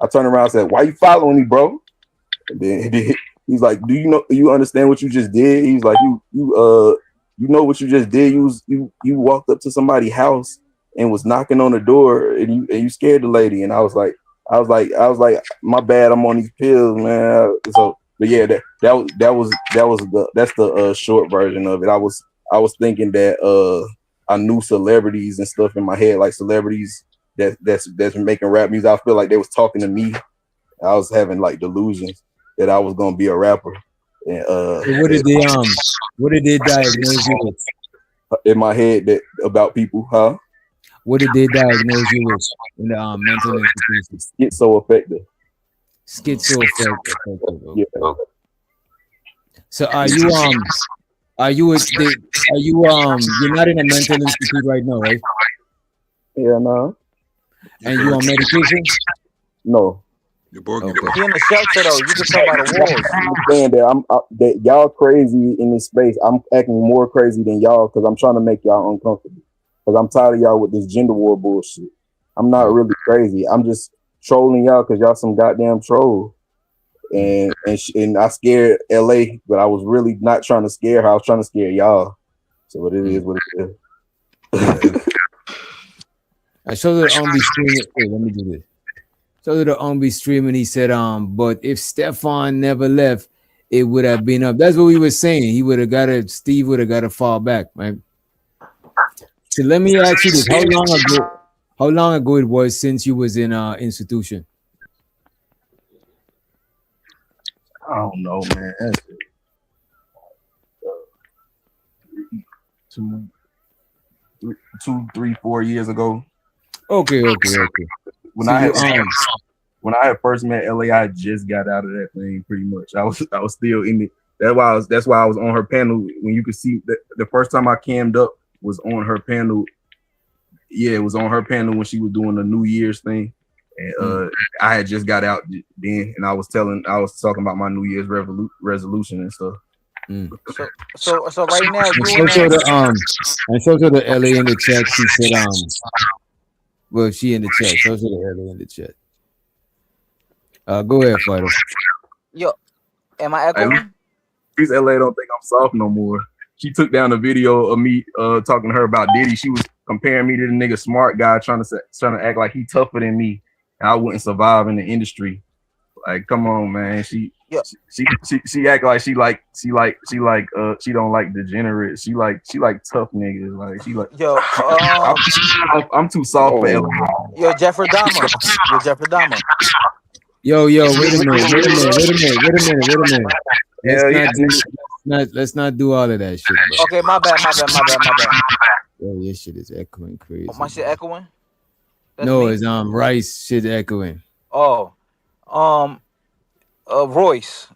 I turned around and said, "Why you following me, bro?" And then he's like, you understand what you just did?" He's like, you know what you just did? You walked up to somebody's house and was knocking on the door, and you scared the lady." And I was like, "My bad, I'm on these pills, man." So, but yeah, that's the short version of it. I was thinking that I knew celebrities and stuff in my head, like celebrities that's making rap music. I feel like they was talking to me. I was having like delusions that I was gonna be a rapper. And So what did they diagnose you with? in my head that about people, huh? What did they diagnose you with in the mental institutions? Get so effective. Schizoaffective. Yeah. So you're not in a mental institute right now, right? Yeah, no. And you on medication? No. Your boy Okay. get He in the shelter though. You can talk about the walls. I'm saying that that y'all crazy in this space. I'm acting more crazy than y'all because I'm trying to make y'all uncomfortable. Because I'm tired of y'all with this gender war bullshit. I'm not really crazy. I'm just trolling y'all because y'all some goddamn troll. And I scared LA, but I was really not trying to scare her. I was trying to scare y'all. So what it is, what it is. I showed the be streaming. Wait, let me do this. So the be streaming. He said, but if Stefan never left, it would have been up. That's what we were saying. He would have got to. Steve would have got to fall back, right? So let me ask you this: How long ago it was since you was in institution? I don't know, man. That's two, 3, 4 years ago. Okay. When So when I had first met LA, I just got out of that thing pretty much. I was still in it. That's why I was on her panel. When you could see the first time I cammed up was on her panel. Yeah, it was on her panel when she was doing the New Year's thing. And I had just got out then, and I was talking about my New Year's resolution and stuff. So right now and you so to the LA in the chat, she said well, she in the chat. So to the LA in the chat. Go ahead, Fido. yo, am I At echoing? least LA don't think I'm soft no more. She took down the video of me talking to her about Diddy. She was comparing me to the nigga smart guy, trying to act like he tougher than me, and I wouldn't survive in the industry. Like, come on, man. She act like she don't like degenerates. She like tough niggas. Like she like Yo, I'm too soft for LA. yo, Jeffrey Dahmer. Yo, wait a minute. Let's not do all of that shit, bro. Okay, my bad. Yo, your shit is echoing crazy. My shit echoing? That's No, me? it's Rice shit echoing. Oh, Royce.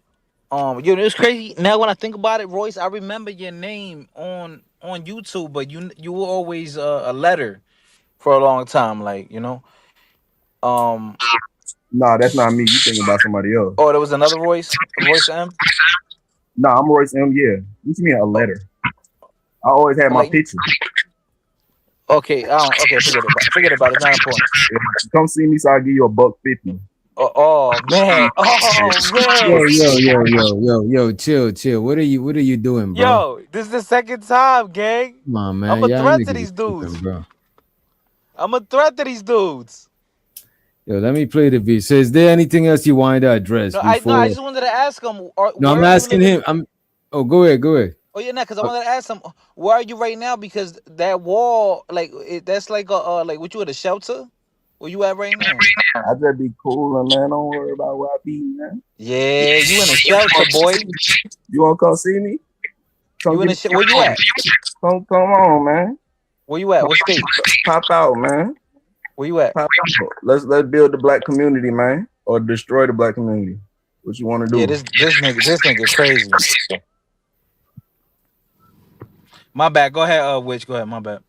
You know, it's crazy. Now when I think about it, Royce, I remember your name on YouTube, but you were always a letter for a long time, like, you know. Nah, that's not me. You thinking about somebody else. Oh, there was another Royce M. Nah, I'm Royce M. Yeah, you see me a letter. I always had my Like- picture. Okay, forget about it. It's not important. Come see me, so I'll give you $1.50. Oh man. Yo, chill. What are you doing, bro? Yo, this is the second time, gang. Come on, man. I'm a Y'all threat to niggas these tripping, dudes. bro. I'm a threat to these dudes. Yo, let me play the beat. So, is there anything else you wanted to address No, before? I just wanted to ask him. No, I'm asking him. Go ahead. Oh yeah, because I wanted to ask him, where are you right now? Because that wall, that's like like what you at a shelter? Where you at right now? I just be cool, man. Don't worry about where I be, man. Yeah, you in a shelter, boy. You wanna come see me? You in a where you at? Come on, man. Where you at? What state? Pop out, man. Where you at? Pop out. Let's build the black community, man, or destroy the black community. What you want to do? Yeah, this nigga crazy. My bad. Go ahead, Witch. Go ahead. My bad.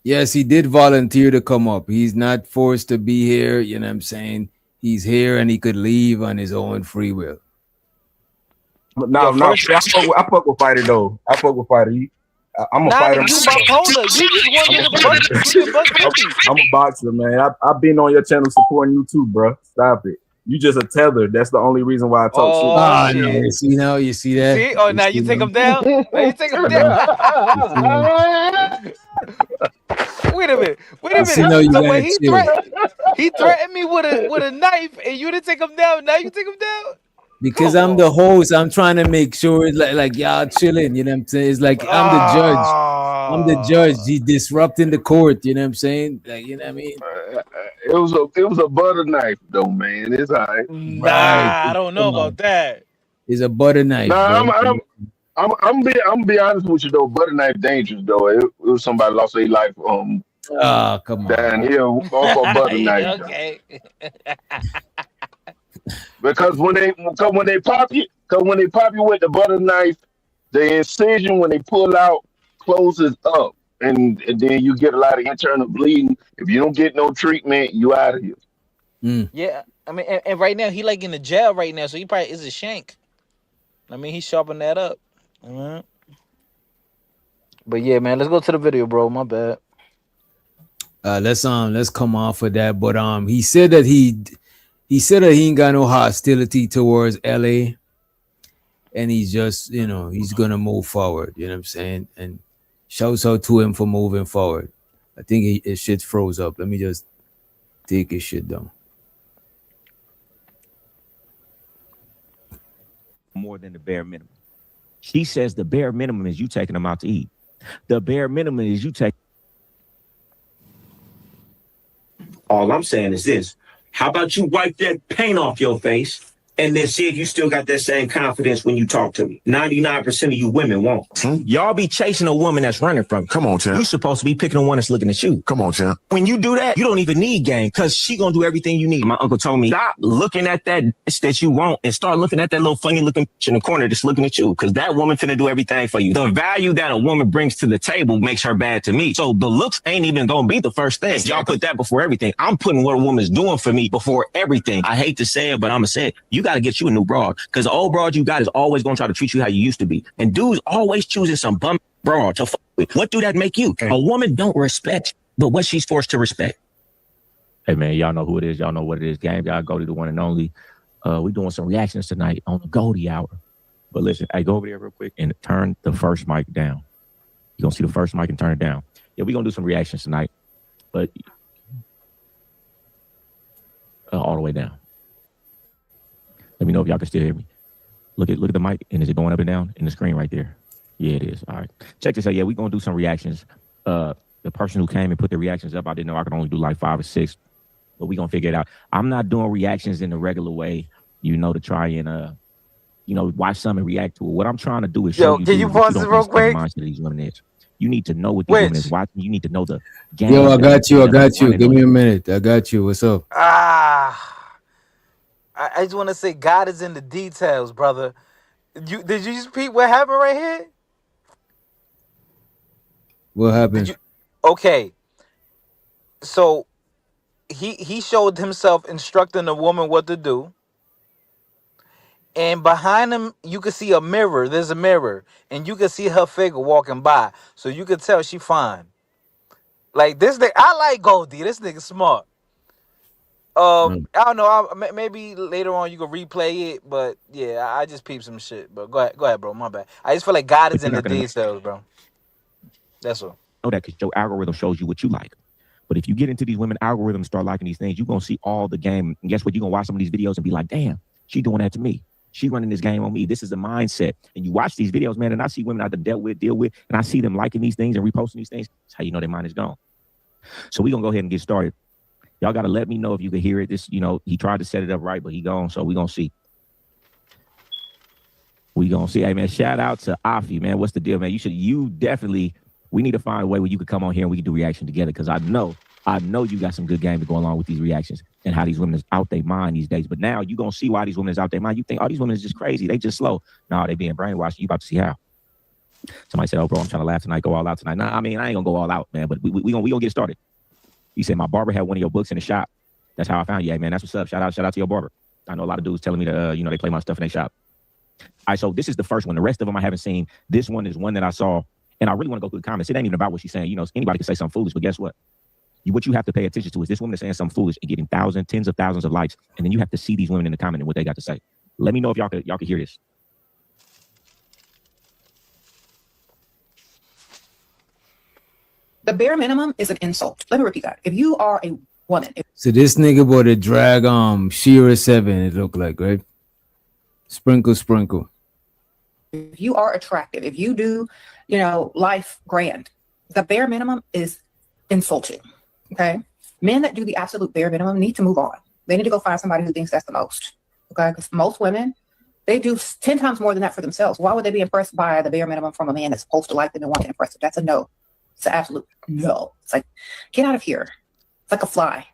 Yes, he did volunteer to come up. He's not forced to be here. You know what I'm saying? He's here and he could leave on his own free will. No, I fuck with Fighter though. I fuck with Fighter. I'm a fighter. You bipolar. You just wanted to I'm a boxer, man. I've been on your channel supporting you too, bro. Stop it. You just a tether. That's the only reason why I talk shit. Oh Ah, no, shit! you see You that? see? Oh, You now see you take now? him down. Now you take him down. You see now? Wait a minute. Wait a You see minute. now? You So gotta when chill he threatened me with a knife, and you didn't take him down. Now you take him down. because Come I'm the on. host. I'm trying to make sure it's like y'all chilling. You know what I'm saying? It's like I'm the judge. I'm the judge. Ah. He's disrupting the court. You know what I'm saying? Like you know what I mean? It was a butter knife though, man. It's all right. Right? Nah, I don't know Come about on. that. It's a butter knife, Nah, bro. I'm be honest with you though. Butter knife dangerous though. It was somebody lost their life Ah, come on, down man. here off a butter knife Yeah, though. okay. Because when they pop you with the butter knife, the incision when they pull out closes up, and then you get a lot of internal bleeding. If you don't get no treatment, you out of here. Mm. Yeah, I mean, and right now he like in the jail right now, so he probably is a shank. I mean, he's sharpening that up. Mhm. But yeah, man, let's go to the video, bro. My bad. Let's come off of that. But he said that he ain't got no hostility towards LA, and he's just he's gonna move forward. You know what I'm saying? And shouts out to him for moving forward. I think his shit froze up. Let me just take his shit down. More than the bare minimum. She says the bare minimum is you taking them out to eat. The bare minimum is you take. All I'm saying is this. How about you wipe that paint off your face and then see if you still got that same confidence when you talk to me? 99% of you women won't. Y'all be chasing a woman that's running from you. Come on, champ. You supposed to be picking the one that's looking at you. Come on, champ. When you do that, you don't even need game because she gonna do everything you need. My uncle told me, stop looking at that bitch that you want and start looking at that little funny looking bitch in the corner that's looking at you because that woman finna do everything for you. The value that a woman brings to the table makes her bad to me. So the looks ain't even gonna be the first thing. Y'all put that before everything. I'm putting what a woman's doing for me before everything. I hate to say it, but I'm gonna say it. You gotta get you a new broad because the old broad you got is always gonna try to treat you how you used to be. And dudes always choosing some bum broad to fuck with. What do that make you? A woman don't respect, but what she's forced to respect. Hey man, y'all know who it is. Y'all know what it is. Game, y'all go to the one and only. We doing some reactions tonight on the Goldie Hour. But listen, hey, go over there real quick and turn the first mic down. You're gonna see the first mic and turn it down. Yeah, we're gonna do some reactions tonight, but all the way down. Let me know if y'all can still hear me. Look at the mic, and is it going up and down in the screen right there? Yeah, it is. All right. Check this out. Yeah, we're gonna do some reactions. The person who came and put the reactions up, I didn't know I could only do like 5 or 6, but we're gonna figure it out. I'm not doing reactions in the regular way, to try and watch something and react to it. What I'm trying to do is show Yo, can you dudes that pause you it don't real understand the quick? mindset of these women is. You need to know what these women is Which? watching. You need to know the game. Yo, I that got you. they're I got you. running Give on me a you. minute. I got you. What's up? I just want to say God is in the details, brother. Did you just peep what happened right here? What Did happened? you? Okay, so he showed himself instructing the woman what to do, and behind him you could see a mirror. There's a mirror, and you could see her figure walking by, so you could tell she fine. Like this nigga, I like Goldie. This nigga smart. Mm. I don't know. Maybe later on you can replay it, but yeah, I just peeped some shit. But go ahead, bro. My bad. I just feel like God is But you're in the not gonna details, bro. That's all. know that because your algorithm shows you what you like. But if you get into these women algorithms, start liking these things, you're gonna see all the game. And guess what? You're gonna watch some of these videos and be like, damn, she doing that to me. She running this game on me. This is the mindset. And you watch these videos, man, and I see women I deal with, and I see them liking these things and reposting these things. That's how you know their mind is gone. So we're gonna go ahead and get started. Y'all gotta let me know if you can hear it. This, he tried to set it up right, but he gone. So we're gonna see. We gonna see. Hey man, shout out to Afi, man. What's the deal, man? We need to find a way where you could come on here and we can do reaction together because I know you got some good game to go along with these reactions and how these women is out their mind these days. But now you gonna see why these women is out their mind. You think, these women is just crazy. They just slow. No, they being brainwashed. You about to see how. Somebody said, oh, bro, I'm trying to laugh tonight. Go all out tonight. Nah, I mean, I ain't gonna go all out, man. But we gonna get started. You said my barber had one of your books in the shop. That's how I found you. Hey, man, that's what's up. Shout out to your barber. I know a lot of dudes telling me that they play my stuff in their shop. All right, so this is the first one. The rest of them I haven't seen. This one is one that I saw, and I really want to go through the comments. It ain't even about what she's saying. Anybody can say something foolish, but guess what? What you have to pay attention to is this woman is saying something foolish and getting thousands, tens of thousands of likes, and then you have to see these women in the comment and what they got to say. Let me know if y'all could hear this. The bare minimum is an insult. Let me repeat that. If you are a woman, So this nigga bought a drag Shearer 7, it looked like, right? Sprinkle, sprinkle. if you are attractive, if you do, life grand, the bare minimum is insulting. Okay. Men that do the absolute bare minimum need to move on. They need to go find somebody who thinks that's the most. Okay. Because most women, they do 10 times more than that for themselves. Why would they be impressed by the bare minimum from a man that's supposed to like them and want to impress them? That's a no. It's an absolute no. It's like, get out of here. It's like a fly,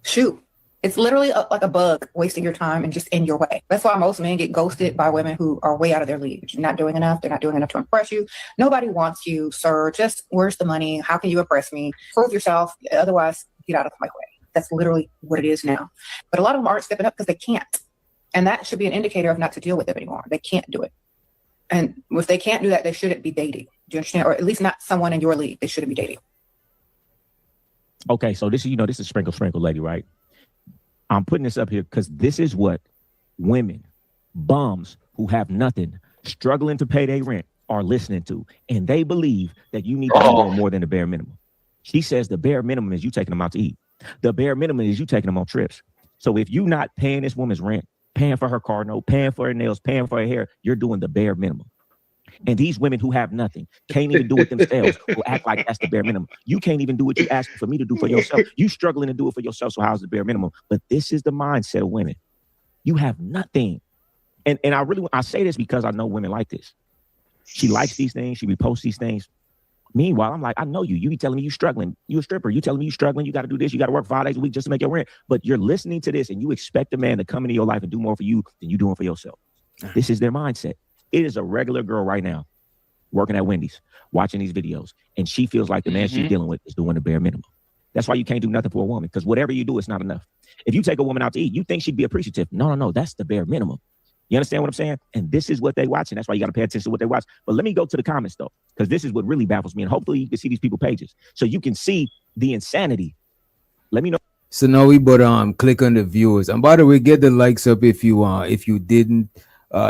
shoot. It's literally like a bug wasting your time and just in your way. That's why most men get ghosted by women who are way out of their league. You're not doing enough. They're not doing enough to impress you. Nobody wants you, sir. Just where's the money? How can you impress me? Prove yourself. Otherwise, get out of my way. That's literally what it is now. But a lot of them aren't stepping up because they can't. And that should be an indicator of not to deal with them anymore. They can't do it. And if they can't do that, they shouldn't be dating. Do you understand? Or at least not someone in your league. They shouldn't be dating. Okay, so this is sprinkle, sprinkle lady, right? I'm putting this up here because this is what women, bums who have nothing, struggling to pay their rent, are listening to. And they believe that you need to be doing more than the bare minimum. She says the bare minimum is you taking them out to eat. The bare minimum is you taking them on trips. So if you're not paying this woman's rent, paying for her car note, paying for her nails, paying for her hair, you're doing the bare minimum. And these women who have nothing, can't even do it themselves, will act like that's the bare minimum. You can't even do what you ask for me to do for yourself. You struggling to do it for yourself, so how's the bare minimum? But this is the mindset of women. You have nothing. And I say this because I know women like this. She likes these things. She reposts these things. Meanwhile, I'm like, I know you. You be telling me you struggling. You a stripper. You telling me you struggling. You got to do this. You got to work 5 days a week just to make your rent. But you're listening to this and you expect a man to come into your life and do more for you than you doing for yourself. This is their mindset. It is a regular girl right now working at Wendy's, watching these videos, and she feels like the man she's dealing with is doing the bare minimum. That's why you can't do nothing for a woman, because whatever you do, it's not enough. If you take a woman out to eat, you think she'd be appreciative. No, that's the bare minimum. You understand what I'm saying? And this is what they watch, and that's why you got to pay attention to what they watch. But let me go to the comments, though, because this is what really baffles me, and hopefully you can see these people's pages so you can see the insanity. Let me know. So now we but click on the viewers. And by the way, get the likes up if you didn't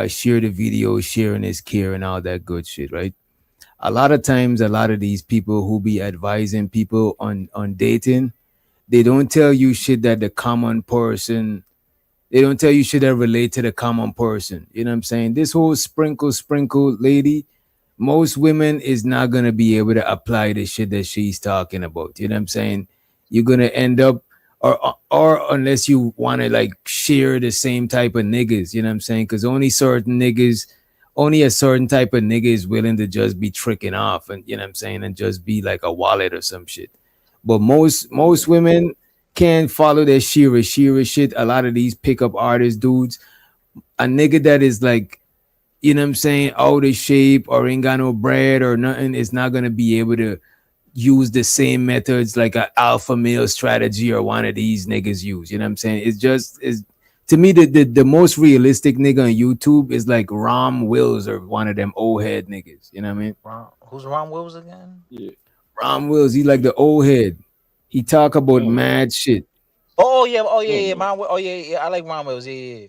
share the video, sharing is care and all that good shit, right? A lot of times, a lot of these people who be advising people on dating, they don't tell you shit that the common person, they don't tell you shit that relate to the common person. You know what I'm saying? This whole sprinkle lady, most women is not gonna be able to apply the shit that she's talking about. You know what I'm saying? You're gonna end up, or unless you want to like share the same type of niggas. You know what I'm saying? Because only a certain type of nigga is willing to just be tricking off, and you know what I'm saying, and just be like a wallet or some shit. But most women can't follow their Shearer shit. A lot of these pickup artist dudes, a nigga that is like, you know what I'm saying, out of shape or ain't got no bread or nothing, is not gonna be able to use the same methods like an alpha male strategy or one of these niggas use. You know what I'm saying? It's just is to me the most realistic nigga on YouTube is like Rom Wills or one of them old head niggas. You know what I mean? Who's Ron Wills again? Yeah. Rom Wills, he like the old head. He talk about mad shit. Oh yeah, oh yeah. I like Ron Wills. Yeah.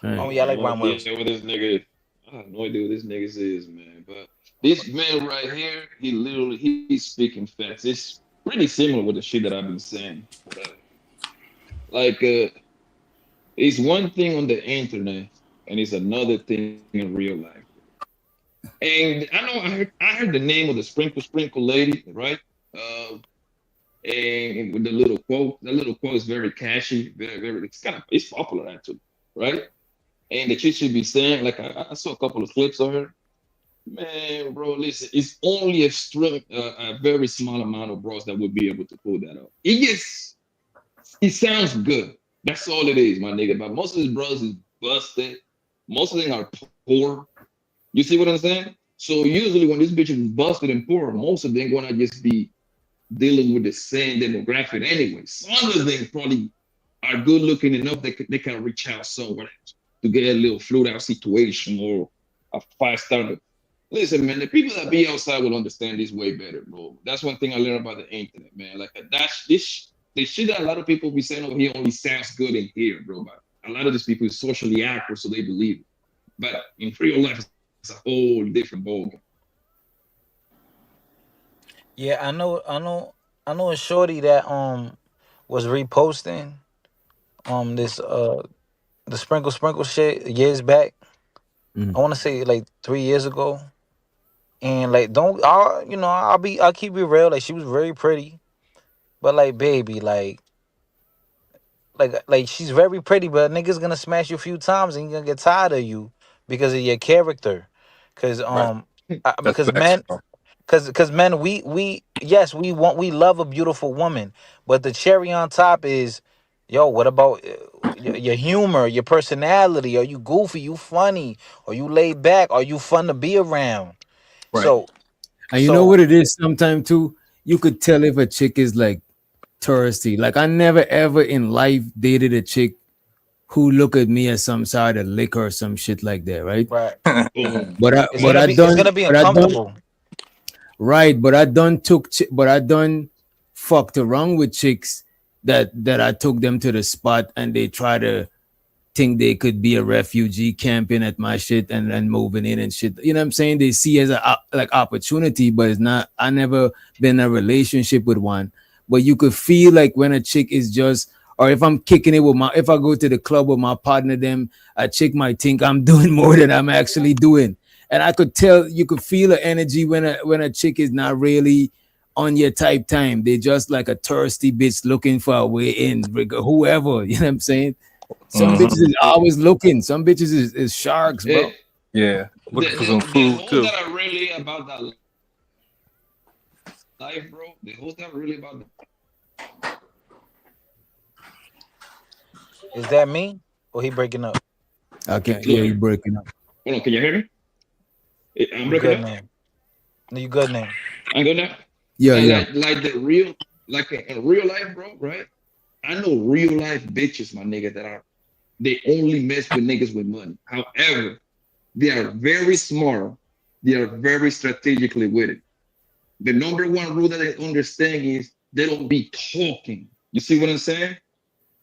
Right. Oh yeah, I like Ron Wills. What this nigga, I have no idea what this nigga is, man. But this man right here, he's speaking facts. It's pretty similar with the shit that I've been saying. Like, it's one thing on the internet, and it's another thing in real life. And I know I heard the name of the sprinkle lady, right? And with the little quote, is very catchy, very it's popular actually, right? And that you should be saying, like I saw a couple of clips of her. Man, bro, listen, it's only a very small amount of bros that would be able to pull that off. It sounds good. That's all it is, my nigga. But most of his bros is busted. Most of them are poor. You see what I'm saying? So usually when this bitch is busted and poor, most of them gonna just be dealing with the same demographic anyway. Some of them probably are good looking enough they can reach out somewhere to get a little float out situation or a 5-star Listen, man, the people that be outside will understand this way better, bro. That's one thing I learned about the internet, man. Like that's this the shit that a lot of people be saying over here only sounds good in here, bro. But a lot of these people is socially awkward, so they believe it. But in real life, it's a whole different ballgame. Yeah, I know a shorty that was reposting this the sprinkle shit years back. Mm. I want to say like 3 years ago. And like, don't I'll keep it real. Like, she was very pretty, but like, baby, like she's very pretty, but a nigga's gonna smash you a few times and he's gonna get tired of you because of your character. Cause Right. That's because facts, men, bro. because men, we yes, we love a beautiful woman, but the cherry on top is, yo, what about your humor, your personality? Are you goofy? You funny? Are you laid back? Are you fun to be around? Right. So And you know so what it is sometimes too? You could tell if a chick is like touristy. Like I never ever in life dated a chick who look at me as some sort of liquor or some shit like that, right? right, Boom. But I it's but gonna I be it's done gonna be but I done uncomfortable. right, but I done fucked around with chicks that I took them to the spot and they try to think they could be a refugee camping at my shit and moving in and shit. You know what I'm saying? They see as a like opportunity, but it's not. I never been in a relationship with one, but you could feel like when a chick is just, or if I'm kicking it with my, if I go to the club with my partner, them a chick might think I'm doing more than I'm actually doing, and I could tell. You could feel the energy when a chick is not really on your type time. They just like a thirsty bitch looking for a way in, whoever. You know what I'm saying? Some Hmm. bitches is always looking. Some bitches is sharks, bro. Hey, Yeah. Looking for some the food hoes too. that are really about that life, bro. The hoes that are really about Is that me or he breaking up? I the can't. Yeah, you clear. breaking up. Hold on, can you hear me? I'm You breaking good up. name? No, you good name? I'm good now. Yeah, yeah. Like the real, like in real life, bro. Right? I know real life bitches, my nigga, that are they only mess with niggas with money. However, they are very smart. They are very strategically with it. The number one rule that they understand is they don't be talking. You see what I'm saying?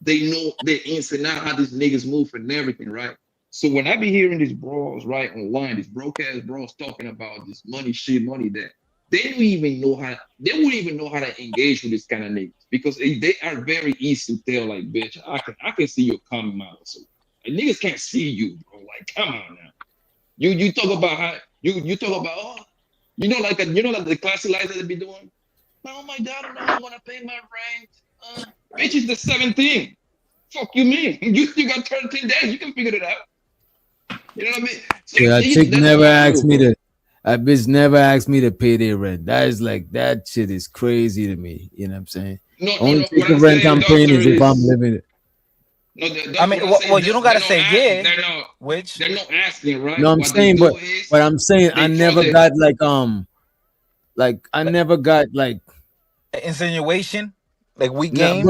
They know the ins and out how these niggas move and everything, right? So when I be hearing these bros right online, these broke ass bros talking about this money shit, money that they wouldn't even know how to engage with this kind of niggas because they are very easy to tell, like, bitch, I can see you coming out. So like, niggas can't see you, bro. Like, come on now. You talk about how you talk about like the classy lies that they be doing. Oh my god, I don't want to pay my rent. Bitch, it's the 17th. Fuck you mean? You still got 13 days. You can figure it out. You know what I mean? So Yeah, a chick that's never how I feel, asked me bro. to. A bitch never asked me to pay their rent. That is like that shit is crazy to me. You know what I'm saying? No, no, Only no. type What I'm of rent saying, I'm paying doctor, is if I'm is living it. no. I That's mean, what I say. well, you don't They're gotta not say asking. yeah. They're not. Which They're not asking, right? No, I'm What they saying, do is but I'm saying I they try never to. got like I like, never got like insinuation, like weak nah, game.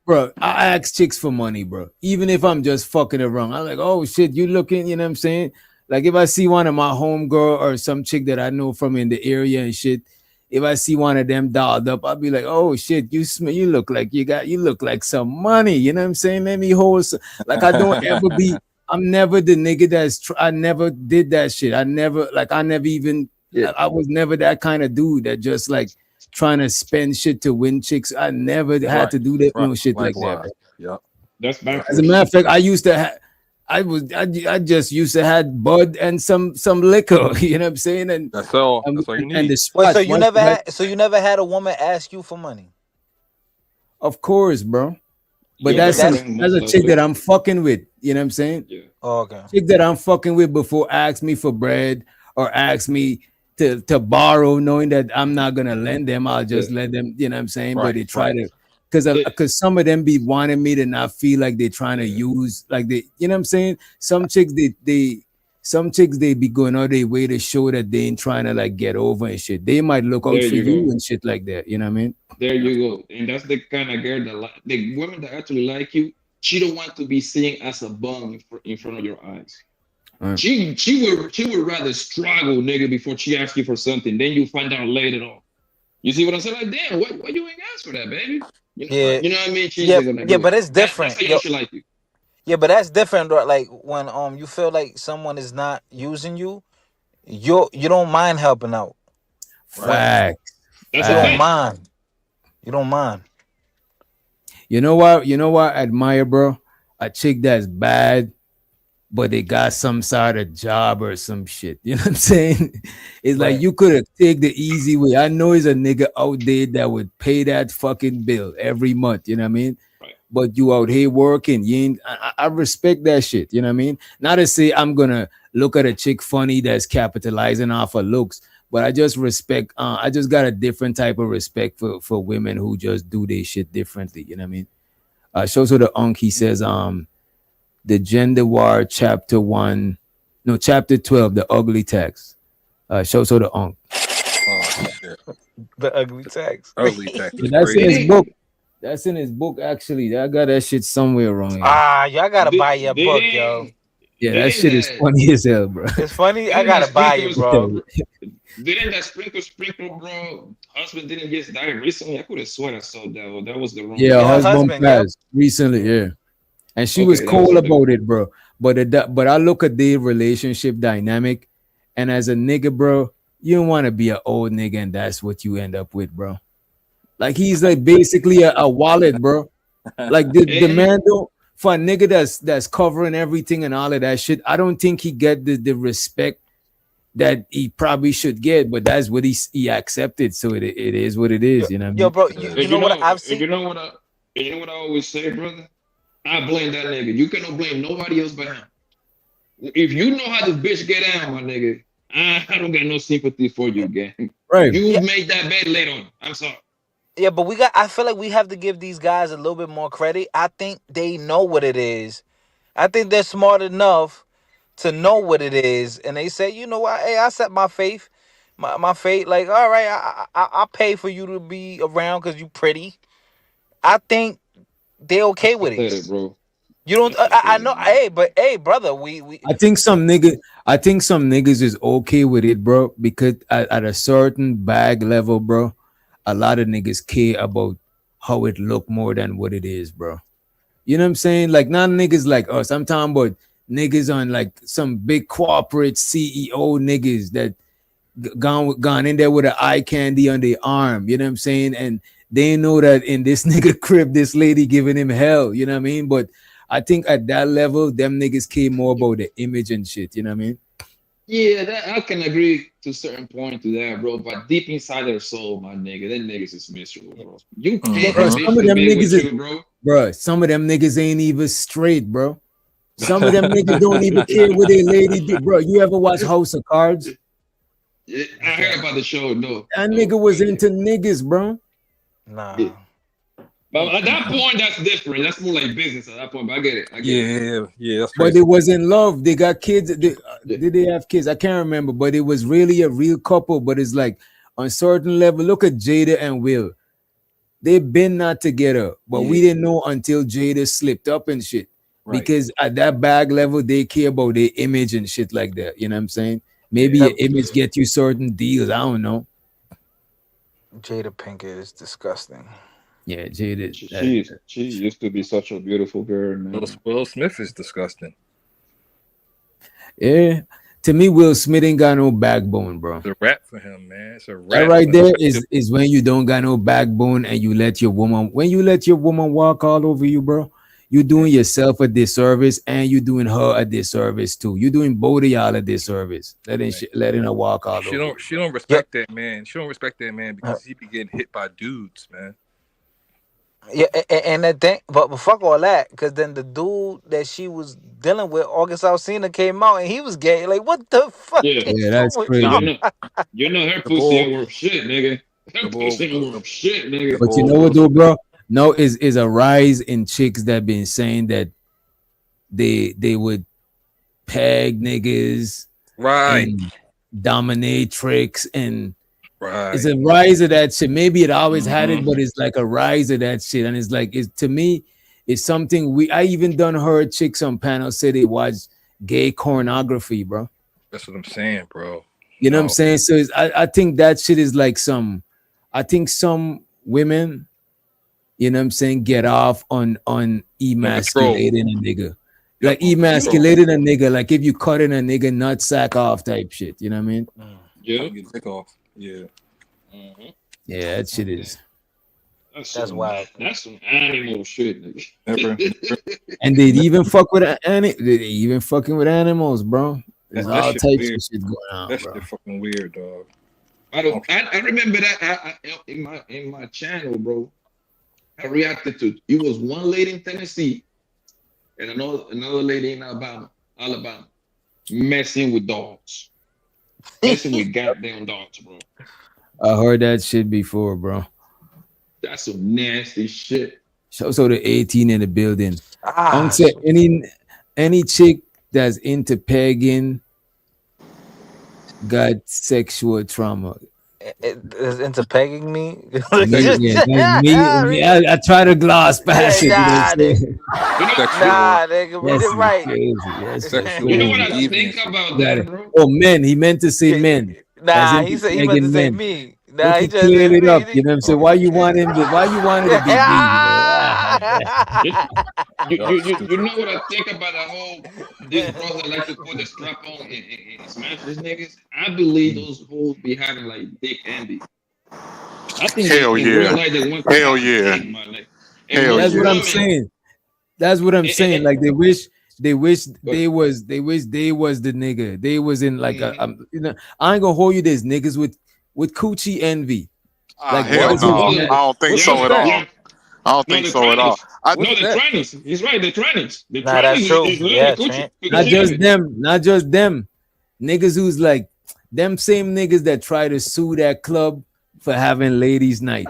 bro, I ask chicks for money, bro. Even if I'm just fucking around, I'm like, oh shit, you looking? You know what I'm saying? Like if I see one of my homegirl or some chick that I know from in the area and shit, if I see one of them dolled up, I'll be like, oh shit, you look like you look like some money. You know what I'm saying? Let me hold some. Like I don't ever be. I'm never the nigga I never did that shit. I never even. Yeah. I was never that kind of dude that just like trying to spend shit to win chicks. I never had Right. to do that Right. no shit like that, Likewise. bro. Yep. That's Yep. As a backwards. matter of fact, I used to have. I just used to had bud and some liquor, you know what I'm saying, That's all. That's all you and need. the Wait, spots. Once you had, so you never had a woman ask you for money? of course, bro. But Yeah, Yeah, but that's that's most a chick likely. that I'm fucking with. You know what I'm saying? Yeah. oh, okay. Chick that I'm fucking with before ask me for bread or ask me to borrow, knowing that I'm not gonna lend them. I'll Yeah. just let them. You know what I'm saying? But Right. they try Right. to, Yeah. because some of them be wanting me to not feel like they're trying to Yeah. use like they. You know what I'm saying? Some chicks some chicks they be going out their way to show that they ain't trying to like get over and shit. They might look out There for you you go. and shit like that. You know what I mean? There Yep. you go. And that's the kind of girl that the women that actually like you. She don't want to be seen as a bum in front of your eyes. She would rather struggle, nigga, before she asks you for something. Then you find out later on. You see what I'm saying? Like, damn, why you ain't ask for that, baby? Yeah, You know what I mean? She's yeah, not gonna yeah, do it. but it's That's different. how you know Yo, she like you. yeah, but that's different. Bro. Like when you feel like someone is not using you, you don't mind helping out. Right. When Facts. That's you a don't Facts. fact. mind, you don't mind. You know what? You know what I admire, bro? A chick that's bad, but they got some sort of job or some shit. You know what I'm saying? It's like Right. you could have take the easy way. I know there's a nigga out there that would pay that fucking bill every month. You know what I mean? Right. But you out here working. You ain't, I respect that shit. You know what I mean? Not to say I'm gonna look at a chick funny that's capitalizing off her looks, but I just respect. I just got a different type of respect for women who just do their shit differently. You know what I mean? Shows the Unk. He says, the gender war chapter 1, no, chapter 12, the ugly text. Shows the Unk. Oh shit. The ugly text. Ugly tech Yeah, is that's in Did his crazy. he? book. That's in his book, actually. I got that shit somewhere around here. Ah, y'all gotta buy your Did book, yo. he? Yeah, that Didn't shit is that? funny as hell, bro. It's funny. I Didn't that gotta buy you, bro. Didn't that sprinkle, bro? Husband didn't just die recently. I could have sworn I saw that. Or that was the wrong Yeah, her Yeah, her guy. husband husband. Yep. passed recently, yeah. And she was Okay, that was cool something. about it, bro. But I look at the relationship dynamic, and as a nigga, bro, you don't want to be an old nigga, and that's what you end up with, bro. Like he's like basically a wallet, bro. Like the And man don't for a nigga that's covering everything and all of that shit. I don't think he get the respect that he probably should get, but that's what he accepted. So it is what it Yo, is. You know what I yo, mean? bro. Yeah. You know what I've and seen? you know what I always say, brother? I blame that nigga. You cannot blame nobody else but him. If you know how this bitch get down, my nigga, I don't got no sympathy for you, gang. Right. You Yeah, made that bed late on. I'm sorry. yeah, but we got. I feel like we have to give these guys a little bit more credit. I think they know what it is. I think they're smart enough to know what it is, and they say, you know what? Hey, I set my faith, my fate. Like, all right, I pay for you to be around because you pretty. I think they okay That's with it. pathetic, bro. You don't. That's I pathetic, know. man. Hey, but hey, brother, we I think some niggas is okay with it, bro, because at a certain bag level, bro, a lot of niggas care about how it look more than what it is, bro. You know what I'm saying? Like not niggas like us. I'm talking about niggas on like some big corporate CEO niggas that gone in there with an eye candy on their arm. You know what I'm saying? And they know that in this nigga crib, this lady giving him hell. You know what I mean? But I think at that level, them niggas care more about the image and shit. You know what I mean? Yeah, that I can agree to a certain point to that, bro. But deep inside their soul, my nigga, them niggas is miserable, bro. You pay Bro, a Mm-hmm. bitch some of to them be niggas with is, you, bro. bro, some of them niggas ain't even straight, bro. Some of them niggas don't even care what their lady do, bro. You ever watch House of Cards? Yeah, I heard about the show. No, That no. nigga was into niggas, bro. Yeah. nah. But at that point, that's different. That's more like business at that point. But I get it. I get it. Yeah, yeah, that's But crazy. they was in love. They got kids. Yeah. Did they have kids? I can't remember. But it was really a real couple. But it's like on certain level. Look at Jada and Will. They've been not together, but we Yeah. didn't know until Jada slipped up and shit. Right. Because at that bag level, they care about their image and shit like that. You know what I'm saying? Maybe Yeah. your That image get you certain deals. I don't know. Jada Pinkett is disgusting. Yeah, Jada. She used to be such a beautiful girl, man. Will Smith is disgusting. Yeah. To me, Will Smith ain't got no backbone, bro. It's a rap for him, man. It's a That rap. right there is when you don't got no backbone and you let your woman walk all over you, bro. You're doing yourself a disservice and you're doing her a disservice too. You're doing both of y'all a disservice. Letting her walk all She over you. don't Yeah, respect that man. She don't respect that man uh, because he be getting hit by dudes, man. yeah, and the thing, but fuck all that, because then the dude that she was dealing with, August Alsina, came out and he was gay. Like, what the fuck Yeah. is Yeah, that's going So on? crazy. her The pussy bull, ain't worth shit, nigga. the Her bull, pussy ain't worth shit, nigga. the But you bull know what Will though, Smith. bro? No, is a rise in chicks that been saying that they would peg niggas Right, and dominatrix and it's right. a rise of that shit. Maybe it always had it, Mm-hmm. but it's like a rise of that shit. And it's like it's to me, it's something I even done heard chicks on panel say they watch gay pornography, bro. That's what I'm saying, bro. You know what I'm No, saying? So I think that shit is like I think some women, you know what I'm saying, get off on control. emasculating a nigga. Yep, Like on control. emasculating a nigga, like if you cutting a nigga nut sack off type shit. You know what I mean? Yeah. Cutting your dick off. Yeah. Uh-huh. Yeah, that shit is. That's wild. That's some animal shit, nigga. Never. And they even fuck with they even fucking with animals, bro. There's That all shit types weird. of shit going on, That bro. shit fucking weird, dog. I remember that in my channel, bro. I reacted to it was one lady in Tennessee and another lady in Alabama, messing with dogs, messing with goddamn dogs, bro. I heard that shit before, bro. That's some nasty shit. So the 18 in the building. Ah, Say any chick that's into pegging got sexual trauma. it is into pegging me. Yeah, I try to gloss past it. You know what I'm Nah, nigga. saying? Nah, nigga, read That's it right. crazy. That's Sexual You know what I crazy. think deviance. about Got that, it. bro? Oh, men. He meant to say men. As Nah, into he meant to pegging say men. me. Nah, Look, he he just said cleared it me. up. You know what I'm saying? Why you want him to? Why you wanted to be You know what I think about the whole these bros that like to put the strap on and smash these niggas? I believe those hoes be having like dick envy. I think Hell in real yeah. life they want to Hell have a yeah. dick, man. Like, and Hell most That's what yeah. I'm women, saying. That's what I'm saying. Like they wish they was but they was the nigga. They was in like a mhm. you know, I ain't gonna hold you. There's niggas with coochie envy. Like Hell boys no. with Brother, I don't think What's yeah, so at that? all. yeah. I don't No, think the so at all. trannies. I No, What's the that? trannies. He's right. The trannies. The Nah, that's trannies true. is literally Yeah, coochie, Trent. not coochie just envy. them, not just them. Niggas who's like them same niggas that try to sue that club for having ladies' night.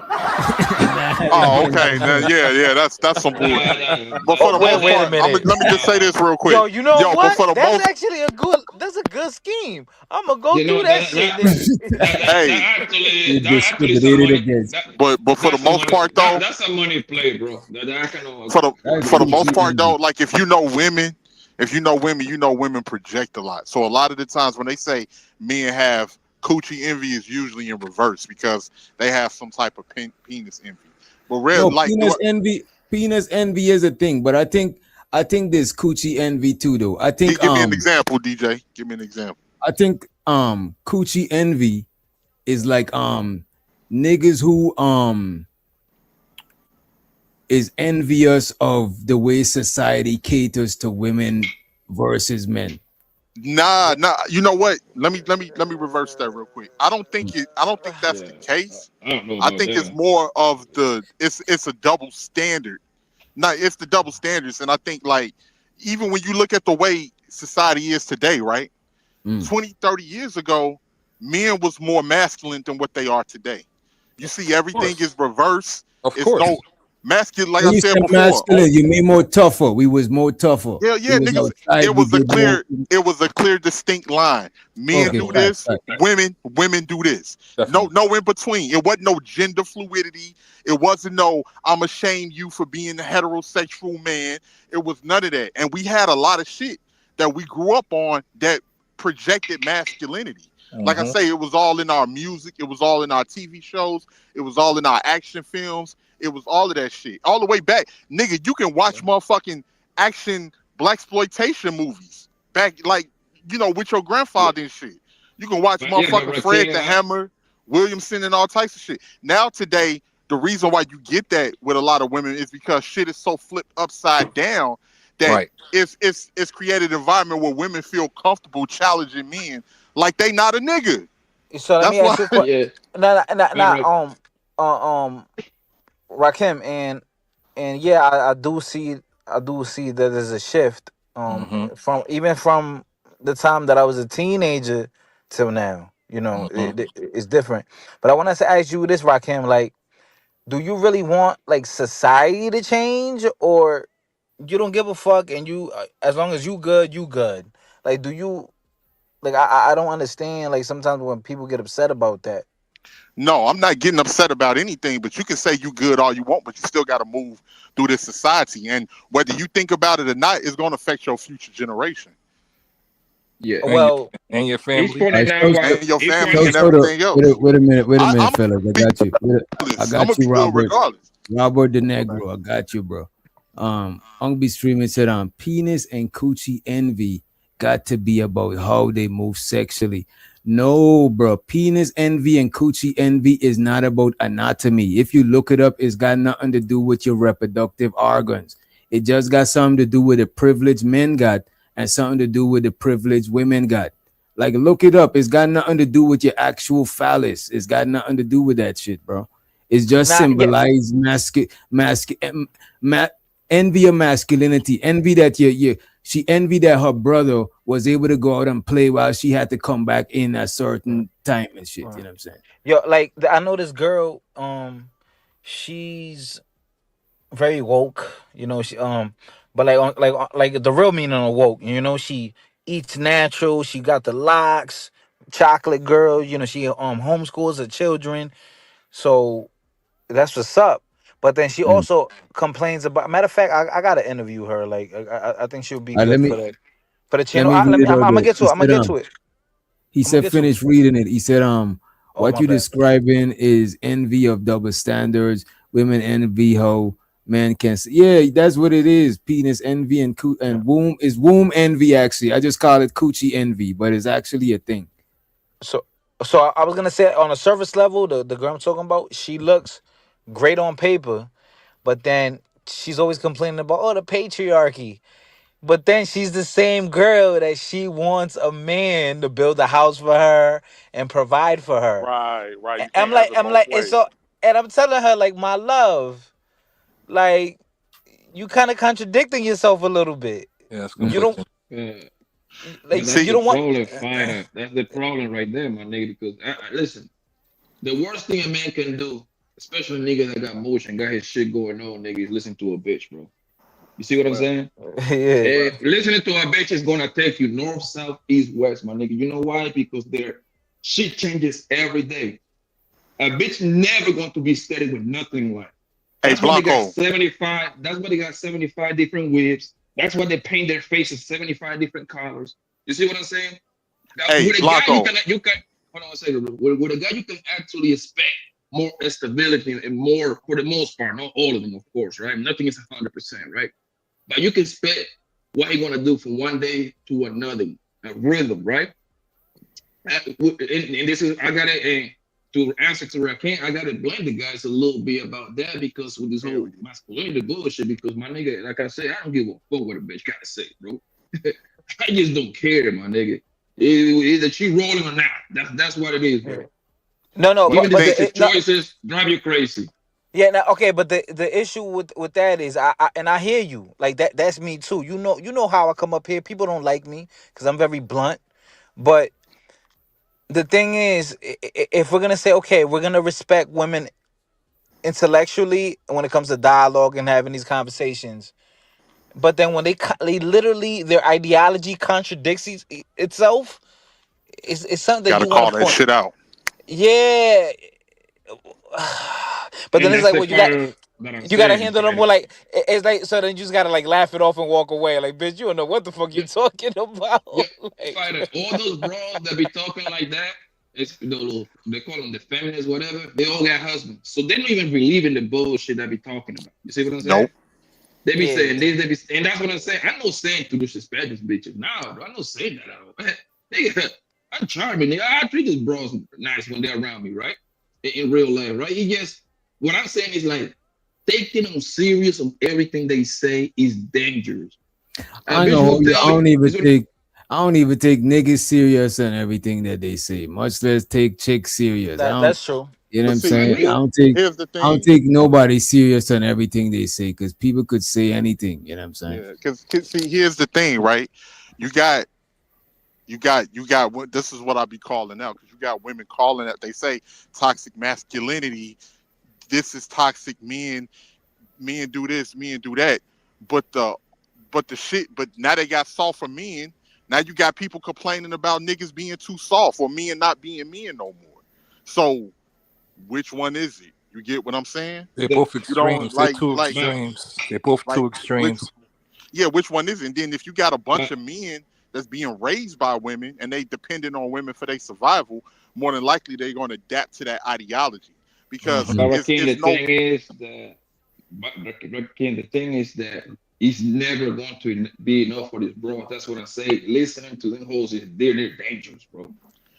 Oh, okay. Yeah, that's some Nah, bullshit. nah, But nah, for Oh, the nah, most wait a part, minute. let me just say nah. this real quick. Yo, you know Yo, but what? for the That's most actually that's a good scheme. I'm gonna go You do know that shit, nigga. hey, You that actually some discriminated money. against. but for the That's some most money. part though, That's a money play, bro. That kind of for the That's for the most coochie part though, envy. like if you know women project a lot. So a lot of the times when they say men have coochie envy is usually in reverse because they have some type of penis envy. But No, like penis envy is a thing, but I think there's coochie envy too though. give me an example, DJ. Give me an example. I think coochie envy is like niggas who is envious of the way society caters to women versus men. Nah. You know what? Let me reverse that real quick. I don't think that's yeah. the case. I don't know I about think it's that. more of it's a double standard. No, it's the double standards, and I think like even when you look at the way society is today, right? Mm. 20, 30 years ago, men was more masculine than what they are today. You see, Of everything course. is reverse. Of It's course. no masculine, like When I you said said before. masculine, you mean more tougher. We was more tougher. We Yeah, was niggas. outside. We did more. It was a clear, distinct line. Men Okay, do Definitely. facts, this, facts. women do this. Definitely. No in between. It wasn't no gender fluidity. It wasn't no I'm ashamed you for being a heterosexual man. It was none of that. And we had a lot of shit that we grew up on that projected masculinity. Like I Mm-hmm. say, it was all in our music. It was all in our TV shows. It was all in our action films. It was all of that shit. All the way back. Nigga, you can watch motherfucking action black exploitation movies back like with your Yeah, grandfather and shit. You can watch but motherfucking Fred Rakim, the Hammer, Williamson, and all types of shit. Now today, the reason why you get that with a lot of women is because shit is so flipped upside down that Right. it's created an environment where women feel comfortable challenging men like they not a nigga. So let me That's why. ask you a question. yeah, but Rakim, and yeah, I do see that there's a shift Mm-hmm. from the time that I was a teenager till now. Mm-hmm. It's different. But I want to ask you this, Rakim, like, do you really want like society to change, or you don't give a fuck and you as long as you good? Like, do you like I don't understand, like, sometimes when people get upset about that. No, I'm not getting upset about anything, but you can say you good all you want, but you still got to move through this society. And whether you think about it or not, it's going to affect your future generation. Yeah. Well, And your He's family. pointing out So, why. so, and your He's family pointing. and everything else. wait a I'm minute, gonna fellas. I be got you. I regardless. I'm got gonna you, be good Robert. regardless. Robert the Okay. Negro. I got you, bro. Ungby streaming said penis and coochie envy got to be about how they move sexually. No, bro. Penis envy and coochie envy is not about anatomy. If you look it up, it's got nothing to do with your reproductive organs. It just got something to do with the privilege men got and something to do with the privilege women got. Like, look it up. It's got nothing to do with your actual phallus. It's got nothing to do with that shit, bro. It's just not yeah. symbolize ma- envy of masculinity. Envy that she envy that her brother was able to go out and play while she had to come back in a certain time and shit. You know what I'm saying? Yo, like I know this girl. She's very woke. You know, but like the real meaning of woke. You know, she eats natural. She got the locks. Chocolate girl. You know, she homeschools her children. So that's what's up. But then she Mm. also complains about. Matter of fact, I gotta interview her. Like I think she'll be Let good me for the let channel. me read it I'm out gonna there. get to He it. I'm gonna said get to it. he I'm gonna said get to it. finish reading it. He said Oh, what my you bad. describing is envy of double standards. Women envy how men can see. Yeah, that's what it is. Penis envy and womb envy. Actually, I just call it coochie envy, but it's actually a thing. So I was gonna say on a surface level, the girl I'm talking about, she looks great on paper, but then she's always complaining about the patriarchy. But then she's the same girl that she wants a man to build a house for her and provide for her. Right, right. And You can't have it I'm both like, and ways. so, and I'm telling her like, my love, like, you kind of contradicting yourself a little bit. Yeah, that's You don't conflicting. But like, that's See, you the don't want. problem, fighter. That's the problem right there, my nigga. Because listen, the worst thing a man can do, especially a nigga that got motion, got his shit going on, nigga, is listen to a bitch, bro. You see what I'm well, saying? Yeah. Listening to a bitch is gonna take you north, south, east, west, my nigga. You know why? Because their shit changes every day. A bitch never going to be steady with nothing like. hey That's why they got Blanco. 75. That's why they got 75 different whips. That's why they paint their faces 75 different colors. You see what I'm saying? That, Hey with a guy, Blanco. you can hold on a second. With a guy, you can actually expect more stability and more for the most part, not all of them, of course, right? Nothing is 100%, right? But you can expect what he gonna do from one day to another, a rhythm, right? And this is I gotta to answer to Rakim, I gotta blame the guys a little bit about that because with this Hell whole masculinity bullshit, because my nigga, like I said, I don't give a fuck what a bitch gotta say, bro. I just don't care, my nigga. Either she rolling or not. That's what it is, bro. No, Well, Even the the but thing, bitches' no, choices drive you crazy. yeah, now, okay, but the issue with that is I and I hear you like that. That's me too. You know how I come up here. People don't like me because I'm very blunt. But the thing is, if we're gonna say okay, we're gonna respect women intellectually when it comes to dialogue and having these conversations. But then when they literally their ideology contradicts itself, it's something that gotta you want call to that point. shit out. Yeah, but then And it's that's like, the well, part that I'm you gotta saying, handle them fighter. more like it's like so. Then you just gotta like laugh it off and walk away. Like, bitch, you don't know what the fuck you Yeah, talking about. yeah, Like, fighter. All those bros that be talking like that, it's they call them the feminists, whatever. They all got husbands, so they don't even believe in the bullshit that be talking about. You see what I'm saying? Nope. They be yeah, saying this, they be, and that's what I'm saying. I'm not saying to disrespect these bitches. Nah, bro, I'm not saying that at all. Nigga, I'm charming. Nigga. I treat these bros nice when they're around me, right? In real life, right? It just what I'm saying is like taking them serious of everything they say is dangerous. A I bitch know will how you. tell me, is what, I don't even take niggas serious and everything that they say. Much less take chicks serious. I don't. that's true. You know what But I'm see, I saying? agree. here's the I don't thing. take nobody serious on everything they say because people could say anything. You know what I'm saying? Yeah, because see, here's the thing, right? You got you got what this is what I be calling out because you got women calling it. They say toxic masculinity. This is toxic men. Men do this, men do that. But the shit. But now they got soft for men. Now you got people complaining about niggas being too soft or men not being men no more. So which one is it? You get what I'm saying? They're The, both You don't extremes. They're two but extremes. They're both like two which extremes. yeah, which one is it? And then if you got a bunch but of men that's being raised by women and they dependent on women for their survival, more than likely they're going to adapt to that ideology because But Rakim, it's the no. thing is that, but Rakim, the thing is that it's never going to be enough for this, bro. That's what I say. Listening to them hoes is they're dangerous, bro.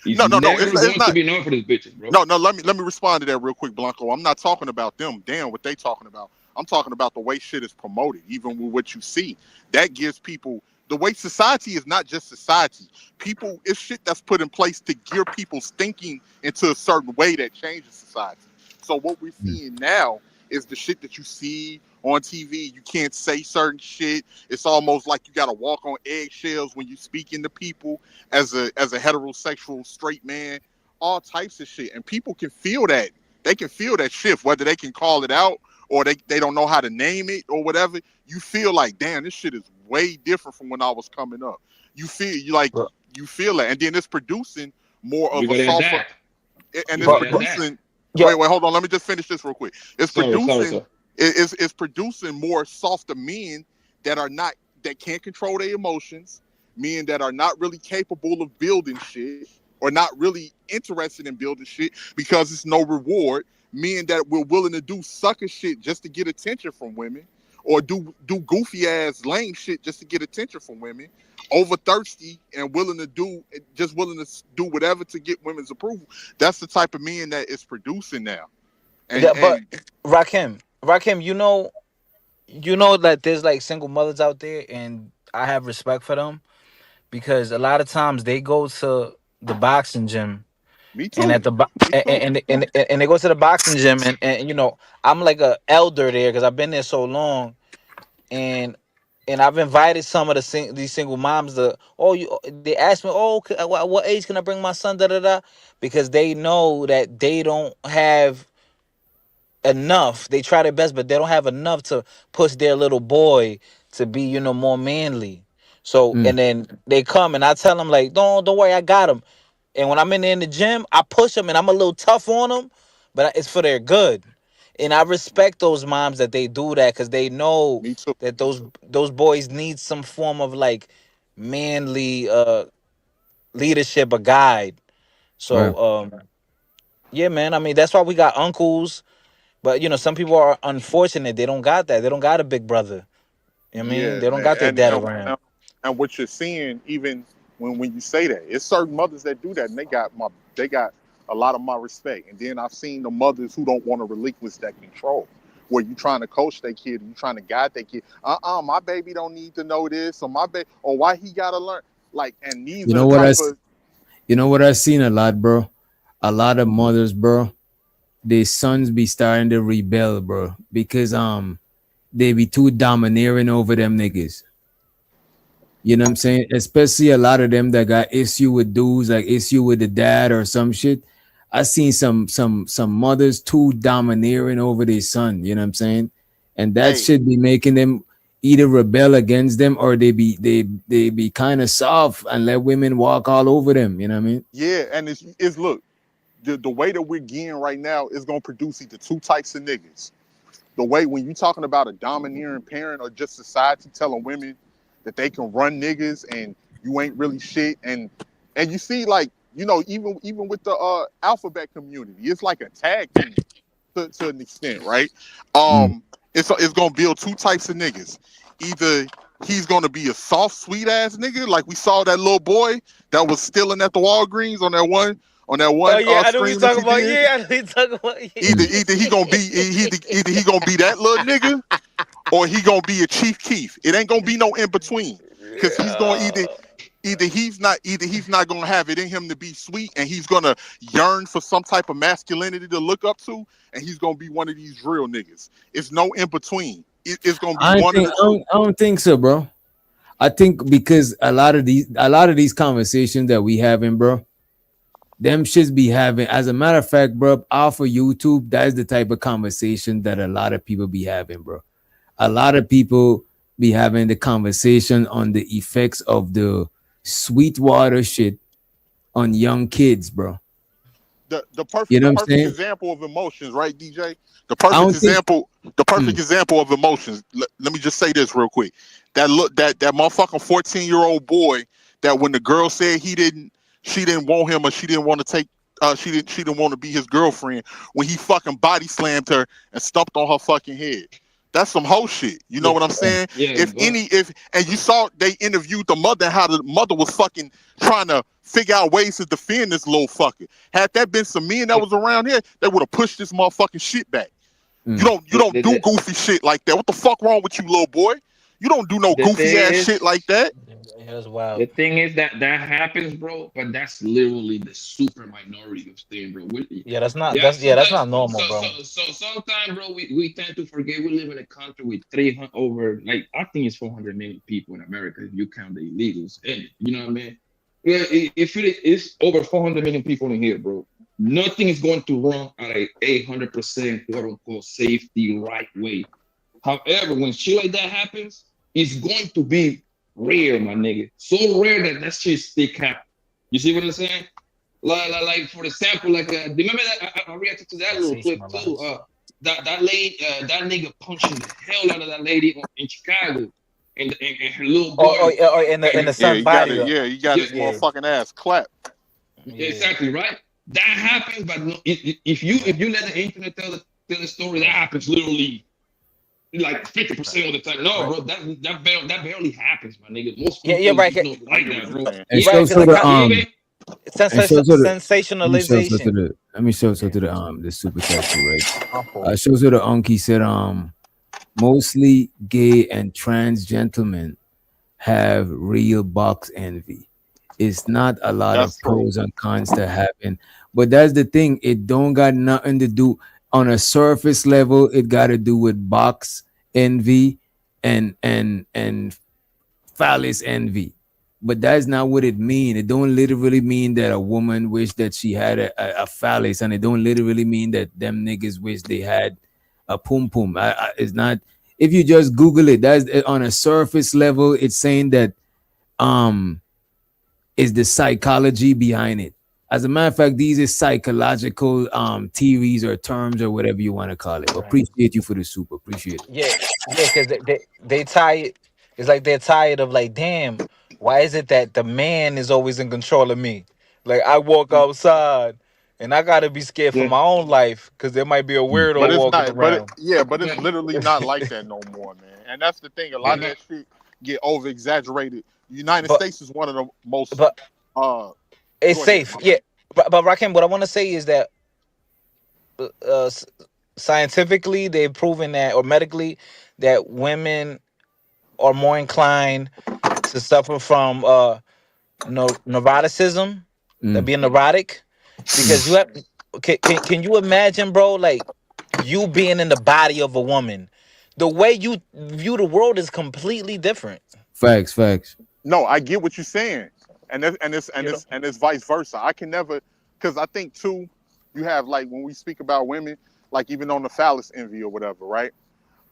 It's No. never It's going to not. be enough for these bitches, bro. No. Let me respond to that real quick, Blanco. I'm not talking about them. Damn, what they talking about. I'm talking about the way shit is promoted, even with what you see. That gives people the way society is not just society. People, it's shit that's put in place to gear people's thinking into a certain way that changes society. So what we're seeing now is the shit that you see on TV. You can't say certain shit. It's almost like you got to walk on eggshells when you speaking to people as a heterosexual straight man. All types of shit, and people can feel that. They can feel that shift, whether they can call it out or they don't know how to name it or whatever. You feel like, damn, this shit is way different from when I was coming up. You feel you like But, you feel it, and then it's producing more You of a gotta softer, adapt. and You it's but, gotta but adapt. producing. yeah, Wait, hold on. Let me just finish this real quick. It's Sorry, producing. sir. It's producing more softer men that can't control their emotions, men that are not really capable of building shit or not really interested in building shit because it's no reward. Men that were willing to do sucker shit just to get attention from women, or do goofy ass lame shit just to get attention from women, over thirsty and willing to do whatever to get women's approval. That's the type of men that is producing now. And yeah, but Rakim, you know that there's like single mothers out there, and I have respect for them because a lot of times they go to the boxing gym me and too. Me too. and they go to the boxing gym and I'm like a elder there because I've been there so long, and I've invited some of these single moms to, they ask me, what age can I bring my son, da da da, because they know that they don't have enough. They try their best, but they don't have enough to push their little boy to be, more manly. So, and then they come and I tell them like, don't worry, I got him. And when I'm in the gym, I push them and I'm a little tough on them, but it's for their good. And I respect those moms that they do that because they know Me too. that those boys need some form of like manly leadership, a guide. Right. So yeah, man. I mean, that's why we got uncles. But some people are unfortunate. They don't got that. They don't got a big brother. You know what I mean? Yeah, They don't man. got their dad around. And what you're seeing, even when you say that, it's certain mothers that do that, and they got a lot of my respect. And then I've seen the mothers who don't want to relinquish that control, where you trying to coach their kid, you trying to guide their kid. My baby don't need to know this, or my baby, or why he gotta learn. Like, and these You are the know what type of you know what I've seen a lot, bro? A lot of mothers, bro, their sons be starting to rebel, bro, because they be too domineering over them niggas. You know what I'm saying? Especially a lot of them that got issue with dudes, like issue with the dad or some shit. I seen some mothers too domineering over their son. You know what I'm saying? And that hey, should be making them either rebel against them or they be kind of soft and let women walk all over them. You know what I mean? yeah, and it's look, the way that we're getting right now is gonna produce either two types of niggas. The way when you talking about a domineering parent or just society telling women that they can run niggas and you ain't really shit, and you see, like, even with the alphabet community, it's like a tag team to an extent, right? Mm. It's gonna build two types of niggas. Either he's gonna be a soft, sweet ass nigga, like we saw that little boy that was stealing at the Walgreens on that Oh one yeah, I know what you're stream that talking you about. did. Yeah, I know what you're talking about. Either Mm. either he gonna be either he gonna be that little nigga, or he gonna be a Chief Keef. It ain't gonna be no in between, because he's gonna either he's not gonna have it in him to be sweet, and he's gonna yearn for some type of masculinity to look up to, and he's gonna be one of these real niggas. It's no in between. It's gonna be I one of think the two. I don't think so, bro. I think because a lot of these conversations that we having, bro, them shits be having. As a matter of fact, bro, off of YouTube, that is the type of conversation that a lot of people be having, bro. A lot of people be having the conversation on the effects of the Sweetwater shit on young kids, bro. the You perfect know the what I'm perfect saying? example of emotions, right, DJ? The I perfect don't think. example, the perfect Mm, example of emotions. Let me just say this real quick. That motherfucking 14-year-old boy that when the girl said she didn't want him, or she didn't want to take, she didn't want to be his girlfriend, when he fucking body slammed her and stumped on her fucking head. That's some whole shit. You know Yeah, what I'm saying? yeah, but And you saw they interviewed the mother, and how the mother was fucking trying to figure out ways to defend this little fucker. Had that been some men that was around here, they would have pushed this motherfucking shit back. You don't do goofy shit like that. What the fuck wrong with you, little boy? You don't do no the goofy thing ass is, shit like that. Yeah, that's the wild. thing is that happens, bro. But that's literally the super minority of thing, bro. Yeah, that's not Yeah, that's yeah, that's sometimes, not normal, bro. so sometimes, bro, we tend to forget we live in a country with 300 over, like I think it's 400 million people in America if you count the illegals. And you know what I mean? Yeah, if it is over 400 million people in here, bro, nothing is going to run at a 800% quote unquote safety right way. However, when shit like that happens, it's going to be rare, my nigga. So rare that that shit stick happen. You see what I'm saying? Like for example, like remember that I reacted to that little clip too. Sensationalized. That lady, that nigga punching the hell out of that lady in Chicago, and her little boy. Oh, in the Yeah, sun body though. he got Yeah, his Yeah, motherfucking ass clapped. yeah. exactly right. That happens, but no, if you let the internet tell the story, that happens literally like 50% of the time. No, Right. bro, that barely happens, my nigga. Most Yeah, yeah, people right. just don't I like get what that, you're bro. saying. And Even Right, show because so like the even and show so the let me show so to sensationalization. the let me show so Yeah, to the super chat too, right? my fault. Shows so the Unky said mostly gay and trans gentlemen have real box envy. It's not a lot of That's true. pros and cons to happen, but that's the thing. It don't got nothing to do on a surface level. It got to do with box envy and phallus envy. But that's not what it mean. It don't literally mean that a woman wish that she had a phallus, and it don't literally mean that them niggas wish they had a pum pum. It's not. If you just Google it, that's on a surface level. It's saying that um is the psychology behind it. As a matter of fact, these are psychological theories or terms or whatever you want to call it. Right. Appreciate you for the soup. Appreciate it. Yeah, yeah, because they tired. It's like they're tired of like, damn, why is it that the man is always in control of me? Like I walk outside and I gotta be scared for the my own life because there might be a Mm. But weirdo it's walking not. around. But it's but literally not like that no more, man. And that's the thing. A lot but of that shit get over exaggerated. United but States is one of the most. but Uh, it's Go ahead. safe. Yeah, but Rakim, what I want to say is that s- scientifically they've proven that, or medically, that women are more inclined to suffer from neuroticism, that Mm, being neurotic, mm. because you have can you imagine, bro, like you being in the body of a woman, the way you view the world is completely different. Facts, facts. No, I get what you're saying, You know. and it's vice versa. I can never, because I think too, you have like when we speak about women, like even on the phallus envy or whatever, right?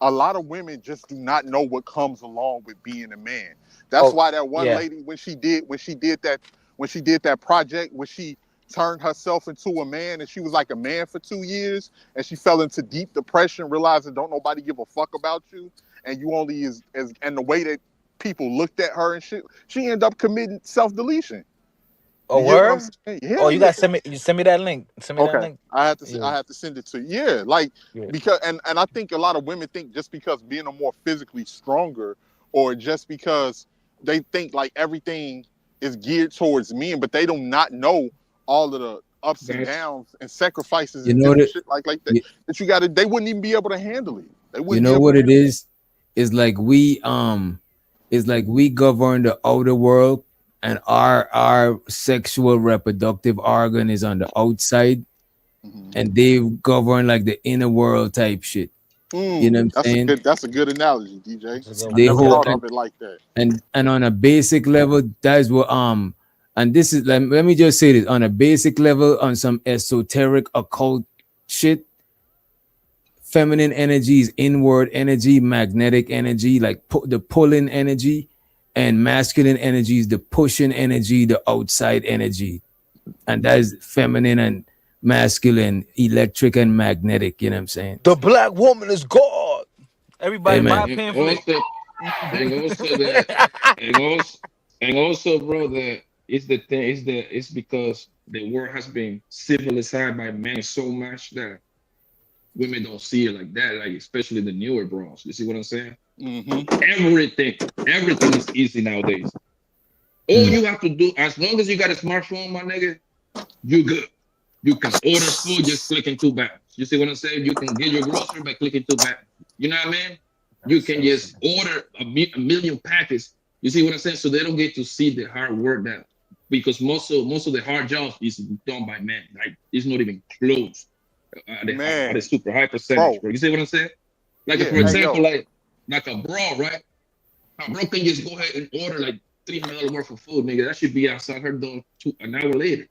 A lot of women just do not know what comes along with being a man. That's Oh why that one yeah. lady, when she did that project, when she turned herself into a man and she was like a man for 2 years and she fell into deep depression, realizing don't nobody give a fuck about you, and you only as and the way that people looked at her and shit, she ended up committing self-deletion. Oh You get what I'm word. saying? Oh, Hell you yeah. got to send me that link. Send me that Okay, link. I Yeah. have to send it to you. Yeah, like Yeah. because and I think a lot of women think just because being a more physically stronger, or just because they think like everything is geared towards men, but they do not know all of the ups and that's downs and sacrifices You and know different that shit like that you, that you got to. They wouldn't even be able to handle it. They you wouldn't be know able what to it handle is? It's like we govern the outer world, and our sexual reproductive organ is on the outside, it. and they govern like the inner world type shit. You know what I'm saying? That's a good analogy, DJ. That's a good I one. They never Yeah. hold thought of it like that. and on a basic level, that's what and this is like, let me just say this, on a basic level, on some esoteric occult shit, feminine energy is inward energy, magnetic energy, like the pulling energy, and masculine energy is the pushing energy, the outside energy, and that is feminine and masculine, electric and magnetic. You know what I'm saying? The black woman is God. Everybody buy Amen. a and pamphlet. also and also that and also And also, bro, the thing is that it's because the world has been civilized by men so much that women don't see it like that, like especially the newer bros. You see what I'm saying? Mm-hmm. Everything is easy nowadays. All you have to do, as long as you got a smartphone, my nigga, you good. You can order food just clicking two buttons. You see what I'm saying? You can get your grocery by clicking two buttons. You know what I mean? You can just order a million packets. You see what I'm saying? So they don't get to see the hard work that, because most of the hard jobs is done by men. Like it's not even close at a Man, super high percentage, bro. bro. You see what I'm saying? Like Yeah. for Hey, example, yo. like a bro, right? A bro can just go ahead and order like $300 worth of food, nigga. That should be outside her door an hour later.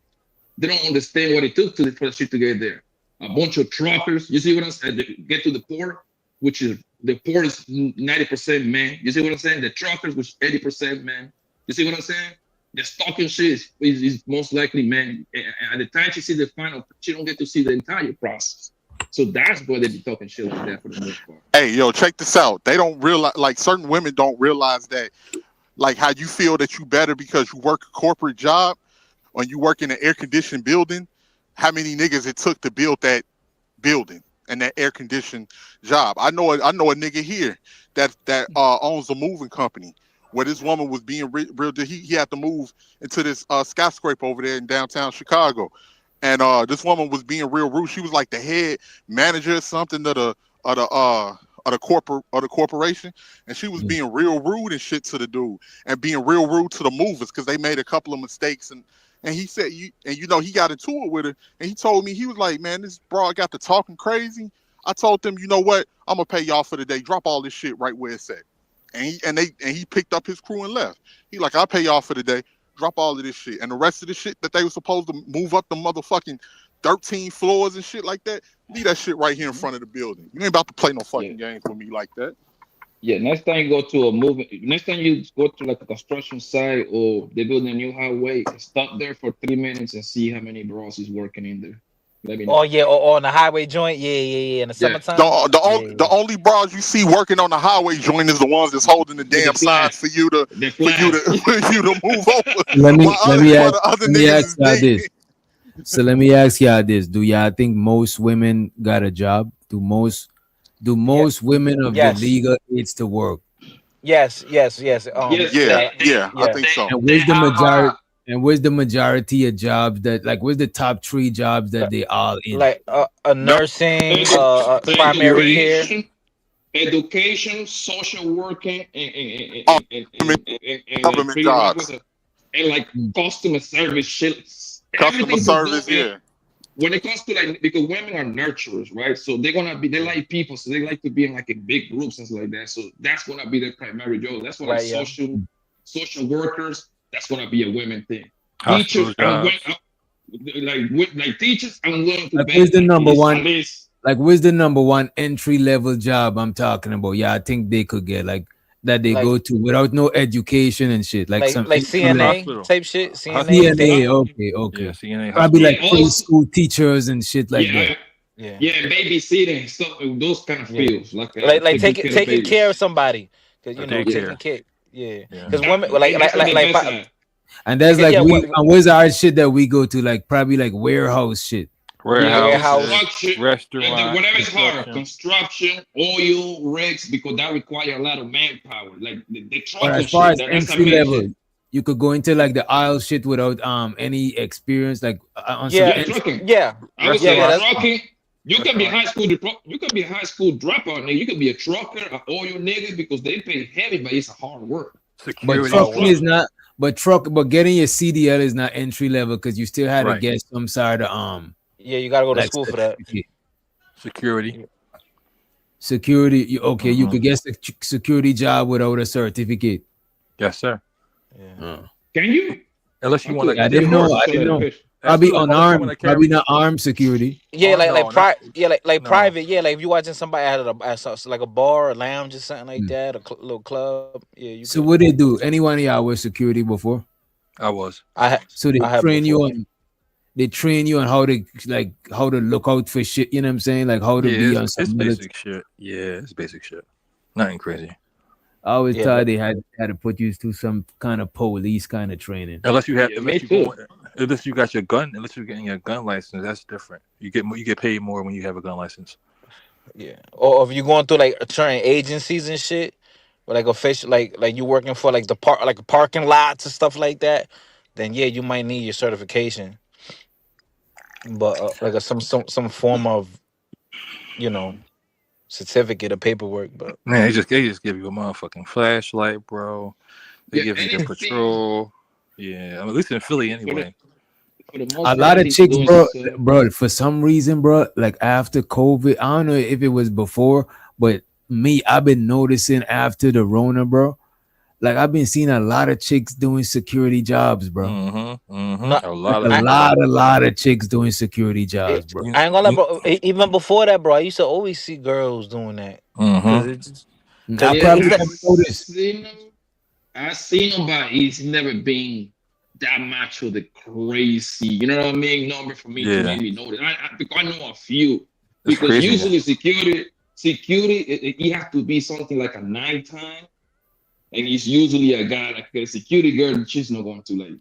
They don't understand what it took for the shit to get there. A bunch of truckers. You see what I'm saying? They get to the port, which is the port is 90% men. You see what I'm saying? The truckers, which 80% men. You see what I'm saying? The stocking shit is most likely men. And at the time she see the final, she don't get to see the entire process. So that's why they be talking shit like that for the most part. Hey, yo, check this out. They don't realize, like, certain women don't realize that, like, how you feel that you better because you work a corporate job or you work in an air conditioned building. How many niggas it took to build that building and that air conditioned job? I know a nigga here that owns a moving company where this woman was being real. He had to move into this skyscraper over there in downtown Chicago, and this woman was being real rude. She was like the head manager or something of the corporation, and she was being real rude and shit to the dude, and being real rude to the movers because they made a couple of mistakes. And he said, he got into it with her, and he told me, he was like, man, this broad got to talking crazy. I told them, you know what, I'm gonna pay y'all for the day. Drop all this shit right where it's at. And he picked up his crew and left. He like, I'll pay y'all for the day. Drop all of this shit. And the rest of the shit that they were supposed to move up the motherfucking 13 floors and shit like that, leave that shit right here in front of the building. You ain't about to play no fucking games with me like that. Yeah, next time you go to a movie, next time you go to like a construction site or they build a new highway, stop there for 3 minutes and see how many bros is working in there. Let me Oh know. yeah, or on the highway joint. Yeah, yeah, yeah. In the Yeah, summertime. Yeah, The only bras you see working on the highway joint is the ones that's holding the with the damn signs flash, for you to the flash. for you to move over Let me while ask the other let me niggas ask is y'all digging. this. So let me ask y'all this: do y'all think most women got a job? Do yeah. most women of the Yes, legal age to work? yes, yes, yes. Yes, Yeah, yeah, I Yeah. think so. And they where's the have majority? And where's the majority of jobs that, like, where's the top three jobs that Like, they all in? like a No, nursing, primary security, care. education, social working, all government, and like government pretty much jobs, with and like Mm. customer service shit, customer everything to do. service. Yeah, When it comes to like, because women are nurturers, right? So they like people, so they like to be in like in big groups and stuff like that. So that's gonna be their primary job. That's what like Right. Yeah. social workers. That's gonna be a women thing. Hospital Teachers, jobs. like teachers. I'm willing to Like, bet where's the number at one? least Like, where's the number one entry level job I'm talking about? Yeah, I think they could get, like, that they Like go to without no education and shit. Like some entry level CNA Hospital. type shit. CNA. Hospital. CNA. Date. Okay, Yeah, okay. CNA Probably hospital. like yeah, also preschool teachers and shit like that. yeah, Yeah. yeah, babysitting stuff, those kind of Yeah. fields, like Like take good care of taking care of babies. somebody, because Daycare. taking care. Yeah. Yeah. Because women That's what the best at. And that's like yeah. we and where's our shit that we go to, like probably like warehouse shit. Yeah, Warehouses, Warehouse. construction, restaurant, whatever is hard, construction. construction, oil rigs, because that require a lot of manpower. Like the Or trucking as far shit, as that's entry amazing. level, you could go into like the aisle shit without any experience, like on some Yeah. Yeah, entry. trucking. Yeah. I would say Yeah. Restaurant. That's trucking. You can be Restaurant. high school. You can be a high school dropout, nigga. You can be a trucker, an oil nigga, because they pay heavy, but it's a hard work. But It's Security. trucking is construction. not. But getting your CDL is not entry level because you still had to Right. get some sort of yeah. You got to go to like school for that. certificate. Security. Security. Okay, you Hmm. could get security job without a certificate. Yes, sir. Yeah. Can you? Unless you want to. I I could didn't have know. worked I for didn't know. education. That's Probably good. Unless you want unarmed. to Probably carry. not armed security. Yeah, Oh no, not like no. private. Yeah, like if you watching somebody like a bar or lounge or something like Mm. that, a little club. Yeah, you So could. what they do? Anyone of y'all was security before? I was. So they I have train you before. on. They train you on how to how to look out for shit. You know what I'm saying? Like how to Yeah, be on it's some military. basic shit. Yeah, it's basic shit. Nothing crazy. I always Yeah, thought they had to put you through some kind of police kind of training. Unless you have, Yeah, me unless you too. go, unless you got your gun, unless you're getting your gun license, that's different. You get paid more when you have a gun license. yeah. Or if you're going through like certain agencies and shit, or like official, like you working for like the park, like parking lots and stuff like that, then yeah, you might need your certification. But like some form of you know certificate or paperwork. But Man, they just give you a motherfucking flashlight, bro. They Yeah, give you the anything patrol. Yeah, I mean, at least in Philly for the anyway. for the A most part, lot of anything to chicks, do bro, is bro, for some reason, bro, like after COVID, I don't know if it was before, but me, I've been noticing after the Rona, bro. Like I've been seeing a lot of chicks doing security jobs, bro. Mm-hmm. Mm-hmm. no, A Like lot a of I, chicks. lot of chicks doing security jobs, bro. I ain't gonna lie, You, bro. Even before that, bro, I used to always see girls doing that because mm-hmm. I yeah. it's probably that. never noticed. I seen them, but it's never been that much of the crazy. You know what I mean? Number for me to Yeah, make me notice. Because I know a few. it's Because crazy. usually security, it have to be something like a nighttime. And it's usually a guy like a security guard. She's not going to like.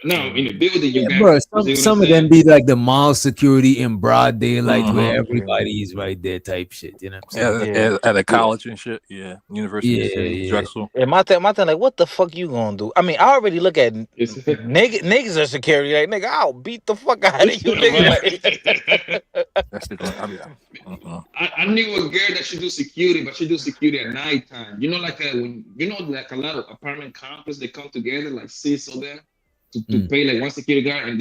Now in the building, you Yeah, got. bro. You Some see what I'm some of them saying? be like the mall security in broad daylight where Mm-hmm. Yeah, everybody is right there type shit. You know what I'm saying? At, yeah. at a Yeah. college and shit. Yeah, University of Yeah, City, yeah. Drexel. And my thing, like, what the fuck you gonna do? I mean, I already look at It's niggas are security. Like, nigga, I'll beat the fuck out of you, nigga. right. Like, That's the joint. I mean, uh-uh. I knew a girl that she do security, but she do security at nighttime. You know, like when you know, like a lot of apartment complexes, they come together, like six of them, to Mm. pay like one security guard, and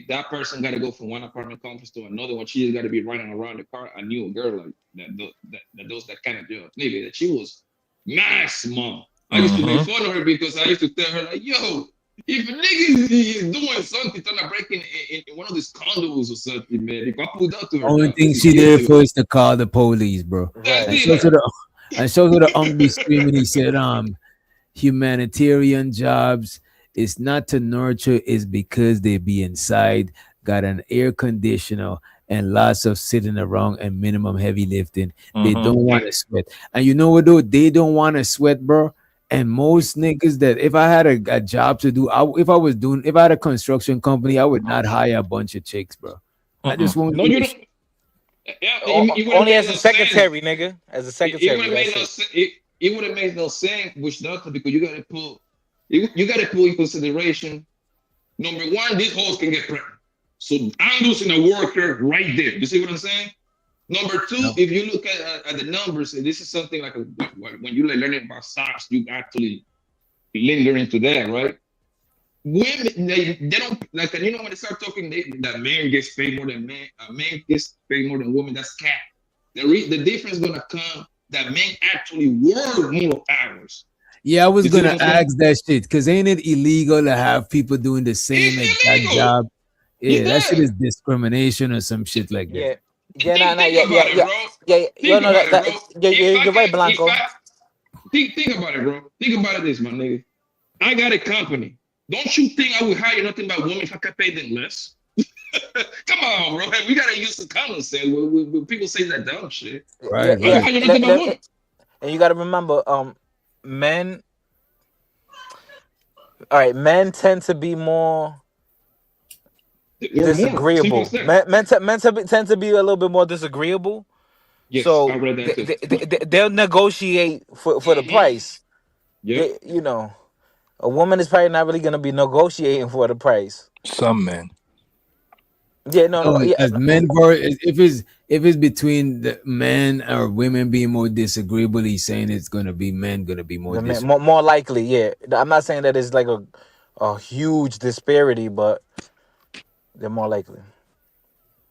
that person got to go from one apartment complex to another one. She just got to be running around the car. I knew a girl like that does that kind of job. Nigga, that she was nice, mom. I used to make Mm-hmm. fun of her because I used to tell her like, "Yo, if a nigga is doing something, trying to break in one of these condos or something, man, if I pulled up to her Only job, thing she did security, for is to call the police, bro. that's right. And it. show to Like, the and show to the be screaming. He said, humanitarian jobs is not to nurture, is because they be inside, got an air conditioner and lots of sitting around and minimum heavy lifting. They Mm-hmm. don't want to sweat. And you know what though? They don't want to sweat, bro. And most niggas that if I had a job to do, if I had a construction company, I would not hire a bunch of chicks, bro. I just Mm-mm. won't no, do you it. don't. Yeah, it would have Only made as no a sense. secretary, nigga. As a It would secretary, have made that's no it. sense. It would have made no sense, which nothing because you got to put in consideration. Number one, these hoes can get pregnant, so I'm losing a worker right there. You see what I'm saying? Number two, No. if you look at the numbers, and this is something like when you like learning about stocks, you actually learn into that, right? Women they don't like you know when they start talking that man gets paid more than man, a man gets paid more than woman. That's cap. The difference gonna come that men actually work more hours. Yeah, I was You see what gonna I'm saying? ask that shit because ain't it illegal to have people doing the same It's exact illegal. job? You Yeah, that shit is there? discrimination or some shit like that. Yeah, yeah, nah, nah, Think yeah, yeah, about it, yeah, bro. yeah. You Think know about it, bro. yeah, If I you're right, can, if Blanco. I think about it, bro. Think about it, this my nigga. I got a company. Don't you think I would hire nothing but women if I could pay them less? Come on, bro. We gotta use some common sense. When people say that dumb shit, Yeah, Right, I would yeah. right. hire nothing but women. And you got to remember, men. All right, men tend to be more Or more. Simple as disagreeable. that. Men tend to be a little bit more disagreeable. Yes, I So read that too. they'll negotiate for the Mm-hmm. price. Yep. A woman is probably not really gonna be negotiating for the price. Some men. Yeah, no, No, no, yeah, as men if it's between the men or women being more disagreeable, he's saying it's gonna be men gonna be more the man disagreeable. more likely. Yeah, I'm not saying that it's like a huge disparity, but they're more likely.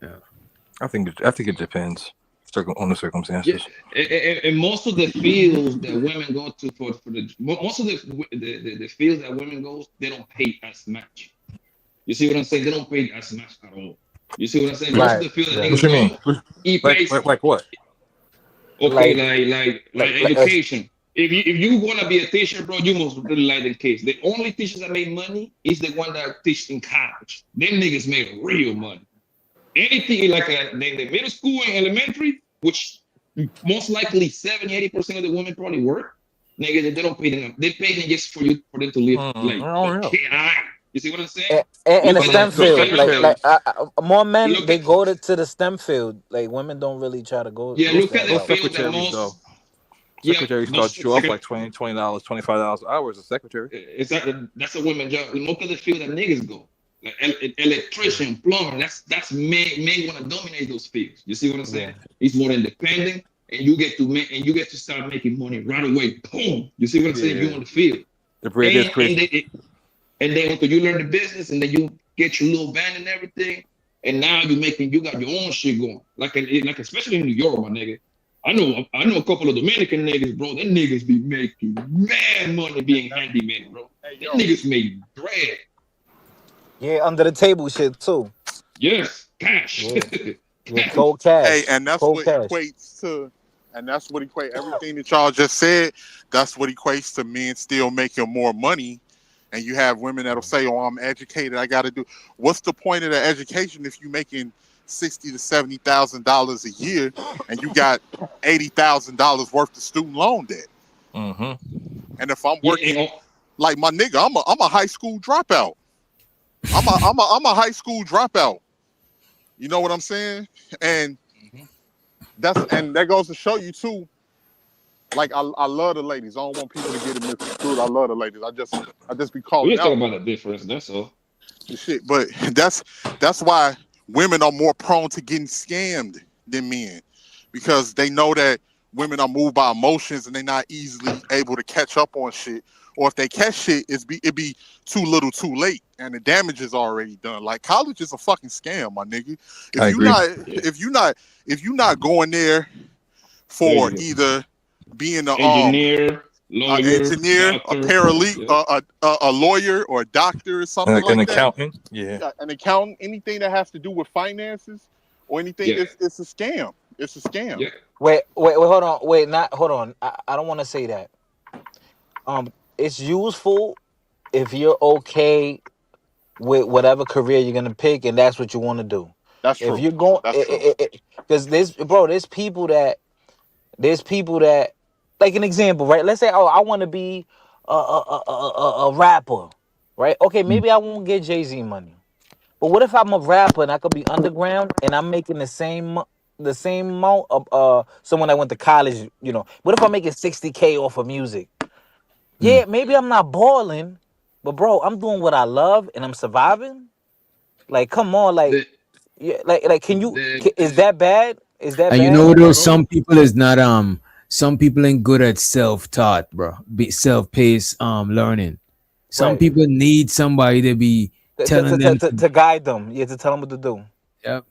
Yeah. I think it depends on the Yeah, circumstances. and most of the fields that women go to for most of the fields that women go, they don't pay as much. You see what I'm saying? They don't pay as much at all. You see what I'm saying? Most of Right, the fields that right. What niggas you mean? go, he Like pays like what? okay, Like, like as education. If you wanna be a teacher, bro, you must really like the case. The only teachers that make money is the one that teach in college. Them niggas make real money. Anything like the middle school and elementary, which most likely 70, 80% of the women probably work. Nigga, they don't pay them. They pay them just for them to live I like don't know. You see what I'm saying? In Look the at Women STEM the still field, famous like secretaries. fellas. more men Look they at go to the STEM field. Like women don't really try to go yeah, with look at that the Those route. field that secretaries though. most yeah Secretaries most start you off like $20, $25 an hour as a secretary. that's a women job. Look at the field that niggas go. Like electrician, plumber. That's men want to dominate those fields. You see what I'm Yeah, saying? It's more independent, and you get to start making money right away. Boom. You see what I'm saying? You Yeah, on the field, the bread is and crazy. then after you learn the business, and then you get your little van and everything, and now you got your own shit going. Like especially in New York, my nigga. I know a couple of Dominican niggas, bro. Them niggas be making mad money being handyman, bro. Hey, Them yo. niggas make bread. yeah, under the table shit too. Yes, cash. Yeah, yeah, Cash. Hey, cash, and that's cold what cash. equates to, and that's what equates everything that y'all just said. That's what equates to men still making more money. And you have women that'll say, "Oh, I'm educated. I got to do." What's the point of the education if you making $60,000 to $70,000 a year, and you got $80,000 worth of student loan debt? And if I'm Yeah, working like my nigga, I'm a high school dropout. I'm a high school dropout. You know what I'm saying? And that goes to show you too. Like I love the ladies. I don't want people to get it misconstrued. I love the ladies. I just be we calling just talk out about the difference. That's all. the shit. But that's why women are more prone to getting scammed than men, because they know that women are moved by emotions and they're not easily able to catch up on shit. Or if they catch shit, it be too little, too late, and the damage is already done. Like college is a fucking scam, my nigga. I If you agree. not Yeah. if you not going there There for you go. either being a Engineer, lawyer, engineer, a doctor. paralegal, Yeah. a lawyer, or a doctor, or something Like an like that, accountant. Yeah. an accountant, anything that has to do with finances or anything, Yeah. it's a scam. It's a scam. Yeah. Wait, hold on, wait, not hold on. I don't want to say that. It's useful if you're okay with whatever career you're gonna pick, and that's what you want to do. That's If true. you're going, That's true. because there's people that, like an example, right? Let's say, oh, I want to be a rapper, right? Okay, maybe I won't get Jay-Z money, but what if I'm a rapper and I could be underground and I'm making the same amount of someone that went to college, what if I'm making 60K off of music? Mm. Yeah, maybe I'm not balling, but bro, I'm doing what I love and I'm surviving. Like, come on, like, The yeah, like, the is that bad? Is that And you bad? know though, bro. some people is not some people ain't good at self-taught, bro. Be self-paced learning. Some Right. people need somebody to be telling them to, To guide them, yeah, to tell them what to do. yep.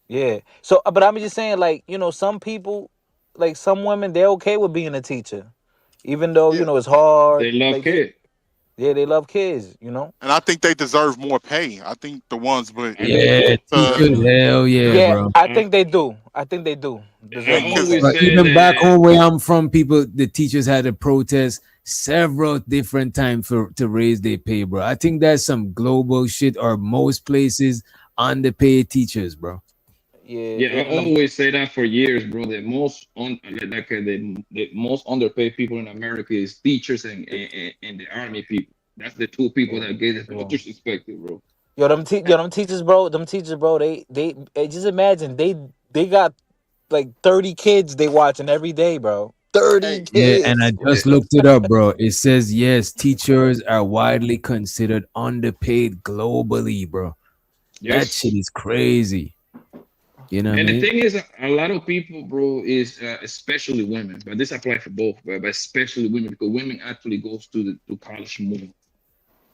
Yeah. So, but I'm just saying, like, some people, like some women, they're okay with being a teacher, even though Yeah, it's hard. They love Like, kid. yeah, they love kids. and I think they deserve more pay. I think the ones, but I know. Yeah, teachers, hell yeah, Yeah, bro. I think they do. I think they do deserve I more because pay. always But say even back that. home where I'm from, the teachers had to protest several different times to raise their pay, bro. I think that's some global shit, or most places underpaid teachers, bro. Yeah, Yeah, I even them. always say that for years, bro. The most underpaid people in America is teachers and the army people. That's the two people Yeah, that get the yeah. most disrespected, bro. Them teachers, bro. Them teachers, bro. Just imagine they got like 30 kids they watching every day, bro. 30 hey, Yeah, and I kids. just looked it up, bro. It says yes, teachers are widely considered underpaid globally, bro. That Yes. shit is crazy. You know what I And the mean? thing is, a lot of people, bro, is especially women, but this applies for both, but especially women because women actually goes to college more.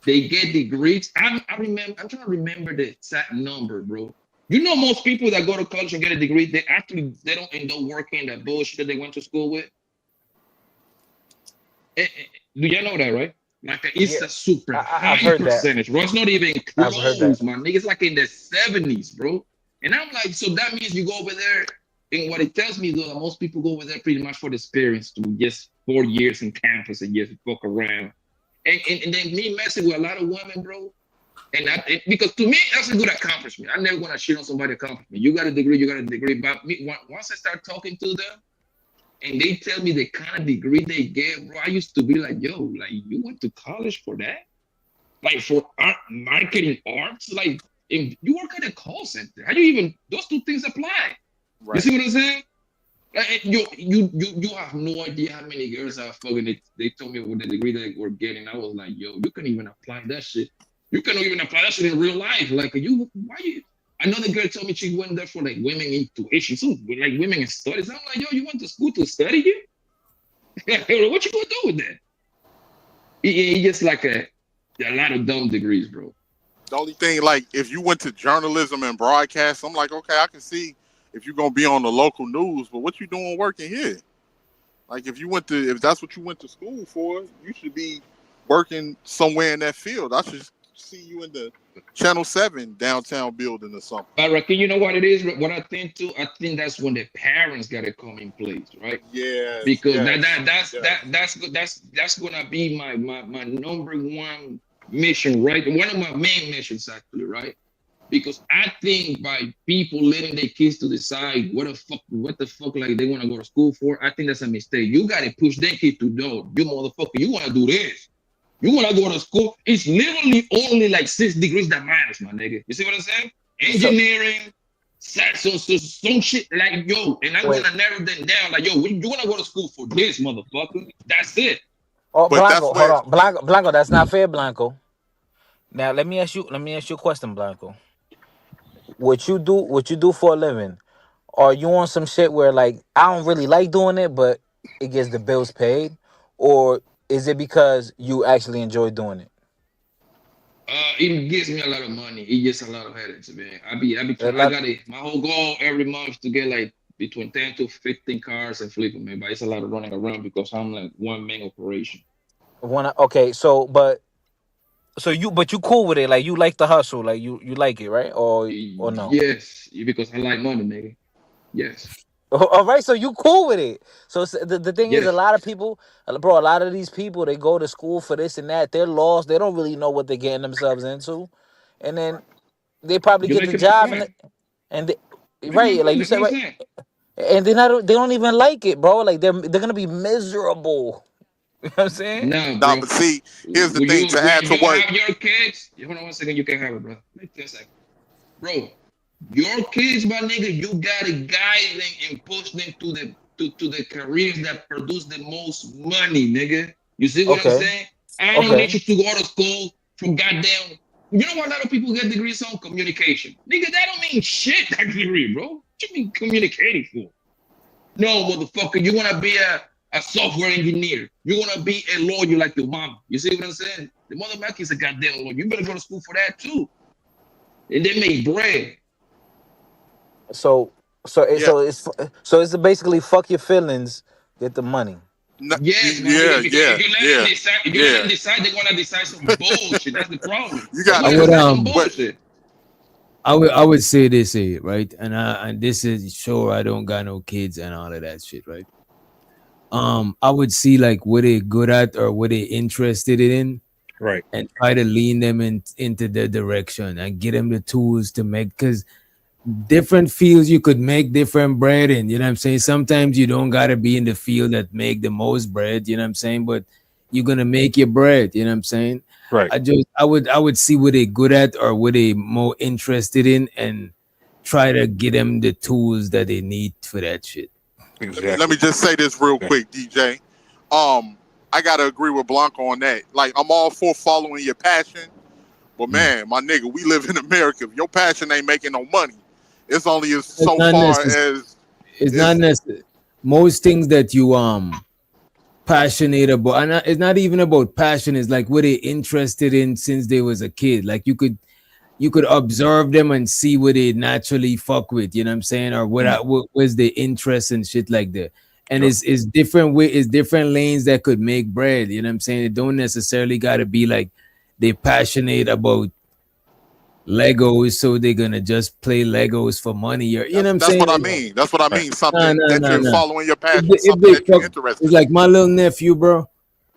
They get degrees. I remember. I'm trying to remember the exact number, bro. You know, most people that go to college and get a degree, they don't end up working that bullshit that they went to school with. Do you know that, right? Like it's Yeah, a super I've high heard that. percentage, bro. It's not even I've heard that. close, man. It's like in the 70s, bro. And I'm like, so that means you go over there. And what it tells me though, that most people go over there pretty much for the experience to just 4 years in campus and just fuck around. And then me messing with a lot of women, bro. Because to me, that's a good accomplishment. I never want to shit on somebody's accomplishment. You got a degree, you got a degree. But once I start talking to them, and they tell me the kind of degree they get, bro, I used to be like, yo, like you went to college for that? Like for art, marketing arts? Like if you work at a call center, how do you even those two things apply? You Right. see what I'm saying? Like, you have no idea how many girls I fucking they told me what the degree they were getting. I was like, yo, you can even apply that shit. You cannot even apply that shit in real life. Like you, why you? Another girl told me she went there for like women intuition, so like women in studies. I'm like, yo, you went to school to study it? What you gonna do with that? It just like a lot of dumb degrees, bro. The only thing, like, if you went to journalism and broadcast, I'm like, okay, I can see if you're gonna be on the local news, but what you doing working here? Like, if that's what you went to school for, you should be working somewhere in that field. I should see you in the Channel 7 downtown building or something. I reckon you know what it is. What I think too. I think that's when the parents gotta come in place, right? Yes, Because yes, yes. that's gonna be my number one mission, right? One of my main missions, actually, right? Because I think by people letting their kids to decide what the fuck, like they want to go to school for, I think that's a mistake. You gotta push their kid to know, you motherfucker, you want to do this. You want to go to school. It's literally only like 6 degrees that matters, my nigga. You see what I'm saying? So Engineering, some shit like yo, and I'm wait. gonna narrow them down. Like yo, you wanna go to school for this, motherfucker? That's it. Oh, But that's Blanco, hold where on, Blanco. That's not fair, Blanco. Now let me ask you a question, Blanco. What you do for a living? Are you on some shit where like I don't really like doing it, but it gets the bills paid, or is it because you actually enjoy doing it? It gives me a lot of money. It gets a lot of headaches, man. A I lot. got it. My whole goal every month is to get like between 10 to 15 cars and flip them, man. But it's a lot of running around because I'm like one man operation. Okay, so but you cool with it, like you like the hustle, like you like it, right? Or no? Yes, because I like money, nigga. Yes, All right, so you cool with it. So the thing is, a yes. lot of people, bro, a lot of these people, they go to school for this and that. They're lost. They don't really know what they're getting themselves into, and then they probably You get like the it, man? job Right. and they, Make my right, like point. you That's what said, I'm right, saying. and they don't even like it, bro. Like they're gonna be miserable. You know what I'm saying? Nah, Nah, bro. but see, here's the thing. To add When to you what have your kids, hold on one second. You can have it, bro. Wait 10 seconds, bro. Your kids, my nigga, you gotta guide them and push them to the careers that produce the most money, nigga. You see what I'm Okay, saying? I don't need okay. you to go to school for goddamn. You know what a lot of people get degrees on? Communication. Nigga, that don't mean shit, that degree, bro. What you mean communicating for? No, motherfucker, you wanna be a software engineer. You wanna be a lawyer like your mama. You see what I'm saying? The motherfucker is a goddamn lawyer. You better go to school for that too. And they make bread. So yeah, so it's basically fuck your feelings, get the money. Yes, my yeah, nigga, because yeah, yeah, if you let them yeah. decide, they're gonna decide some bullshit. That's the problem. You They're got I gonna to, would decide some but bullshit. I would say this here, right? And this is sure I don't got no kids and all of that shit, right? I would see like what they good at or what they interested in Right. and try to lean them into the direction and get them the tools to make, because different fields you could make different bread in, you know what I'm saying? Sometimes you don't gotta be in the field that make the most bread, you know what I'm saying? But you're gonna make your bread, you know what I'm saying? Right. I would see what they good at or what they more interested in and try to get them the tools that they need for that shit. let me Exactly. just say this real Okay. quick, DJ. I gotta agree with Blanco on that. Like, I'm all for following your passion, but Mm. man, my nigga, we live in America. If your passion ain't making no money, it's only as It's so not far necessary. as It's not is. necessary. Most things that you passionate about, and it's not even about passion, it's like what they interested in since they was a kid. Like you could observe them and see what they naturally fuck with, you know what I'm saying? Or what was the interest and shit like that. And Yep. it's different way, it's different lanes that could make bread, you know what I'm saying? It don't necessarily gotta be like they passionate about Legos, so they're gonna just play Legos for money, or you know what I'm That's what I saying? mean. That's what I Right. mean. No, Something no, that no, you're no. following your If passion, they, if something they that you're fuck, it's interested in. like my little nephew, bro.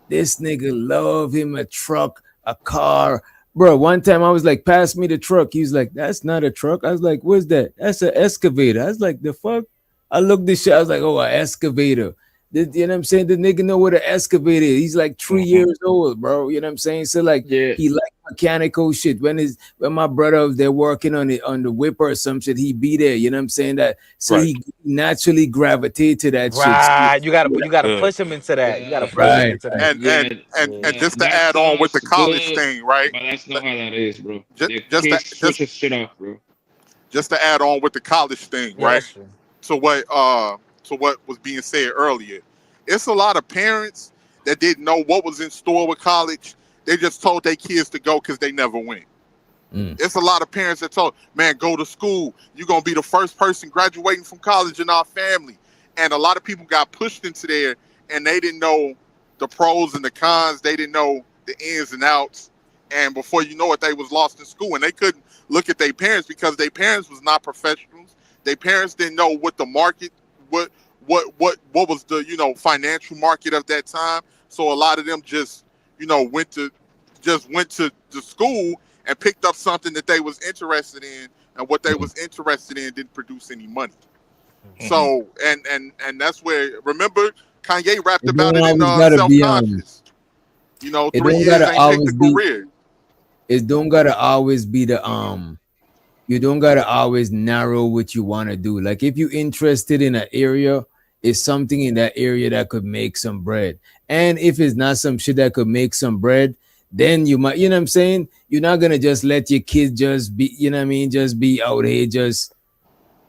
This nigga love him a truck, a car. Bro, one time I was like, pass me the truck. He was like, that's not a truck. I was like, what's that? That's an excavator. I was like, the fuck? I looked this shit. I was like, oh, an excavator. You know what I'm saying? The nigga know what an excavator is. He's like 3 years old, bro. You know what I'm saying? So like Yeah, he like mechanical shit. When my brother was there working on the whipper or some shit, he be there. You know what I'm saying? That so Right. he naturally gravitate to that shit. Right. You gotta Good. push him into that. You gotta yeah, push him Right, into right. that. yeah, And yeah. just to That add on with sounds the college good, thing, right? but that's not how that is, bro. Just The just to, kids switches shit off, bro. just to add on with the college thing, Yeah, right? that's true. To what was being said earlier. It's a lot of parents that didn't know what was in store with college. They just told their kids to go because they never went. Mm. It's a lot of parents that told, man, go to school. You're gonna be the first person graduating from college in our family. And a lot of people got pushed into there and they didn't know the pros and the cons. They didn't know the ins and outs. And before you know it, they was lost in school. And they couldn't look at their parents because their parents was not professionals. Their parents didn't know what the market, what what was the, financial market of that time. So a lot of them just, went to the school and picked up something that they was interested in, and what they was interested in didn't produce any money. Hmm. So and that's where, remember, Kanye rapped It about don't it in always gotta Self be Conscious. it Three don't years gotta ain't picked a always be career. it don't gotta always be the you don't gotta always narrow what you want to do. Like if you're interested in an area, it's something in that area that could make some bread. And if it's not some shit that could make some bread, then you might, you know what I'm saying? You're not gonna just let your kids just be, you know what I mean, just be out here just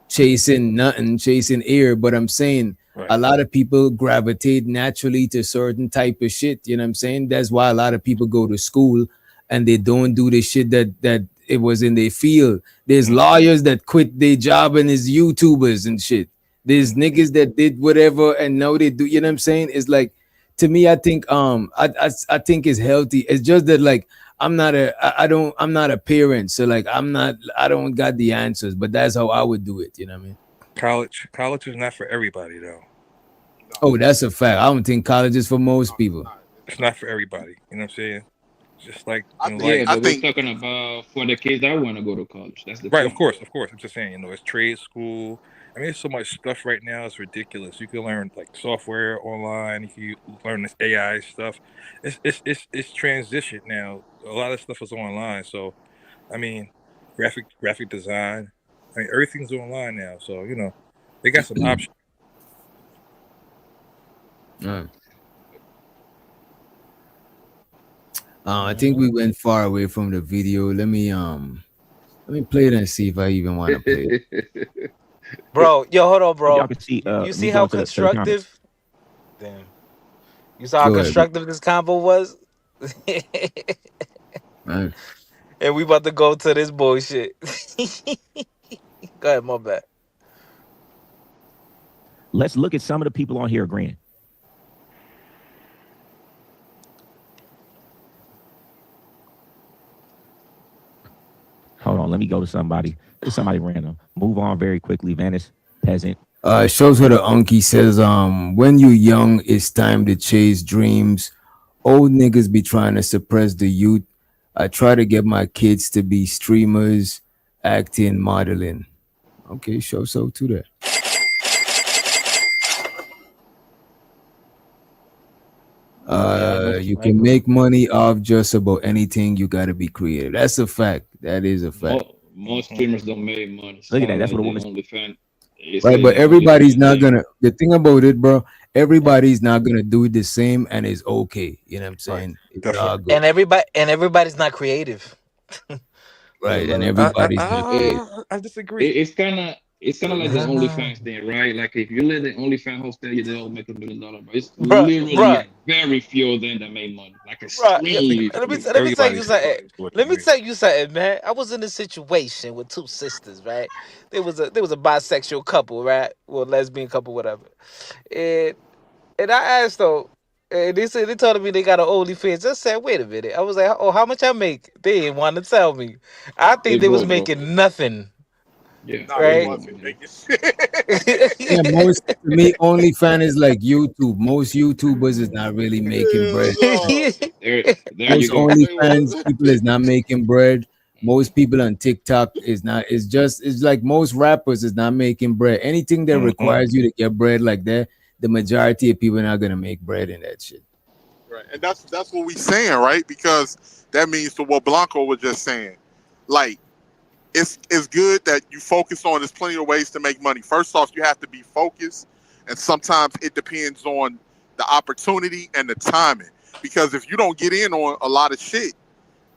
chasing nothing, chasing air. But I'm saying Right. a lot of people gravitate naturally to certain type of shit. You know what I'm saying? That's why a lot of people go to school and they don't do the shit that it was in their field. There's Mhm. lawyers that quit their job and is YouTubers and shit. There's niggas that did whatever and now they do. You know what I'm saying? It's like, to me, I think I think it's healthy. It's just that like I'm not a parent, so like I don't got the answers, but that's how I would do it. You know what I mean? College is not for everybody though. Oh, that's a fact. I don't think college is for most people. It's not for everybody. You know what I'm saying? Just like I in think Yeah, life. I but we're think talking about for the kids that want to go to college. That's the Right, point. of course. I'm just saying, it's trade school. I mean, there's so much stuff right now. It's ridiculous. You can learn like software online. You can learn this AI stuff. It's transition now. A lot of stuff is online. So, I mean, graphic design. I mean, everything's online now. So they got some options. Uh, I think we went far away from the video. Let me play it and see if I even want to play it. Bro, yo, hold on, Y'all bro. can see. You Let me see go how to the comments. constructive? Damn. You saw how Go ahead, bro. constructive this combo was? Uh, And we about to go to this bullshit. Go ahead, my bad. Let's look at some of the people on here agreeing. Hold on, let me go to somebody. Just somebody random. Move on very quickly. Venice, peasant. it shows what the Unky says. When you young, it's time to chase dreams. Old niggas be trying to suppress the youth. I try to get my kids to be streamers, acting, modeling. Okay, show so to that. You can make money off just about anything. You got to be creative. That's a fact. That is a fact. Most streamers don't make money. It's Look at kind that. of That's like what a the woman's. only fan. It's Right, like but the everybody's OnlyFans not thing. gonna. The thing about it, bro, everybody's not gonna do it the same, and it's okay. You know what I'm saying? It's all Definitely. good, And everybody's not creative. Yeah, right? And but everybody's not it, creative. I disagree. it's kind of like the OnlyFans thing, right? Like if you let the OnlyFans host tell you they'll make $1 million, but it's Bruh, bruh, literally very few of them that make money. Like bruh. Yeah, I think extremely let me few. let me tell you everybody's something. to a Let me degree. tell you something, man. I was in a situation with two sisters, right? There was a bisexual couple, right? Well, lesbian couple, whatever. And and I asked them, and they told me they got an OnlyFans. I said, wait a minute. I was like, oh, how much I make? They didn't want to tell me. I think They they was broke, bro. making nothing, Yeah, nah, they they right? broke, wasn't man. making shit. Yeah, most to me, OnlyFans is like YouTube. Most YouTubers is not really making bread. Hell no. There Most you go. They OnlyFans wasn't. people is not making bread. Mhm. Most people on TikTok is not. It's like most rappers is not making bread. Anything that Hmm. requires you to get bread like that, the majority of people are not gonna make bread in that shit. Right. And that's what we saying, right? Because that means to what Blanco was just saying. Like, it's good that you focus on there's plenty of ways to make money. First off, you have to be focused, and sometimes it depends on the opportunity and the timing. Because if you don't get in on a lot of shit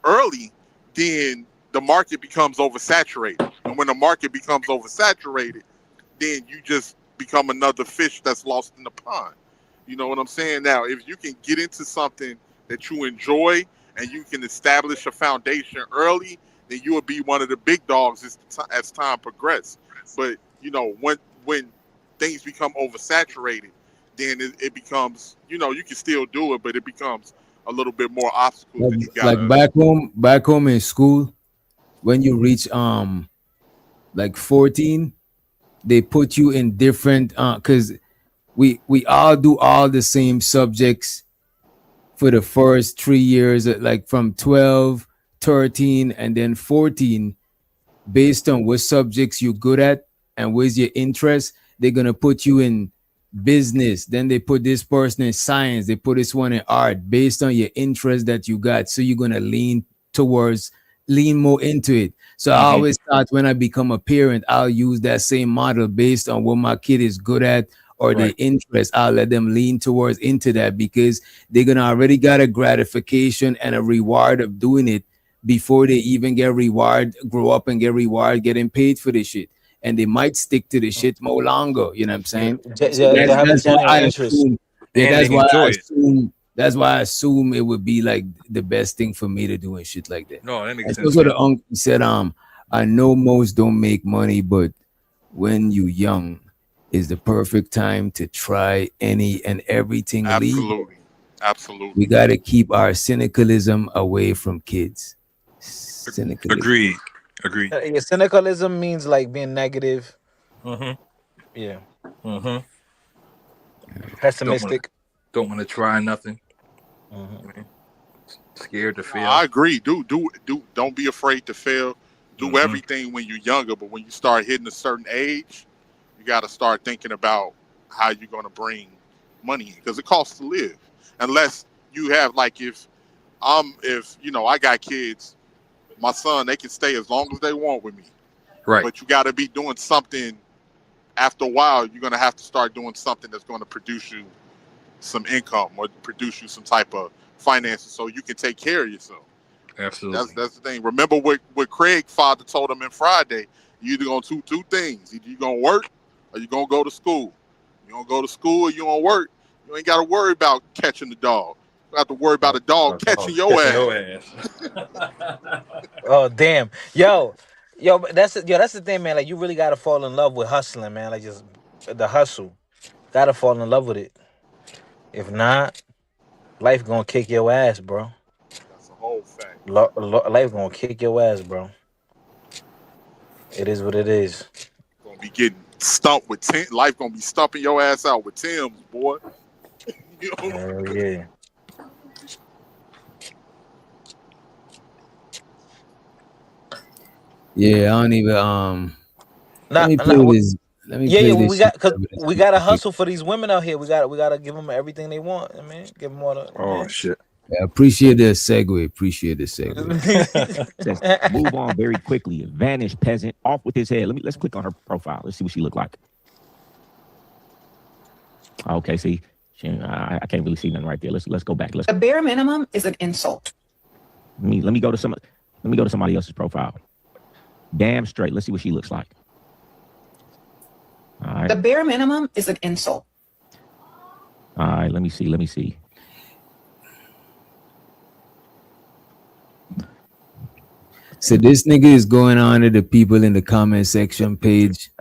early, then the market becomes oversaturated. And when the market becomes oversaturated, then you just become another fish that's lost in the pond. You know what I'm saying? Now, if you can get into something that you enjoy and you can establish a foundation early, then you will be one of the big dogs as time progresses. But you know, when things become oversaturated, then it becomes, you know, you can still do it, but it becomes a little bit more obstacles that you Like gotta. back home in school, when you reach like 14, they put you in different because we all do all the same subjects for the first 3 years, like from 12, 13, and then 14, based on what subjects you're good at and where's your interest. They're gonna put you in business, then they put this person in science, they put this one in art based on your interest that you got, so you're gonna lean more into it. So I Mm-hmm. always thought when I become a parent, I'll use that same model based on what my kid is good at or their Right. interest. I'll let them lean towards into that because they're gonna already got a gratification and a reward of doing it before they even get reward, grow up and get reward getting paid for this shit. And they might stick to the shit more longer. You know what I'm saying? So They have a that's why genuine I interest. assume. Yeah, And they enjoy it. that's why I assume it would be like the best thing for me to do and shit like that. No, that makes And sense, so the man. uncle said, I know most don't make money, but when you young is the perfect time to try any and everything legal. Absolutely, absolutely. We gotta keep our cynicalism away from kids. Cynicalism. Agreed. Agreed. Yeah, cynicalism means like being negative. Mm-hmm. Yeah, Mm-hmm. pessimistic. Don't want to try nothing. Mhm. I mean, scared to No, I fail. agree. Do. Don't be afraid to fail. Do Mm-hmm. everything when you're younger, but when you start hitting a certain age, you got to start thinking about how you're going to bring money in because it costs to live. Unless you have like if you know I got kids, my son they can stay as long as they want with me, Right. but you got to be doing something. After a while, you're going to have to start doing something that's going to produce you some income or produce you some type of finances so you can take care of yourself. Absolutely. That's the thing. Remember what Craig father told him in Friday. You either gonna do two things. Either you gonna work or you gonna go to school. You gonna go to school or you gonna work. You ain't gotta worry about catching the dog. You have to worry about a dog catching your Catching ass. your ass. Oh damn, but that's the thing, man. Like you really gotta fall in love with hustling, man. Like just the hustle. Gotta fall in love with it. If not, life gonna kick your ass, bro. That's a whole fact. Life gonna kick your ass, bro. It is what it is. Gonna be getting stumped with Tim. Life gonna be stumping your ass out with Tim's, boy. You know? Hell yeah. Yeah, I don't even let Nah, me nah, play this. Let me yeah. play We this shit. got because we gotta hustle for these women out here. We gotta give them everything they want. I mean, give them all the Oh shit. Yeah, appreciate the segue. Appreciate the segue. Says, move on very quickly. Vanish peasant off with his head. Let's click on her profile. Let's see what she look like. Okay, see, I can't really see nothing right there. Let's go back. The bare minimum is an insult. Let me go to somebody else's profile. Damn straight. Let's see what she looks like. All right. The bare minimum is an insult. All right. Let me see. So this nigga is going on to the people in the comment section page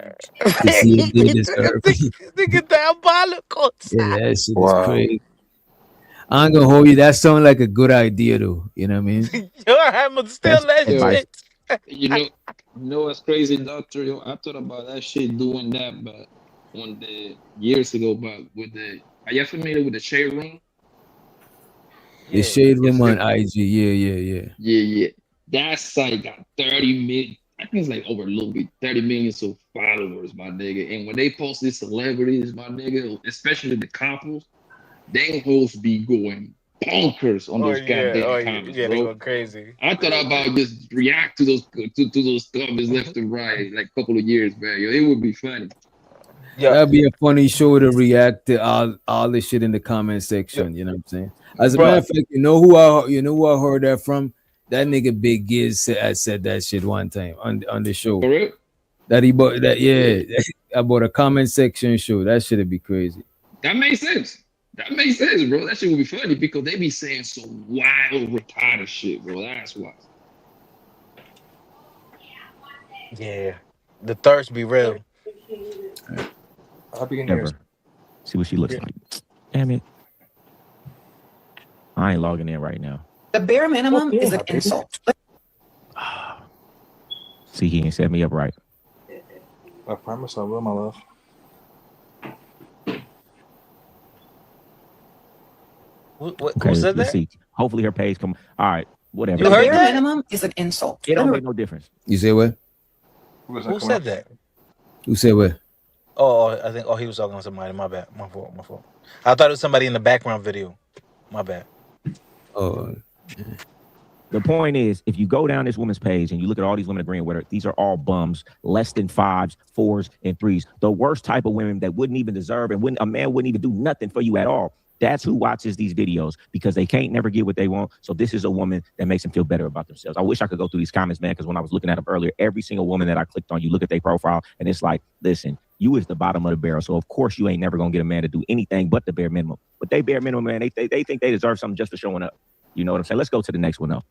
to see if they deserve it. Nigga diabolical. Yeah, that shit is Wow. crazy. I ain't gonna hold you. That sounds like a good idea though. You know what I mean? Yo, I'ma steal that advice. shit. You know what's crazy, doctor? Yo, I thought about that shit doing that, but one day years ago, but with the are you familiar with the shade room? The Yeah. shade room It's on IG. Yeah. yeah. That site got I think it's like over a little bit, 30 million so followers, my nigga. And when they post these celebrities, my nigga, especially the couples, they hosts be going bonkers on those goddamn comments, yeah, they bro. go crazy. I thought about just react to those comments left and right, like a couple of years back. Yo, it would be funny. Yeah, That'd be a funny show to react to all the shit in the comment yeah, section. You know what I'm saying? As a matter bro. of fact, you know who I heard that from? That nigga Big Giz said that shit one time on the show. For real? That he bought that about a comment section show. That shit'd be crazy. That makes sense. That makes sense, bro. That shit would be funny because they be saying some wild, retarded shit, bro. That's why. Yeah, the thirst be real. I'll be in here. Never. See what she looks Yeah. like. Damn it. I ain't logging in right now. The bare minimum is an insult. See, he ain't set me up right. I promise I will, my love. Okay, Who said let's that? see. Hopefully her page come. All right, whatever. The You heard bare that? minimum is an insult. It don't make no difference. You say what? Who said that? Who said what? Oh, I think. Oh, he was talking to somebody. My bad. My fault. My fault. I thought it was somebody in the background video. My bad. Oh, The point is, if you go down this woman's page and you look at all these women agreeing with her, these are all bums, less than 5s, 4s, and 3s. The worst type of women that wouldn't even deserve and a man wouldn't even do nothing for you at all. That's who watches these videos because they can't never get what they want. So this is a woman that makes them feel better about themselves. I wish I could go through these comments, man, because when I was looking at them earlier, every single woman that I clicked on, you look at their profile and it's like, listen, you is the bottom of the barrel. So of course you ain't never gonna get a man to do anything but the bare minimum. But they bare minimum, man, they think they deserve something just for showing up. You know what I'm saying? Let's go to the next one though.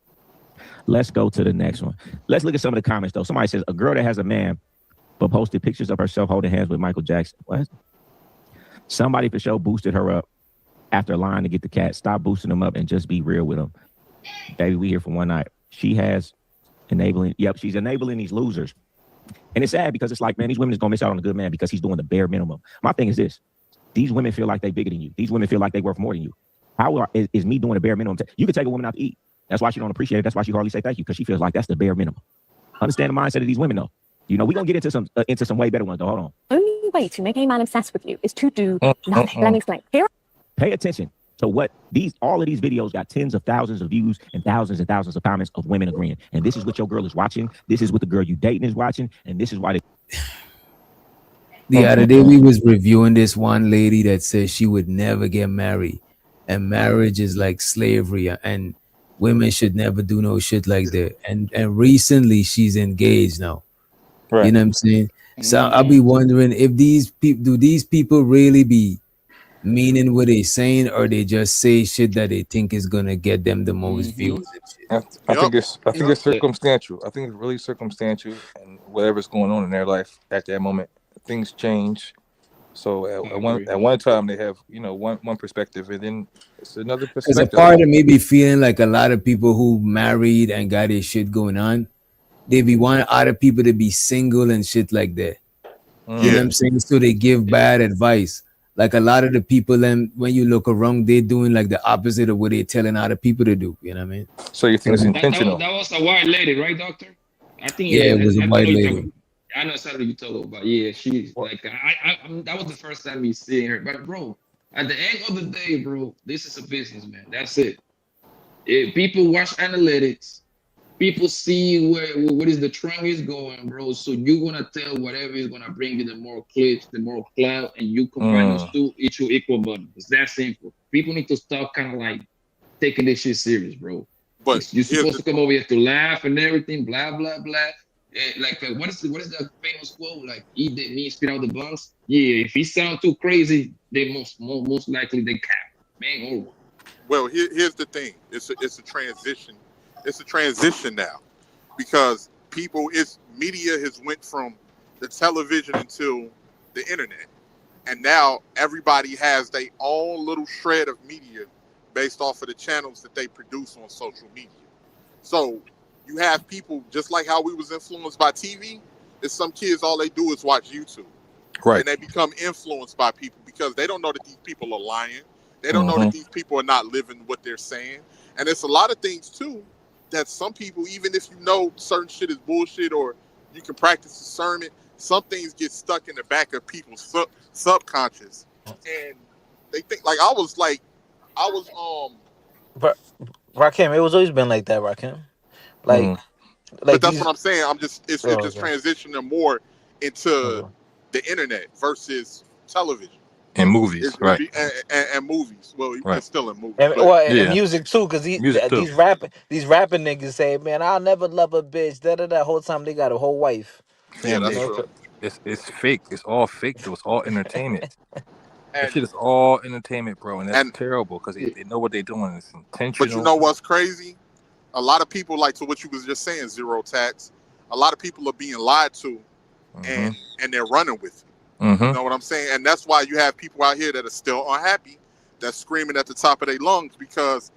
Let's go to the next one. Let's look at some of the comments though. Somebody says a girl that has a man but posted pictures of herself holding hands with Michael Jackson. What? Somebody for sure boosted her up after lying to get the cat. Stop boosting them up and just be real with them. Baby, we here for one night. She's enabling these losers. And it's sad because it's like, man, these women is gonna miss out on a good man because he's doing the bare minimum. My thing is this: these women feel like they bigger than you. These women feel like they worth more than you. Is me doing the bare minimum? You can take a woman out to eat. That's why she don't appreciate it. That's why she hardly say thank you because she feels like that's the bare minimum. Understand the mindset of these women though. You know, we're gonna get into some way better ones though. Hold on. Only way to make a man obsessed with you is to do nothing. Let me explain. Here. Pay attention to what all of these videos got tens of thousands of views and thousands of comments of women agreeing. And this is what your girl is watching. This is what the girl you dating is watching. And this is why the other day we was reviewing this one lady that says she would never get married, and marriage is like slavery, and women should never do no shit like that. And recently she's engaged now. Right. You know what I'm saying? So I'll be wondering if these people really be meaning what they saying, or they just say shit that they think is gonna get them the most views and shit. I think it's circumstantial. I think it's really circumstantial, and whatever's going on in their life at that moment, things change. So at one time they have one perspective, and then it's another perspective. Because a part of me be feeling like a lot of people who married and got their shit going on, they be wanting other people to be single and shit like that. You know what I'm saying? So they give bad advice. Like a lot of the people, then when you look around, they're doing like the opposite of what they're telling other people to do. You know what I mean? So you think it's intentional? That was a white lady, right, doctor? I think it was a white lady. I know something you talk about. Yeah, she's like I that was the first time we seeing her. But bro, at the end of the day, bro, this is a business, man. That's it. If people watch analytics, people see what is the trend is going, bro. So you're gonna tell whatever is gonna bring you the more clicks, the more clout, and you combine those two, it's your equal money. It's that simple. People need to stop kind of like taking this shit serious, bro. But you're supposed to come over here to laugh and everything, blah blah blah. Like what is the famous quote? Like eat the meat, spit out the bones. Yeah, if he sound too crazy, they most likely they cap. Man, over. Well, here's the thing. It's a transition. It's a transition now, because media has went from the television until the internet, and now everybody has their own little shred of media based off of the channels that they produce on social media. So you have people, just like how we was influenced by TV, there's some kids, all they do is watch YouTube. Right. And they become influenced by people because they don't know that these people are lying. They don't know that these people are not living what they're saying. And it's a lot of things too that some people, even if you know certain shit is bullshit or You can practice discernment. Some things get stuck in the back of people's subconscious, and they think I was But Rakim, it was always been like that, Rakim. Like Mm. but like that's what these. I'm saying. It's Oh, just okay. transitioning more into Okay. the internet versus television. And movies, right? And movies. Well, Right. it's still in movies, And but well, and Yeah. music too, because Music too. these rapping niggas say, man, I'll never love a bitch. Da. Whole time they got a whole wife. yeah, Fam, You that's know, true. so it's fake. It's all fake though. It's all entertainment. That And shit is all entertainment, bro, and that's and terrible because they know what they're doing. It's but you intentional. know what's crazy? A lot of people, like to what you was just saying, zero tax. A lot of people are being lied to, Mm-hmm. and they're running with it. You Mm-hmm. know what I'm saying? And that's why you have people out here that are still unhappy, that's screaming at the top of their lungs because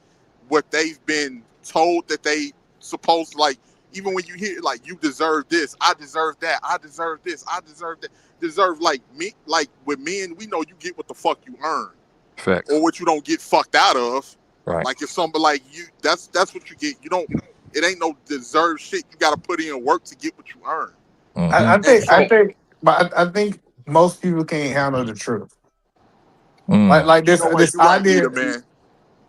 what they've been told that they supposed to, like, even when you hear like you deserve this, I deserve that, I deserve this, I deserve that, deserve like me, like with men, we know you get what the fuck you earn or Facts. what you don't get fucked out of. Right. Like if somebody like you, that's what you get. You don't. It ain't no deserved shit. You got to put in work to get what you earn. Mm-hmm. And I so think, but I think most people can't handle the truth. Mm. Like you this know what? this You're right, idea. Nita, man.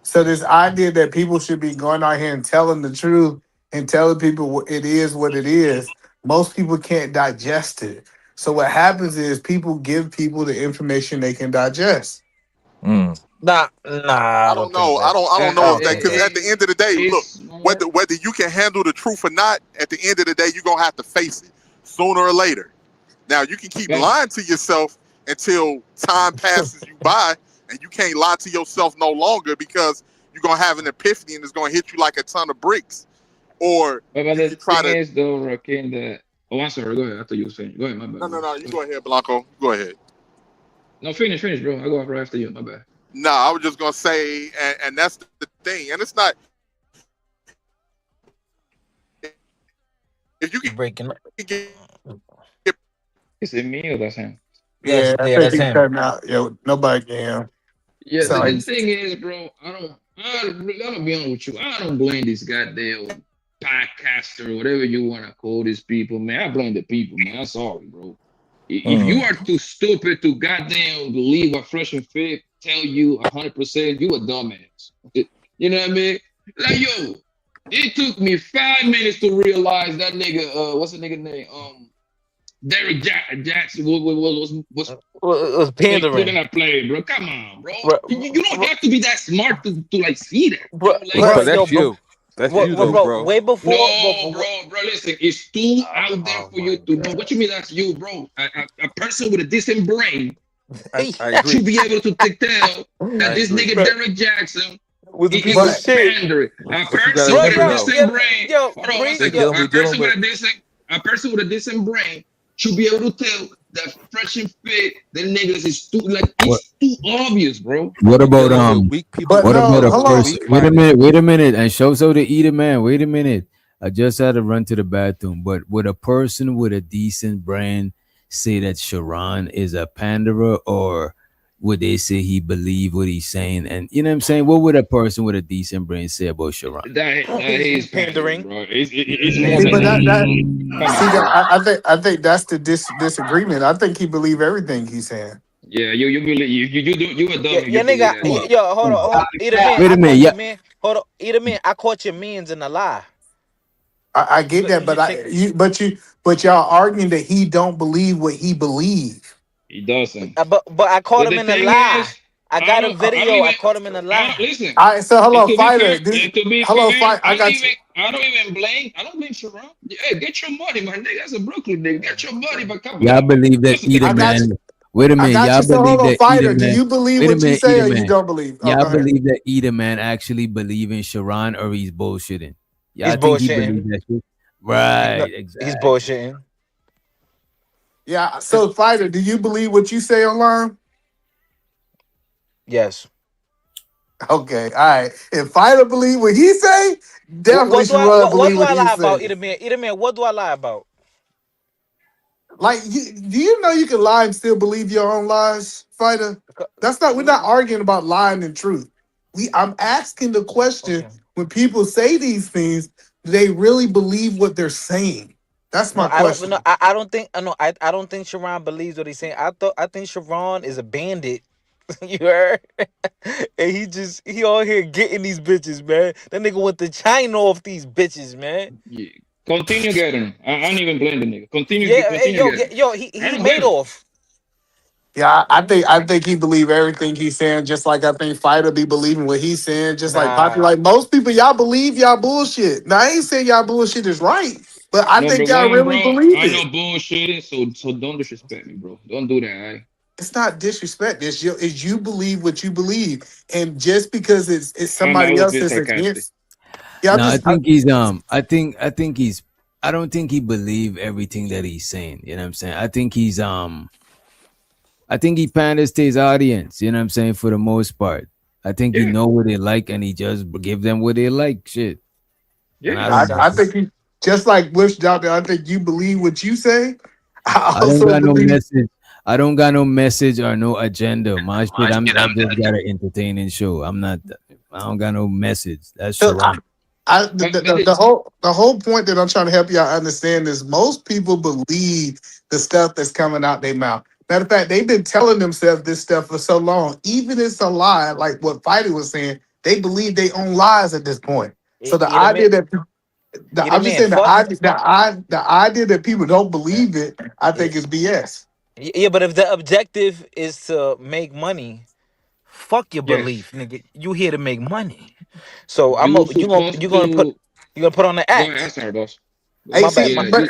So this idea that people should be going out here and telling the truth and telling people it is what it is, most people can't digest it. So what happens is people give people the information they can digest. Mm. nah, I I don't don't think know. I that's. don't. I don't I know if don't that think because that. at the end of the day, look, It's more. whether you can handle the truth or not, at the end of the day, you're gonna have to face it sooner or later. Now you can keep But lying to yourself until time passes you by, and you can't lie to yourself no longer because you're gonna have an epiphany and it's gonna hit you like a ton of bricks. Or but you the can try thing to. is though, Rakim, that oh, I'm sorry. Go ahead. I thought you was saying. Go ahead. My No, bad, no, bro. no. You Go go ahead. ahead, Blanco. Go ahead. No, finish, bro. I go right after you. My bad. No, I was just gonna say, and that's the thing. And it's not if you You can breaking up. get Is it me or that's him? Yes, Yeah, I yeah, think that's he's him. cutting out. Yo, nobody can. Yeah, Sorry. the thing is, bro, I don't be honest with you. I don't blame this goddamn podcaster or whatever you want to call these people, man. I blame the people, man. I'm sorry, bro. If you Mm. are too stupid to goddamn believe what Fresh and Fit tell you 100%, you a dumbass. You know what I mean? Like, yo, it took me 5 minutes to realize that nigga, what's the nigga name? Derek Jackson was It was including pandering. that play, bro. Come on, bro. Bro, You don't have to be that smart to like see that, bro. bro, Like, bro, Because yo, that's bro, you. That's you though, bro, bro. way before, no, bro, listen, it's too out there oh for you my to know. What god. you mean that's you, bro? A person with a decent brain I should agree. be able to tell that I this agree. nigga Bro, Derek Jackson was a piece of But is shit. pandering. A But you gotta person Bro, with a remember yo, though, decent yo, brain. yo, Hold on one Bree, they second. yo, dealing we dealing with A person with a decent brain should be able to tell that Fresh and Fit, the niggas is too like What it's too obvious, bro. what we about dealing with weak people but what with about no, a hold with on. person? weak minded. Wait a minute, and show so to eat a man. Wait a minute. I just had to run to the bathroom. But would a person with a decent brain say that Sharon is a panderer, or would they say he believe what he's saying? And you know what I'm saying? What would a person with a decent brain say about Sharon? That he's is pandering, pandering. bro. It's more See, than but that, that bro. Come see on, that bro. I think that's the disagreement. I think he believe everything he's saying. Yeah, you believe you a Yeah, dumb if yeah, you believe nigga, that Come shit. yo, hold on, on. eat a man. Wait I a minute. caught Yeah, your man. Hold on, eat a man. I caught your man's in a lie. I get that, You but should check. but y'all arguing that he don't believe what he believe. He doesn't. But I caught him The in a thing lie. is, I got a I don't video. I even caught him in a I don't lie. listen. All right, so And hello, to be fair, fighter. Hello, fair, fight. I got you. I don't blame Sharon. Yeah, get your money, my nigga. That's a Brooklyn nigga. Get your money, but come y'all on. believe that Listen, either I got man. you. Wait a I minute. got Y'all you. So hold believe on, that either fighter. Do man. you believe Wait a what you minute, say either or you man. don't believe? Oh, Y'all go ahead. believe that either man actually believe in Sharon, or he's bullshitting? He's Y'all think he believe bullshitting. that shit? No, Right, he's exactly. bullshitting. Yeah. So fighter, do you believe what you say online? Yes. Okay. All right. If fighter believe what he say, definitely should run What believe do what I he lie about? say. Eat a man. Eat a man. What do I lie about? Like, do you know you can lie and still believe your own lies, fighter? That's not. We're not arguing about lying and truth. I'm asking the question: Okay. when people say these things, do they really believe what they're saying? That's No, my I don't. question. No, I don't think. No, I don't think Sharon believes what he's saying. I think Sharon is a bandit. You heard? And he all here getting these bitches, man. That nigga went to China off these bitches, man. Yeah. Continue getting him. I don't even blame the nigga. Yeah, hey, Continue getting him. yo, I he don't blame made him. off. Yeah, I think he believe everything he's saying, just like I think Fighter be believing what he's saying, just like Poppy. Nah, Like most people, y'all believe y'all bullshit. Now I ain't saying y'all bullshit is right, but I Number think y'all one, really bro, believe I it. know bullshitting, so don't disrespect me, bro. Don't do that, all right? It's not disrespect. It's you believe what you believe, and just because it's I somebody was else being that's sarcastic. against. Yeah, No, I think he's I think he's I don't think he believe everything that he's saying. You know what I'm saying? I think he panders to his audience, you know what I'm saying, for the most part. I think he Yeah, know what they like and he just give them what they like. Shit. And yeah. I think he just like Bush Doctor. I think you believe what you say. I I don't also got no believe. message. I don't got no message or no agenda. My shit, I just got an entertaining show. I don't got no message. That's So Sharon. But it, the whole point that I'm trying to help y'all understand is most people believe the stuff that's coming out their mouth. Matter of fact, they've been telling themselves this stuff for so long. Even if it's a lie, like what Fighter was saying, they believe they own lies at this point. So the either man, idea that either I'm just man, saying fuck. the idea that people don't believe it, I think is BS. Yeah, but if the objective is to make money, fuck your yes, belief, nigga. You here to make money. So you supposed to you gonna put on the go ahead. I'm act. sorry, boss. Hey, My bad, see, my Yeah, but you.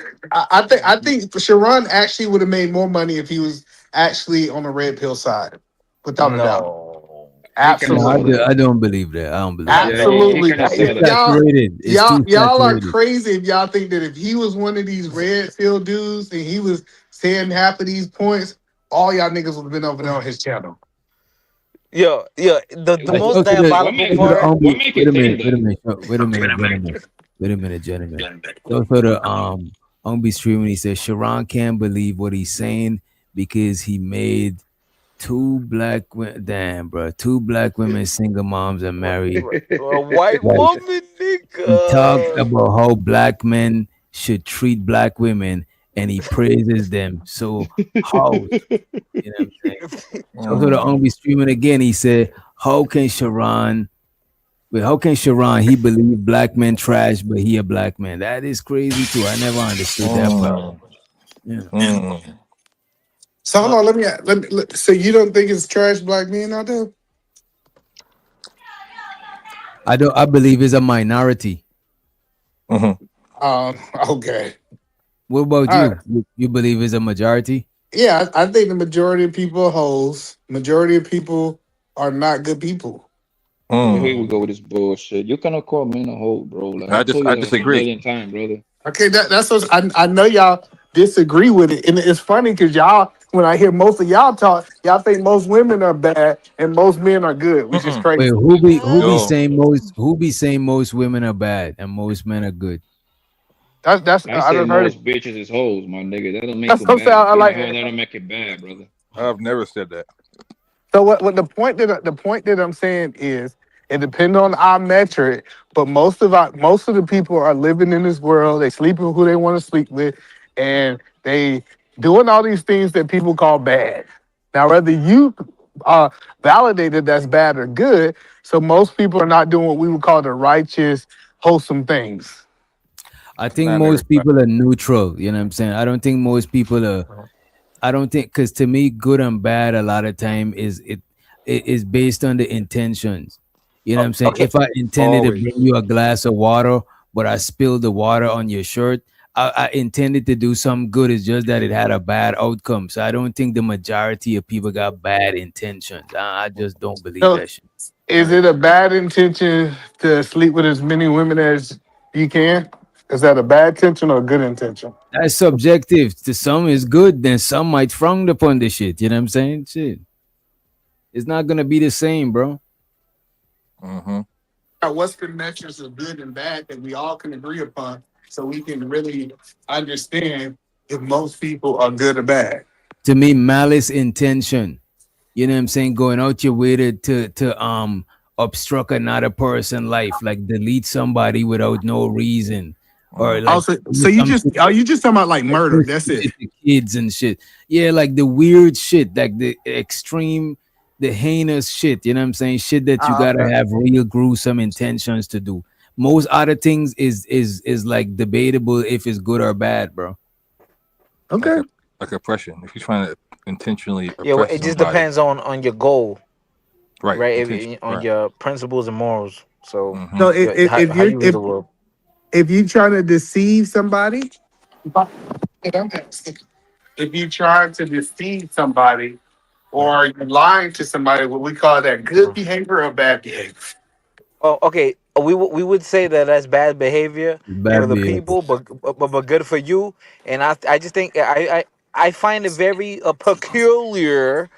I think Sharon actually would have made more money if he was actually on the red pill side, without a doubt. no. He kind of No, saw Absolutely. that. I don't believe that. I don't believe Yeah, that. he Absolutely. kind of saw It's that. saturated. It's too Y'all are saturated. crazy if y'all think that if he was one of these red pill dudes and he was saying half of these points, all y'all niggas would have been over there on his channel. Yeah. The I most show to diabolical the part. What only make it think that? wait a minute, gentlemen. Wait a minute, gentlemen. So for the Umbi stream when he says Sharon can't believe what he's saying because he made two black women damn bro, two black women single moms and married. A white Like woman, he talked nigga. about how black men should treat black women and he praises them. So how you know what I'm saying? So for the Umbi streaming again, he said, how can Sharon he believe black men trash, but he a black man? That is crazy too. I never understood that part. Yeah. So hold No, on, so you don't think it's trash black men out there? I believe it's a minority. Okay. What about All right. you? You believe it's a majority? Yeah, I think the majority of people are hoes. Majority of people are not good people. Here we go with this bullshit. You cannot call men a hoe, bro. Like I told you I that like a disagree. million times, brother. Okay, that's what I know y'all disagree with it. And it's funny because y'all, when I hear most of y'all talk, y'all think most women are bad and most men are good, which is Wait, crazy. what? who be saying most women are bad and most men are good? That's I I say don't heard it. most bitches is hoes, my nigga. That don't make That's them what I'm saying. bad. I Being a like. hoe, that don't make it bad, brother. I've never said that. So what the point that I'm saying is it depends on our metric, but most of the people are living in this world. They sleep with who they want to sleep with, and they doing all these things that people call bad. Now, whether you validated that's bad or good, so most people are not doing what we would call the righteous, wholesome things. I think Not most everybody. people are neutral. You know what I'm saying? I don't think most people are. I don't think because to me, good and bad a lot of time it is based on the intentions. You know what I'm saying? If I intended to bring Always. you a glass of water, but I spilled the water on your shirt, I intended to do something good. It's just that it had a bad outcome. So I don't think the majority of people got bad intentions. I just don't believe So, that shit. is it a bad intention to sleep with as many women as you can? Is that a bad intention or a good intention? That's subjective. To some is good, then some might frown upon the shit. You know what I'm saying? Shit. It's not gonna be the same, bro. Hmm. What's the measures of good and bad that we all can agree upon so we can really understand if most people are good or bad? To me, malice intention. You know what I'm saying? Going out your way to obstruct another person's life, like delete somebody without no reason, or like Also, so you some just shit are you just talking about like murder? That's it. shit to kids and shit. Yeah, like the weird shit, like the extreme, the heinous shit. You know what I'm saying? Shit that you gotta Okay. have real gruesome intentions to do. Most other things is like debatable if it's good or bad, bro. Like Okay. a like oppression. If you're trying to intentionally Yeah, well, oppress it just somebody, depends on your goal, right? right? Intention, On right? your principles and morals. So Mm-hmm. So if how you're you view the world. if you trying to deceive somebody, if you trying to deceive somebody, or you're lying to somebody, what we call that good behavior or bad behavior. Oh, okay. We would say that that's bad behavior for Bad the behavior. people, but good for you. And I just think I find it very peculiar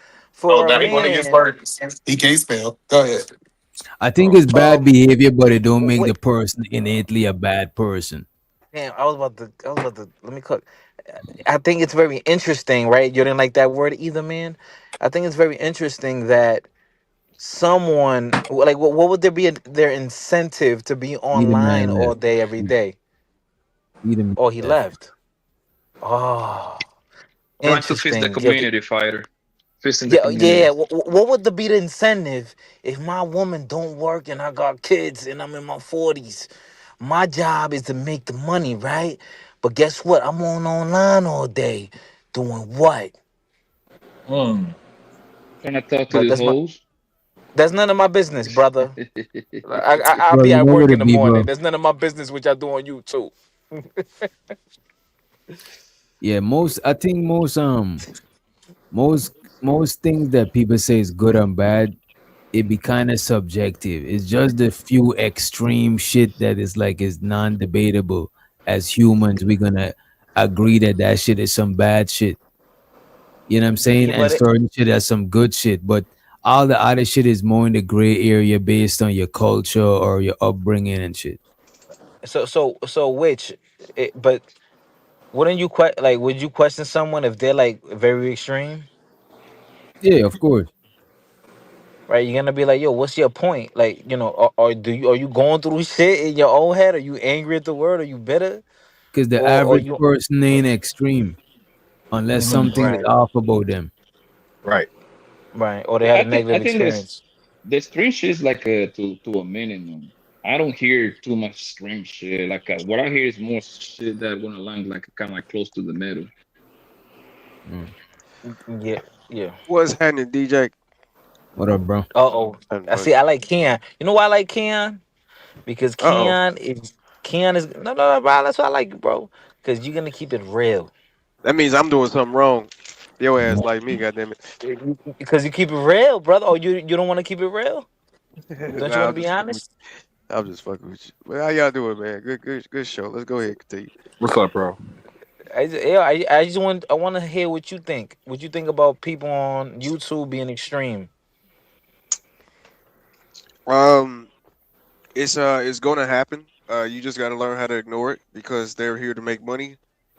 Oh, for a now he want to get man. started. He can't spell. Go ahead. I think it's bad Um, behavior, but it don't make wait, the person innately a bad person. damn, I was about to let me cook. I think it's very interesting, right? You didn't like that word either, man. I think it's very interesting that someone like what would there be their incentive to be He the online man all left. day every day? He the man Oh, he left. left. Oh, Trying to fix the interesting. Yeah, community, fighter. Fixing the yeah, yeah. community. What would be the incentive if my woman don't work and I got kids and I'm in my 40s? My job is to make the money, right? But guess what? I'm on online all day doing what? Mm. Trying to talk to But these hoes. that's none of my business, brother. I'll Bro, be you at know work what in it the be, morning. bro. There's none of my business what y'all do on YouTube. Yeah, I think most most things that people say is good and bad, it be kind of subjective. It's just the few extreme shit that is like is non-debatable. As humans, we're gonna agree that that shit is some bad shit. You know what I'm saying? Yeah, And but certain shit has some good shit. But all the other shit is more in the gray area based on your culture or your upbringing and shit. so which, but wouldn't you like? Would you question someone if they're like very extreme? Yeah, of course. Right? You're gonna be like, yo, what's your point? Like, or are you going through shit in your own head? Are you angry at the world? Are you bitter? Because the Or average you person ain't extreme unless something is right, off about them. Right. right? Or they Yeah, had I a think I negative think there's experience. the stream shit is like to a minimum. I don't hear too much stream shit. Like what I hear is more shit that gonna land like kind of like close to the middle. Mm. Yeah, yeah. What's happening, DJ? What up, bro? Uh-oh. And I see. I like Keon. You know why I like Keon? Because oh, Keon is no, bro. That's why I like you, bro. Because you're gonna keep it real. that means I'm doing something wrong. Your ass No. like me, goddamn Because you keep it real, brother. Oh, you don't want to keep it real? it. Don't you Nah, want I'm to be just fucking with honest? you. I'm just fucking with you. Well, how y'all doing, man? Good show. Let's go ahead, continue. What's up, bro? I want to hear what you think. What you think about people on YouTube being extreme? Um, it's gonna happen. You just gotta learn how to ignore it because they're here to make money.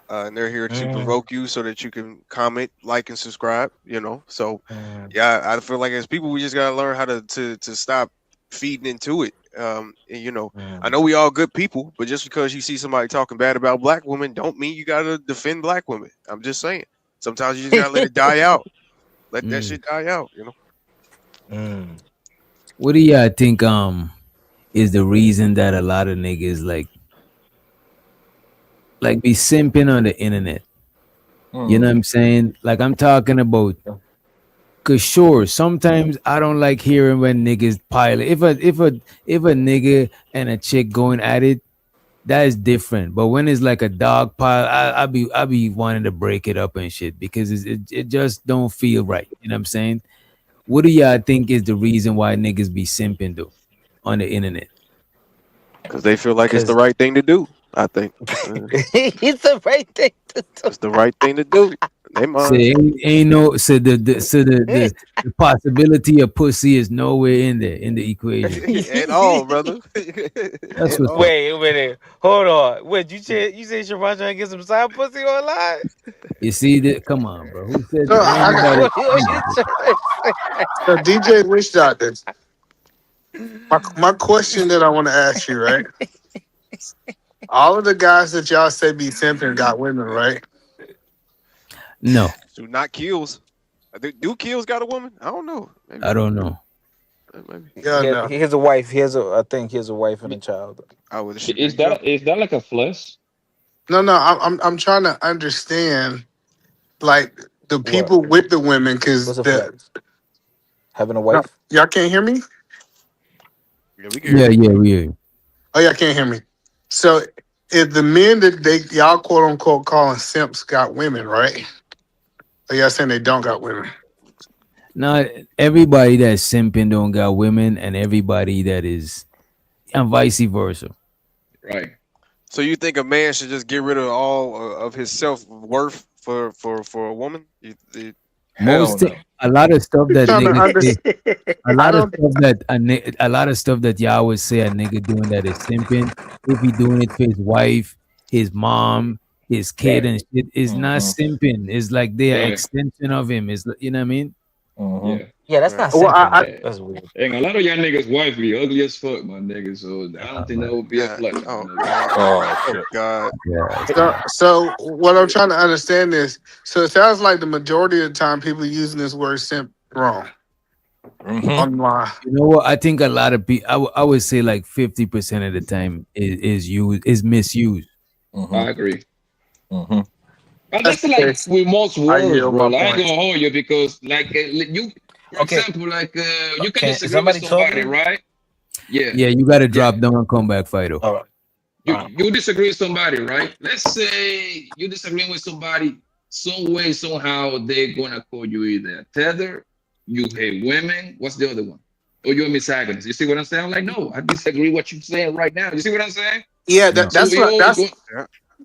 And they're here to Mm, provoke you so that you can comment, like, and subscribe. So mm, yeah, I feel like as people, we just gotta learn how to stop feeding into it. And, I mm. know we all good people, but just because you see somebody talking bad about black women, don't mean you gotta defend black women. I'm just saying. Sometimes you just gotta let it die out. Let that Mm. shit die out. Mm. What do y'all think is the reason that a lot of niggas like be simping on the internet? You know Mm. what I'm saying? Like I'm talking about cause sure, sometimes I don't like hearing when niggas pile it. If a nigga and a chick going at it, that is different. But when it's like a dog pile, I be wanting to break it up and shit because it just don't feel right. You know what I'm saying? What do y'all think is the reason why niggas be simping though on the internet? Because they feel like it's the Cause right thing to do. I think it's the right thing to it's the right thing to do. They mind. Say ain't no so the possibility of pussy is nowhere in there in the equation. At do. all, brother. That's At what's up. all. Wait a minute. Hold on. Wait, you say Shabbat trying to get some side pussy online? You see that? Come on, bro. Who said So that? Ain't nobody. What you trying to say? so DJ Wish Doctor. My question that I want to ask you, right? All of the guys that y'all say be simping got women, right? No, Do not kills. Do kills got a woman? I don't know. Maybe. I don't know. Maybe. Yeah, no. He has a wife. I think he has a wife and a child. Oh, well, shit, there Is you go. that like a flesh? No. I'm trying to understand like the What? people with the women because What's a flex? Having a no, wife? y'all can't hear me. Yeah, we can hear Yeah, you. yeah. Oh, y'all can't hear me. So if the men that y'all quote unquote calling simps got women, right? Or y'all saying they don't got women? Not everybody that's simping don't got women, and everybody that is, and vice versa. Right. So you think a man should just get rid of all of his self worth for a woman? Hell no. A lot of stuff that Trying to niggas say, understand. I don't. a lot of stuff that y'all would say a nigga doing that is simping. If he doing it for his wife, his mom, his kid, Right. and shit, is not simping. It's like they are Yeah. extension of him. Is you know what I mean? Yeah. Yeah, that's Right. not Well, simping I though. That's weird. And a lot of y'all niggas' wife be ugly as fuck, my nigga. So I don't think that would be a God. flex, my Oh, nigga. Oh oh shit. God. so what I'm trying to understand is so it sounds like the majority of the time people using this word simp wrong online. You know what? I think a lot of people. I would say like 50% of the time is misused. I agree. But That's that's the like case. with most I words, yield bro. my Like, I ain't point. gonna hold you because, like, you, for Okay. example, like, you can Can disagree with somebody talk to somebody, me? right? Yeah. Yeah, you got to Yeah. drop down and come back, Fido. All right. You disagree with somebody, right? Let's say you disagree with somebody, some way, somehow they're gonna call you either a tether, you hate women. What's the other one? Or you're a misogynist. You see what I'm saying? I'm like, no, I disagree with what you're saying right now. You see what I'm saying? Yeah, No. So we all go.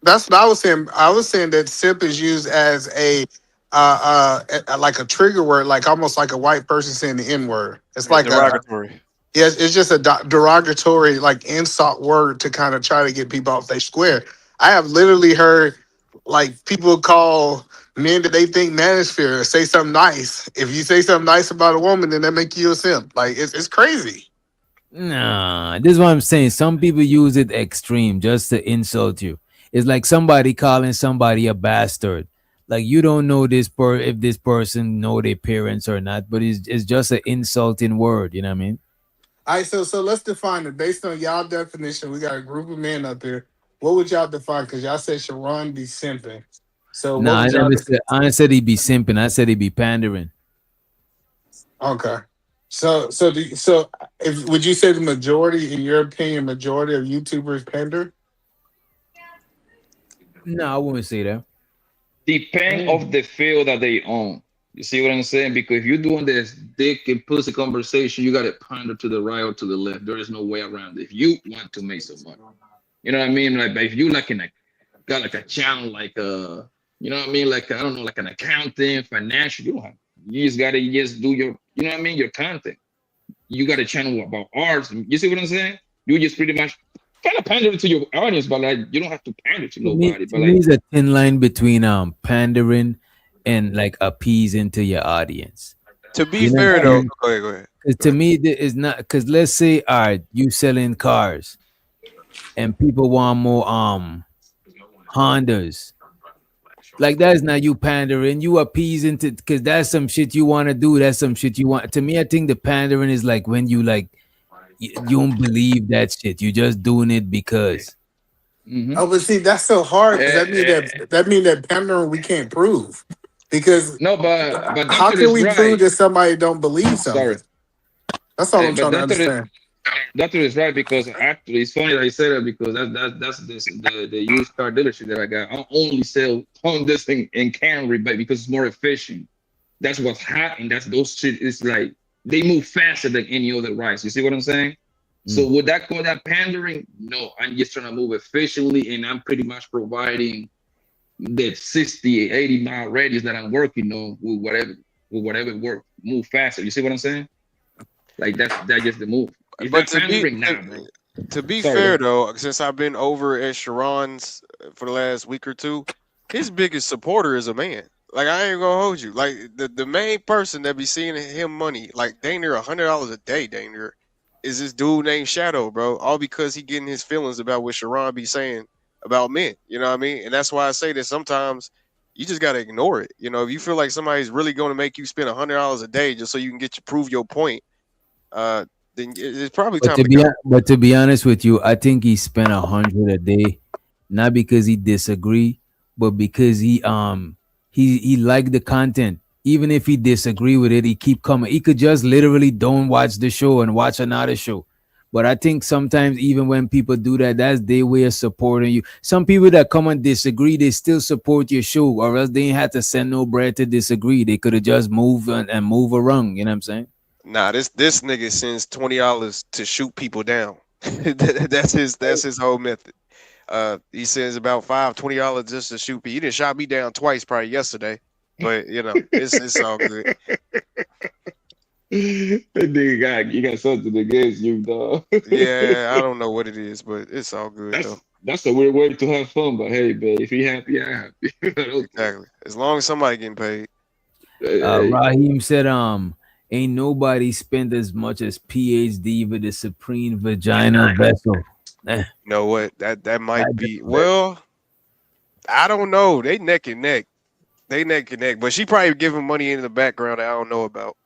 that's what I was saying. I was saying that simp is used as like a trigger word, like almost like a white person saying the N word. It's Yeah, like a derogatory. yes, it's just a derogatory like insult word to kind of try to get people off their square. I have literally heard like people call men that they think manosphere say something nice. If you say something nice about a woman, then that make you a simp. Like it's crazy. Nah, this is what I'm saying. Some people use it extreme just to insult you. It's like somebody calling somebody a bastard. Like you don't know if this person know their parents or not, but it's just an insulting word. You know what I mean? All right, so let's define it based on y'all definition. We got a group of men up here. What would y'all define? Because y'all said Sharon be simping. So what Nah, would y'all define? I never said he'd be simping. I said he'd be pandering. Okay. So if would you say the majority, in your opinion, majority of YouTubers pander? No, I wouldn't say that. Depend of the field that they own. You see what I'm saying? Because if you're doing this dick and pussy conversation, you gotta ponder to the right or to the left. There is no way around it. If you want to make some money, you know what I mean? Like, but if you like in a got like a channel, like you know what I mean? Like I don't know, like an accounting, financial. You don't have. You just gotta just do your, you know what I mean? Your content. You got a channel about arts. You see what I'm saying? You just pretty much kind of pander to your audience, but like you don't have to pander to nobody. To But me, like, it's a thin line between pandering and like appeasing to your audience. To be You know what fair I'm though, saying? go ahead. Because to me, it's not. Because let's say, all right, you selling cars, and people want more Hondas. Like that's not you pandering. You appeasing to because that's some shit you want to do. That's some shit you want. To me, I think the pandering is like when you like you don't believe that shit. You just doing it because. mm-hmm. Oh, but see, that's so hard because that mean that pandering we can't prove because No, but how Doctor can is we prove right. that somebody don't believe Sorry, something? That's all I'm but trying to understand. Doctor is right because actually it's funny that he said that because that's the used car dealership that I got. I only sell on this thing in Camry, but because it's more efficient. That's what's hot, and that's those shit. It's like they move faster than any other rides. You see what I'm saying? So would that call that pandering? No, I'm just trying to move efficiently, and I'm pretty much providing that 60, 80 mile radius that I'm working on with whatever work move faster. You see what I'm saying? Like that's just the move. Is But that pandering? Nah, bro. to be Sorry, fair bro. though, since I've been over at Sharon's for the last week or two, his biggest supporter is a man. Like I ain't gonna hold you. Like the main person that be seeing him money, like dang near $100 a day, dang near, is this dude named Shadow, bro. All because he getting his feelings about what Sharon be saying about men. You know what I mean? And that's why I say that sometimes you just gotta ignore it. You know, if you feel like somebody's really going to make you spend $100 a day just so you can prove your point, then it's probably But time to go. to be honest with you, I think he spent 100 a day, not because he disagree, but because he liked the content. Even if he disagree with it, he keep coming. He could just literally don't watch the show and watch another show. But I think sometimes even when people do that, that's their way of supporting you. Some people that come and disagree, they still support your show, or else they ain't had to send no bread to disagree. They could have just moved and move around. You know what I'm saying? Nah, this nigga sends $20 to shoot people down. That's his whole method. He sends about $20 just to shoot people. He done shot me down twice probably yesterday, but you know it's all good. That nigga you got something against you, dog. Yeah, I don't know what it is, but it's all good though. That's a weird way to have fun, but hey, babe, if he happy, I'm happy. Okay. Exactly. As long as somebody getting paid. Hey, Raheem said, ain't nobody spent as much as PhD with the supreme vagina vessel. You know what? That might be. Well, I don't know. They neck and neck. But she probably giving money in the background that I don't know about.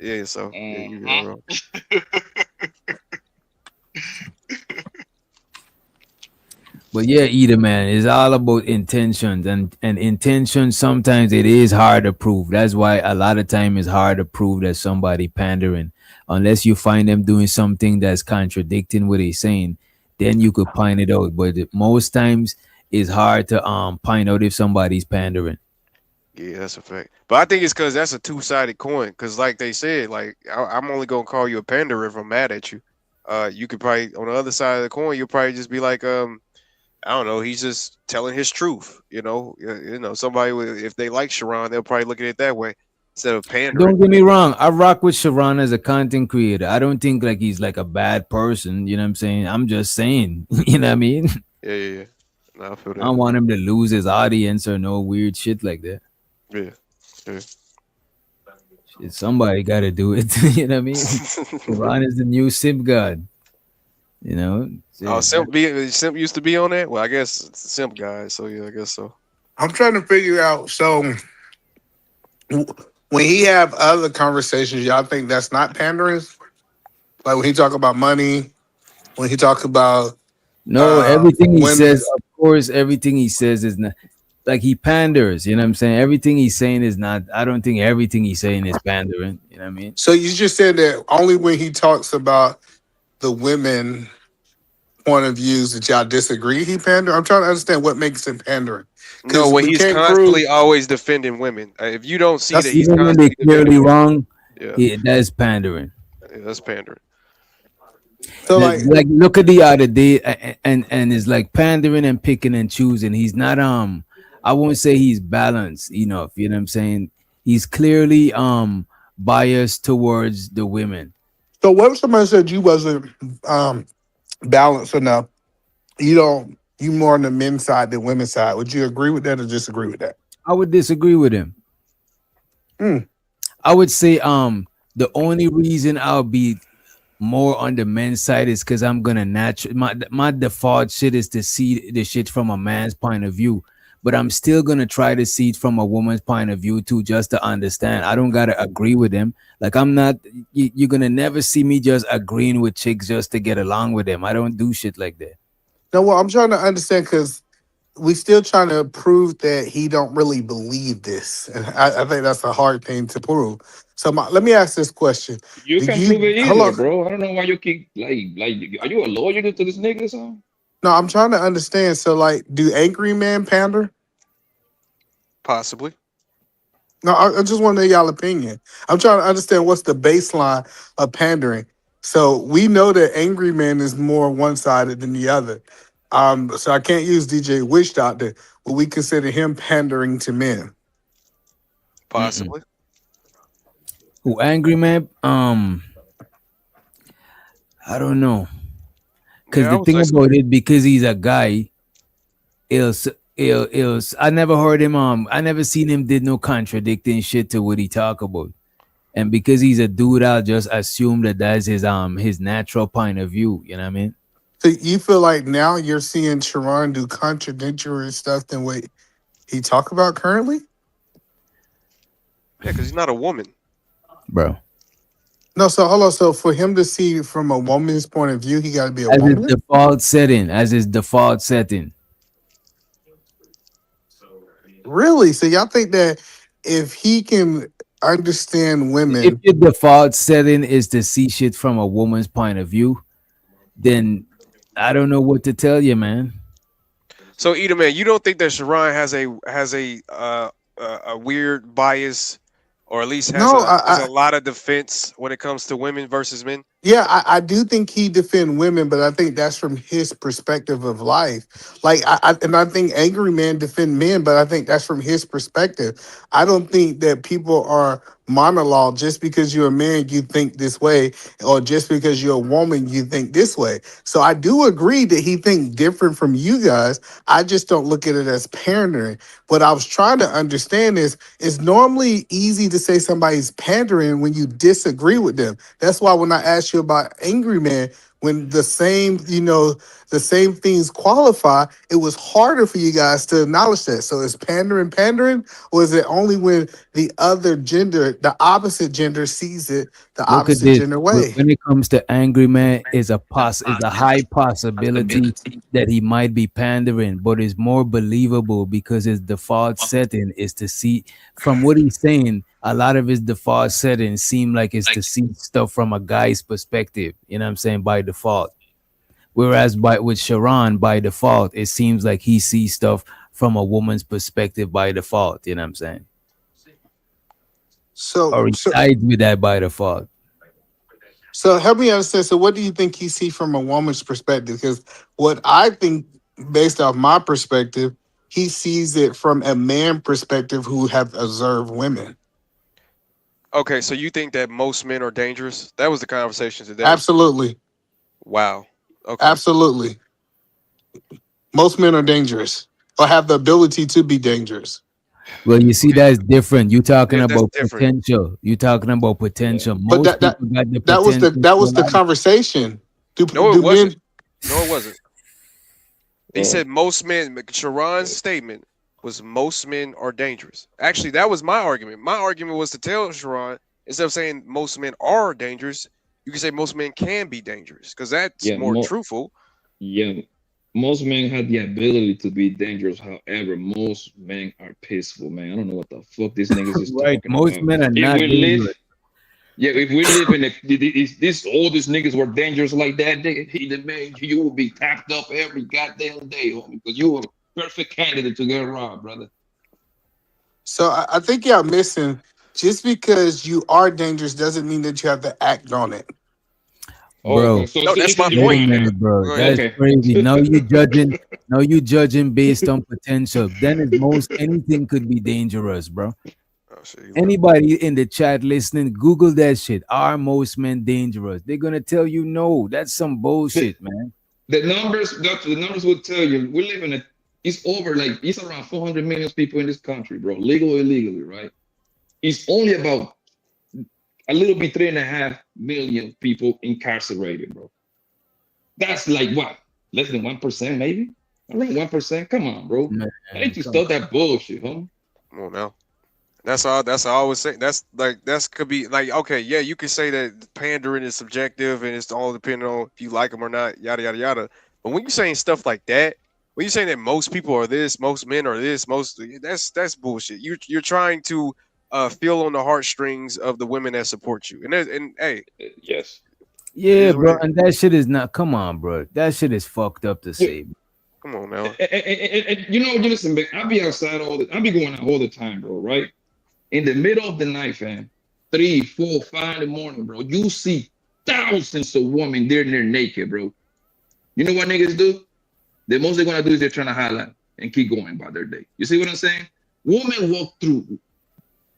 Yeah, so yeah, you know. But yeah, either man, it's all about intentions, and intention sometimes it is hard to prove. That's why a lot of time it's hard to prove that somebody pandering, unless you find them doing something that's contradicting what they're saying. Then you could find it out. But most times it's hard to find out if somebody's pandering. Yeah, that's a fact. But I think it's because that's a two-sided coin. Because like they said, like I'm only gonna call you a panderer if I'm mad at you. You could probably on the other side of the coin, you'll probably just be like, I don't know, he's just telling his truth. You know, somebody if they like Sharon, they'll probably look at it that way instead of pandering. Don't get me wrong, I rock with Sharon as a content creator. I don't think like he's like a bad person. You know what I'm saying? I'm just saying. You know what I mean? Yeah. No, I feel that. I don't want him to lose his audience or no weird shit like that. Yeah. Shit, somebody got to do it. You know what I mean? Sharon is the new simp god. You know? Oh, Simp used to be on that? Well, I guess it's a Simp guy, so yeah, I guess so. I'm trying to figure out. So when he have other conversations, y'all think that's not pandering? Like when he talk about money, when he talk about no, everything he women. says, of course, everything he says is not like he panders. You know what I'm saying? Everything he's saying is not. I don't think everything he's saying is pandering. You know what I mean? So you just said that only when he talks about the women point of views that y'all disagree, he pander. I'm trying to understand what makes him pandering. No, when he's constantly always defending women. If you don't see that he's even when constantly they're clearly wrong, yeah, that's pandering. Yeah, that's pandering. So like look at the other day, and it's like pandering and picking and choosing. He's not I won't say he's balanced enough. You know what I'm saying? He's clearly biased towards the women. So what if somebody said you wasn't balanced enough? You more on the men's side than women's side. Would you agree with that or disagree with that? I would disagree with him. I would say the only reason I'll be more on the men's side is because I'm gonna my default shit is to see the shit from a man's point of view, but I'm still gonna try to see it from a woman's point of view too, just to understand. I don't gotta agree with them. Like I'm not. You're gonna never see me just agreeing with chicks just to get along with them. I don't do shit like that. No, well, I'm trying to understand because we still trying to prove that he don't really believe this, and I think that's a hard thing to prove. So let me ask this question: you can't prove it either, bro. I don't know why you keep like. Are you a lawyer to this nigga or something? No, I'm trying to understand. So, like, do angry men pander? Possibly. No, I just want to know y'all opinion. I'm trying to understand what's the baseline of pandering. So we know that angry man is more one-sided than the other. So I can't use DJ Witch Doctor, but we consider him pandering to men. Possibly. Who angry man? I don't know. Because the thing about it, because he's a guy, I never heard him. I never seen him did no contradicting shit to what he talk about. And because he's a dude, I'll just assume that that's his natural point of view. You know what I mean? So you feel like now you're seeing Sharon do contradictory stuff than what he talk about currently? Yeah, because he's not a woman. bro. No, so hold on. So for him to see from a woman's point of view, he got to be a As his woman. default setting, as his default setting. Really? So y'all think that if he can understand If women, your default setting is to see shit from a woman's point of view, then I don't know what to tell you, man. So, Eda, man, you don't think that Sharon has a weird bias, or at least no, has a lot of defense when it comes to women versus men? yeah, I do think he defend women, but I think that's from his perspective of life. Like, and I think angry men defend men, but I think that's from his perspective. I don't think that people are monologue just because you're a man, you think this way, or just because you're a woman, you think this way. So I do agree that he think different from you guys. I just don't look at it as pandering. What I was trying to understand is it's normally easy to say somebody's pandering when you disagree with them. That's why when I asked you about Angry Man, when the same, the same things qualify, it was harder for you guys to acknowledge that. So is pandering, or is it only when the other gender, the opposite gender, sees it the Look at opposite this. gender When way? when it comes to angry man, is a high possibility that he might be pandering, but it's more believable because his default setting is to see from what he's saying. A lot of his default settings seem like it's to see stuff from a guy's perspective. You know what I'm saying? By default. Whereas with Sharon, by default, it seems like he sees stuff from a woman's perspective by default. You know what I'm saying? So, Or he so, sides with that by default. so help me understand. So, what do you think he see from a woman's perspective? Because what I think, based off my perspective, he sees it from a man perspective who have observed women. Okay, so you think that most men are dangerous? That was the conversation today. Absolutely, Wow. Okay. absolutely. Most men are dangerous or have the ability to be dangerous. Well, you see, that's different. You talking Yeah, that's about different. potential. You talking about potential. But Most that that people got the that was the potential that for was the life. conversation. Do No, it do wasn't. men? No, it wasn't. He said most men. Sharon's statement was most men are dangerous. Actually, that was my argument. My argument was to tell Sharon, instead of saying most men are dangerous, you can say most men can be dangerous because that's Yeah, more truthful. yeah. Most men have the ability to be dangerous. However, most men are peaceful, man. I don't know what the fuck these niggas is Right. talking Most about. men are If not we live, dangerous. yeah, if we live in all these niggas were dangerous like that, man, you will be tapped up every goddamn day, homie, because you a perfect candidate to get robbed, brother. So I think y'all missing. Just because you are dangerous doesn't mean that you have to act on it. Oh, okay. Bro, No, So that's this is my wait a point. defined now. minute, bro. Go That's ahead. Okay. crazy. Now you judging based on potential. Then at most anything could be dangerous, bro. Oh shit, he left. Anybody in the chat listening, Google that shit. Are most men dangerous? They're gonna tell you no. That's some the, bullshit, man. the numbers will tell you we live in a it's over like it's around 400 million people in this country, bro, legal or illegally, right? It's only about a little bit 3.5 million people incarcerated, bro. That's like what? Less than 1%, maybe? Around 1%. Come on, bro. Man, I need to come stop that bullshit, huh? Come on now. That's all. That's all I was saying. That's like could be like okay, yeah. You could say that pandering is subjective and it's all depending on if you like them or not. Yada yada yada. But when you're saying stuff like that, when you're saying that most people are this, most men are this, that's bullshit. You're trying to feel on the heartstrings of the women that support you. And hey, Yes. it Yeah, is what bro. it is. And that shit is not. Come on, bro. That shit is fucked up to Yeah. say. Come on now. You know, you listen, man, I be outside I be going out all the time, bro, right? In the middle of the night, fam, 3, 4, 5 in the morning, bro, you see thousands of women there and they're naked, bro. You know what niggas do? The most they're gonna do is they're trying to highlight and keep going about their day. You see what I'm saying? Women walk through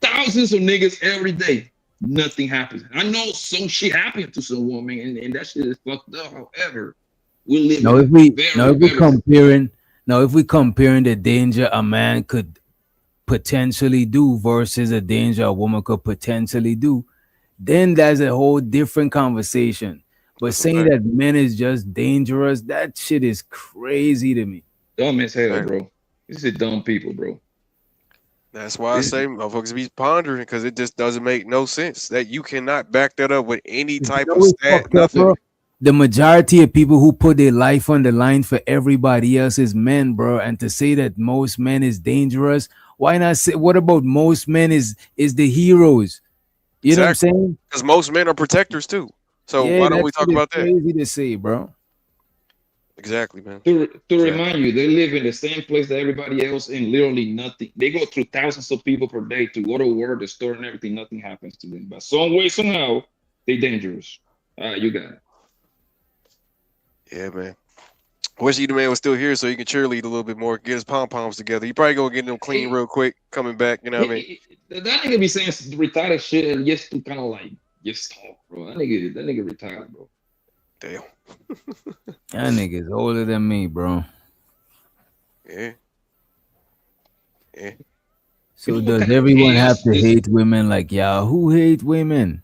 thousands of niggas every day. Nothing happens. I know some shit happened to some woman, and that shit is fucked up. However, we live Now in if a we very, very now if we comparing the danger a man could potentially do versus a danger a woman could potentially do, then that's a whole different conversation. But That's a saying fact. that men is just dangerous, that shit is crazy to me. Dumb as hell, Exactly. bro. This is dumb people, bro. That's why I This say motherfuckers be pondering because it just doesn't make no sense that you cannot back that up with any You type know of what's stat, fucked up, nothing. bro? The majority of people who put their life on the line for everybody else is men, bro. And to say that most men is dangerous, why not say what about most men is the heroes? You know what I'm Exactly. saying? Because most men are protectors too. So Yeah, why don't that we talk shit is about that? crazy to say, bro. Exactly, man. to Exactly. remind you, they live in the same place that everybody else in. Literally nothing. They go through thousands of people per day to go to work, the store, and everything. Nothing happens to them. But some way, somehow, they dangerous. You got it. Yeah, man. Wish the man was still here so he can cheerlead a little bit more, get his pom poms together. He probably gonna get them clean Hey, real quick, coming back. You know what I mean? that nigga be saying some retarded shit and just to kind of like just talk, bro. That nigga retired, bro. Damn. That nigga's older than me, bro. Yeah. Yeah. You So know what does kind of everyone have chaos to this? hate women like y'all? Who hate women?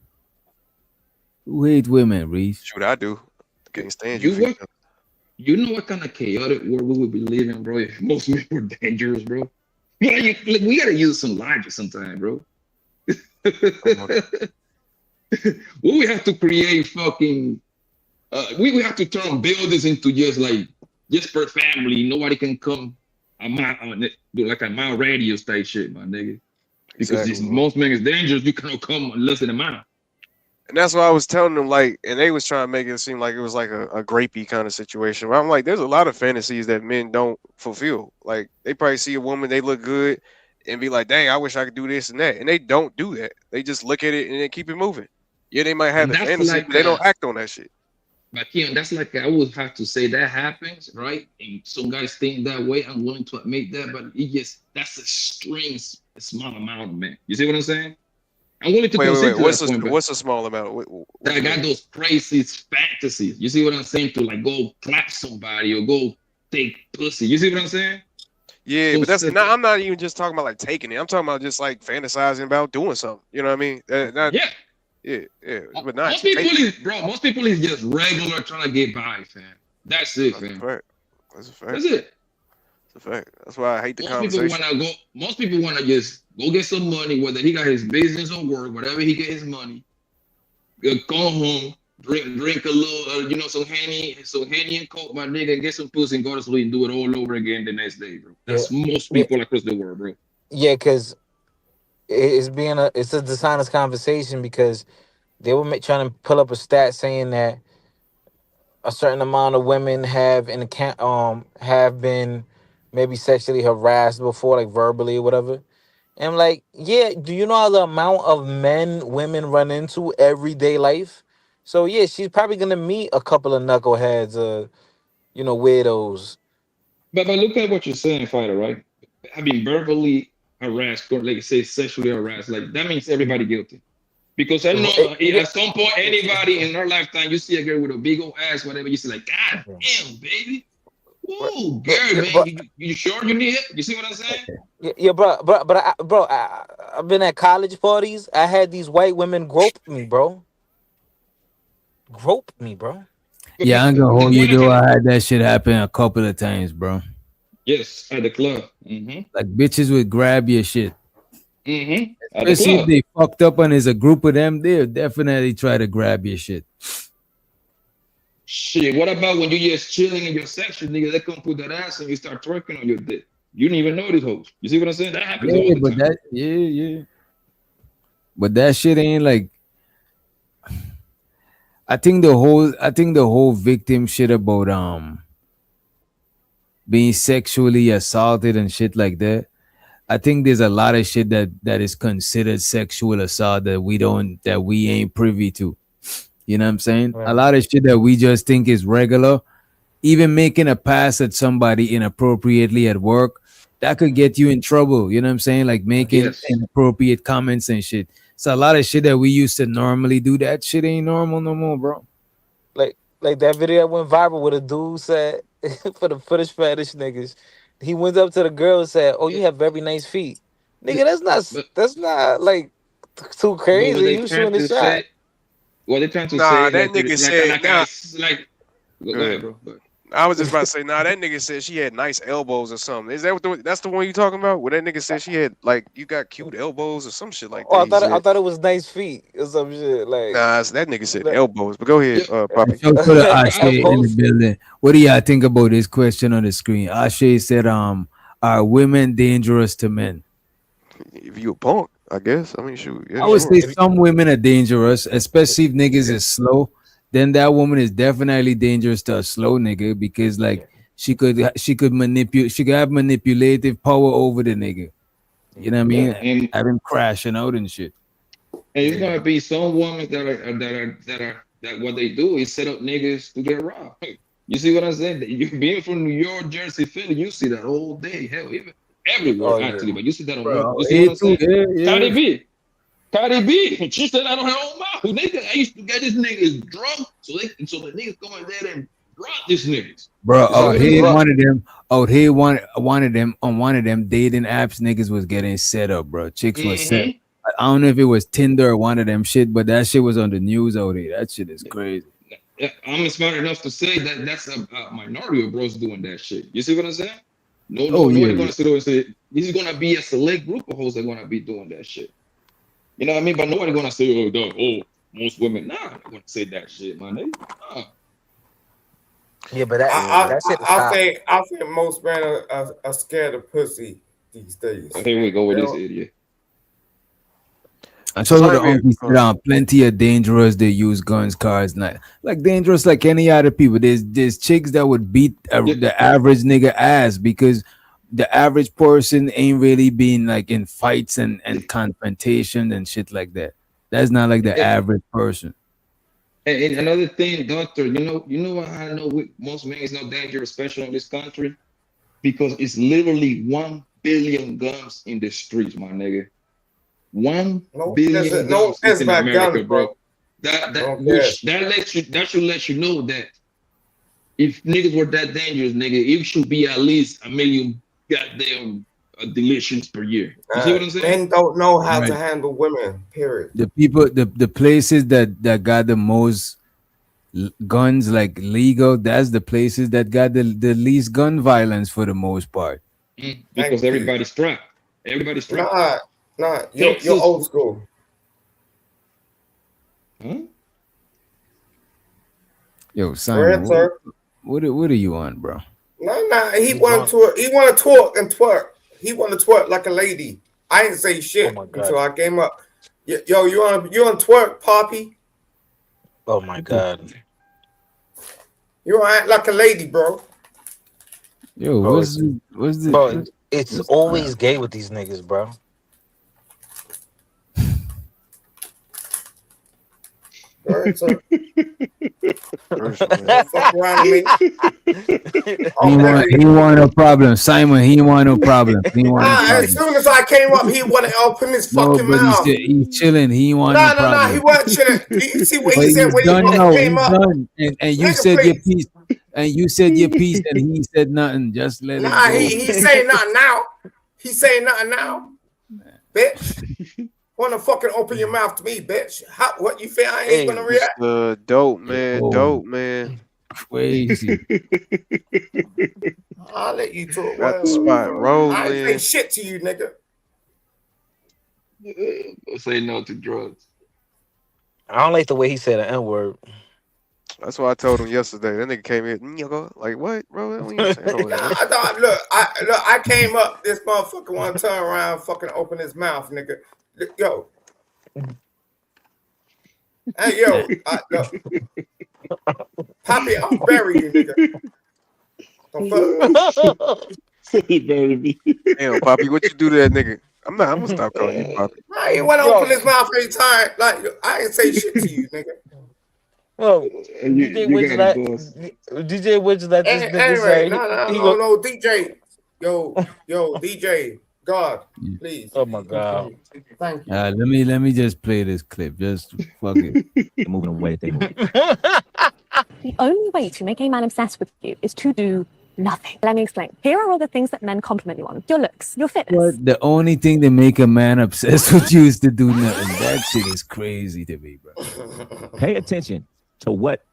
Who hate women, Reese? Shoot, I do. You Can't stand you you females. what? You know what kind of chaotic world we would be living, bro? If most men were dangerous, bro. We gotta use some logic sometime, bro. Uh, We have to create fucking. We have to turn buildings into just per family. Nobody can come do like a mile radius type shit, my nigga. Because exactly, this bro. most men is dangerous. You cannot come less than a mile. And that's why I was telling them, like, and they was trying to make it seem like it was like a grapey kind of situation. But I'm like, there's a lot of fantasies that men don't fulfill. Like, they probably see a woman, they look good, and be like, dang, I wish I could do this and that. And they don't do that. They just look at it and then keep it moving. Yeah, they might have And the that's fantasy, like but they don't act on that shit. But Keon, that's like I would have to say that happens, right? And some guys think that way. I'm willing to admit that, but that's a extreme small amount of men. You see what I'm saying? I'm willing to Wait. concede to What's that point, but what's a small amount? What that I you got mean? those crazy fantasies. You see what I'm saying? To like go clap somebody or go take pussy. You see what I'm saying? Yeah, So but that's sick. not. I'm not even just talking about like taking it. I'm talking about just like fantasizing about doing something. You know what I mean? Not Yeah. yeah, but not Most people taking. is bro. Most people is just regular trying to get by, fam. That's it, That's a fam. fact. That's a That's fact. it. That's a fact. That's why I hate the Most people conversation. wanna go. Most people wanna just go get some money, whether he got his business or work, whatever he get his money. Go home, drink a little, some henny and coke, my nigga, get some pussy and go to sleep and do it all over again the next day, bro. Yeah, That's most yeah, people across the world, bro. yeah. Because it's a dishonest conversation because they were trying to pull up a stat saying that a certain amount of women have been maybe sexually harassed before, like verbally or whatever. And I'm like, yeah, do you know the amount of men women run into everyday life? So yeah, she's probably gonna meet a couple of knuckleheads, weirdos. But look at what you're saying, fighter, right? I mean, verbally harassed, or like say sexually harassed, like that means everybody guilty. Because I know Yeah, at some point, anybody in their lifetime, you see a girl with a big old ass, whatever, you see like, God damn, baby. but, Whoa, but, girl, man, but you sure you need it? You see what I'm saying? yeah, I've been at college parties. I had these white women grope me, bro. Yeah, I'm gonna hold you When I though. had, I had that shit happen a couple of times, bro. yes, at the club. Like bitches would grab your shit. At the Especially if club. they fucked up and there's a group of them, they'll definitely try to grab your shit. Shit, what about when you just chilling in your section, nigga? They come put that ass and you start twerking on your dick. You don't even know these hoes. You see what I'm saying? That happens all Yeah, the but time. yeah. But that shit ain't like I think the whole victim shit about being sexually assaulted and shit like that. I think there's a lot of shit that is considered sexual assault that we ain't privy to. You know what I'm saying? A Right. lot of shit that we just think is regular, even making a pass at somebody inappropriately at work, that could get you in trouble. You know what I'm saying? Like making Yes. inappropriate comments and shit. So a lot of shit that we used to normally do, that shit ain't normal no more, bro. Like that video that went viral with a dude said for the fetish niggas. He went up to the girl and said, "Oh, Yeah. you have very nice feet." Yeah. Nigga, that's not But that's not like too but what crazy. they You fail shooting a to shot. say, what they're trying to Nah, say, that like, nigga said. Nah, go go ahead, ahead. bro. Go ahead. I was just about to say, nah, that nigga said she had nice elbows or something. Is that what that's the one you talking about? Where that nigga said she had like you got cute elbows or some shit like Oh, that. I He thought I said, thought it was nice feet or some shit. Like, nah, that nigga said like elbows. But go ahead, Yeah, Poppy. Shout out to Ashe in the elbows. building. What do y'all think about this question on the screen? Ashe said, are women dangerous to men? If you a punk, I guess. I mean, shoot, yeah, I would sure. say some women are dangerous, especially if niggas is slow. Then that woman is definitely dangerous to a slow nigga because like she could manipulate, she could have manipulative power over the nigga. You know what I yeah, mean? Have him crashing out and shit. and it's gonna be some women that what they do is set up niggas to get robbed. You see what I'm saying? You being from New York, Jersey, Philly, you see that all day. Hell, even everywhere Oh yeah. actually, but you see that on more. Bro, You see what hey, I'm too, saying? yeah. Cardi B. Cardi B, she said that on her own mouth. Nigga, I used to get these niggas drunk, so the niggas go in there and rob these niggas. Bro, You see out what I'm here saying? one of them, out here one of them on one of them dating apps, niggas was getting set up, bro. Chicks was set. Mm-hmm. I don't know if it was Tinder or one of them shit, but that shit was on the news out here. That shit is crazy. Yeah, I'm smart enough to say that that's a minority of bros doing that shit. You see what I'm saying? Oh yeah, Nobody yeah. gonna sit there and say this is gonna be a select group of hoes that gonna be doing that shit. You know what I mean? But nobody gonna say, most women. Nah, I'm not gonna say that shit, man. Nah. Yeah, but that shit is stop. I think most men are scared of pussy these days. Here we go with They this don't- idiot. I told the Simon, uncle said plenty of dangerous. They use guns, cars, not like dangerous like any other people. There's chicks that would beat the average nigga ass because the average person ain't really been like in fights and confrontation and shit like that. That's not like the average person. And another thing, doctor, you know what I know most men is not dangerous, especially in this country, because it's literally 1 billion guns in the streets, my nigga. 1 billion no guns offense in about America, guns, bro. bro. That should let you know that if niggas were that dangerous, nigga, it should be at least 1 million goddamn deletions per year. You see what I'm saying? Men don't know how Right. to handle women. Period. The people, the places that got the most guns like legal, that's the places that got the least gun violence for the most part. Because everybody's strapped. Everybody's strapped. Nah, you're old school. Huh? Yo, Go Simon, ahead, sir. what are you on, bro? Nah. He want to talk and twerk. He want to twerk like a lady. I didn't say shit until I came up. Yo, you on twerk, Poppy? Oh my god. You want to act like a lady, bro? Yo, Bro, what's the Bro, it's always gay with these niggas, bro. Go ahead, sir. Don't fuck around with me. He want no problem, Simon. He want no problem. He want no As problem. soon as I came up, he want to open his No, fucking but mouth. he's chilling. He want no Nah, problem. he wasn't chilling. You see what But he said he's when he done first now. came He's up? done. And you Nigga, said your please. piece. And you said your piece, and he said nothing. Just let it Nah, go. he saying nothing now. He saying nothing now, bitch. Wanna fucking open your mouth to me, bitch? What you feel I ain't gonna react? dope man. Crazy. I'll let you talk. Got the spot I ain't say rolling. shit to you, nigga. Say no to drugs. I don't like the way he said the N-word. That's what I told him yesterday. That nigga came here, like what, bro? What you saying over there? I thought, I came up. This motherfucker want to turn around, fucking open his mouth, nigga. Yo, hey, yo, Poppy, I'll bury you, nigga. He buried me. Damn, Poppy, what you do to that nigga? I'm gonna stop calling you Poppy. He want to open his mouth every time. Like I ain't say shit to you, nigga. Well, DJ Witch let this nigga Anyway, say no, DJ. Yo, DJ, God, please. Oh my god. Thank you. Let me just play this clip. Just fuck it. They're moving away. The only way to make a man obsessed with you is to do nothing. Let me explain. Here are all the things that men compliment you on: your looks, your fitness. But the only thing that make a man obsessed with you is to do nothing. That shit is crazy to me, bro. Pay attention to what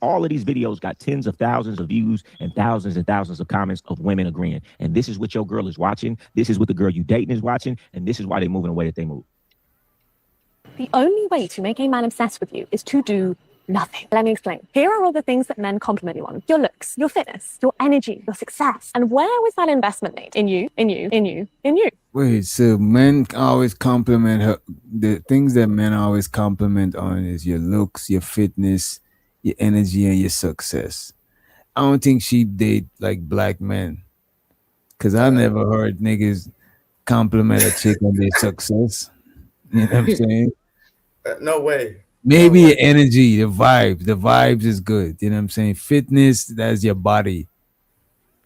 all of these videos got tens of thousands of views and thousands of comments of women agreeing. And this is what your girl is watching. This is what the girl you dating is watching. And this is why they're moving the way that they move. The only way to make a man obsessed with you is to do nothing. Let me explain. Here are all the things that men compliment you on: your looks, your fitness, your energy, your success. And where was that investment made? In you, in you, in you, in you. Wait, so men always compliment her. The things that men always compliment on is your looks, your fitness, your energy, and your success. I don't think she date like black men, cause I never heard niggas compliment a chick on their success. You know what I'm saying? No way. Maybe your energy, the vibes is good. You know what I'm saying? Fitness, that's your body.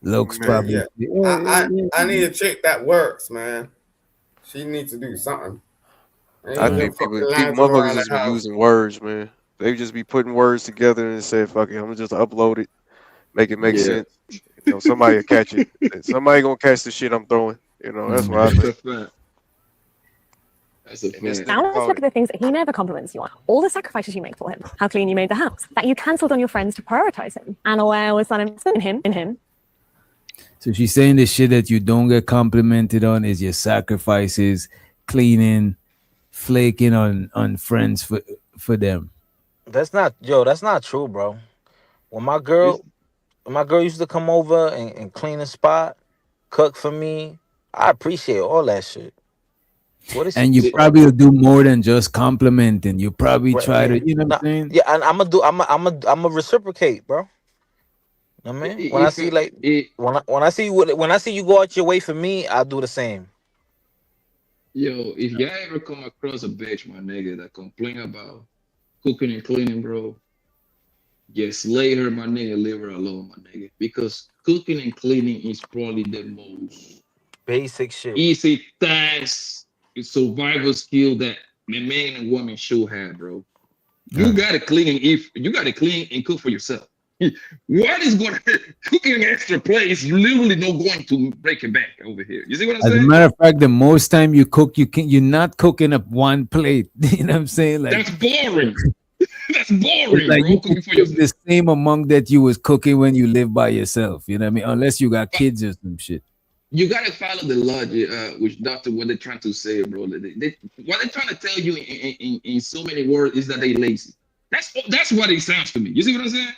Looks probably. Yeah. I need a chick that works, man. She needs to do something. I think people motherfuckers just be using words, man. They just be putting words together and say, "Fuck it, I'm gonna just upload it, make it make sense." You know, somebody will catch it. Somebody gonna catch the shit I'm throwing. You know, that's what I think. That's a fact. Now let's look at the things that he never compliments you on. All the sacrifices you make for him. How clean you made the house. That you cancelled on your friends to prioritize him. And where was that investment in him? So she's saying the shit that you don't get complimented on is your sacrifices, cleaning, flaking on friends for them. That's not true, bro. When my girl used to come over and clean the spot, cook for me, I appreciate all that shit. And you probably will do more than just complimenting. You probably try to, you know what I'm saying? Yeah, and I'm gonna reciprocate, bro. I mean, when I see you go out your way for me, I'll do the same. Yo, if y'all ever come across a bitch, my nigga, that complain about cooking and cleaning, bro, just lay her, my nigga, leave her alone, my nigga. Because cooking and cleaning is probably the most basic shit, easy task, survival skill that a man and woman should have, bro. You gotta clean and cook for yourself. What is going to cooking an extra plate is literally not going to break it back over here. You see what I'm As saying? a matter of fact, the most time you cook, you're not cooking up one plate. You know what I'm saying? Like that's boring. That's boring, it's like bro. you Cooking for cook yourself. the same amount that you was cooking when you live by yourself. You know what I mean? Unless you got kids or some shit. You gotta follow the logic, which Doctor, what they're trying to say, bro. What they're trying to tell you in so many words is that they lazy. That's what it sounds to me. You see what I'm saying?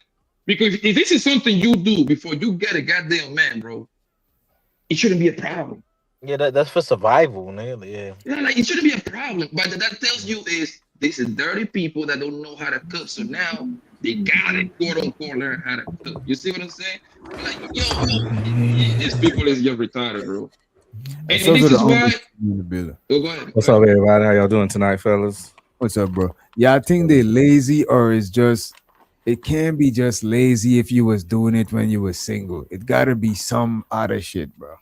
Because if this is something you do before you get a goddamn man, bro, it shouldn't be a problem. Yeah, that's for survival, nigga. Yeah, like it shouldn't be a problem. But that tells you is this is dirty people that don't know how to cook. So now they gotta quote unquote learn how to cook. You see what I'm saying? Like, yo, these people is just retarded, bro. And this is why. Go ahead. What's up, everybody? How y'all doing tonight, fellas? What's up, bro? Yeah, I think they're lazy, or it's just it can be just lazy if you was doing it when you were single. It gotta be some other shit, bro.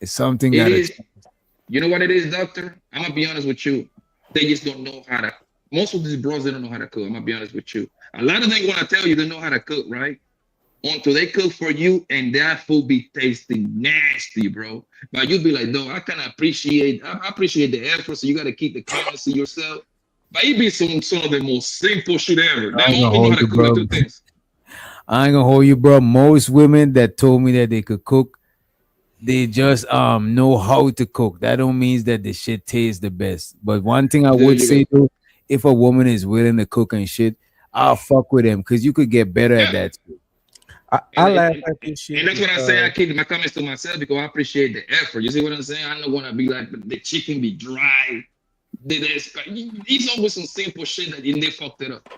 It's something It gotta is. You know what it is, Doctor? I'm gonna be honest with you. They just don't know how to. Most of these bros, they don't know how to cook. I'm gonna be honest with you. A lot of them want to tell you they know how to cook, right? Until they cook for you and that food be tasting nasty, bro. But you be like, no, I appreciate the effort. So you gotta keep the kindness to yourself. But it be some of the most simple shit ever. They don't even know how to cook two things. I ain't gonna hold you, bro. Most women that told me that they could cook, they just know how to cook. That don't mean that the shit tastes the best. But one thing I would say though, if a woman is willing to cook and shit, I'll fuck with them because you could get better at that too. I laugh at this shit. And that's what I say. I keep my comments to myself because I appreciate the effort. You see what I'm saying? I don't want to be like the chicken be dry. It's always some simple shit that they fucked it up.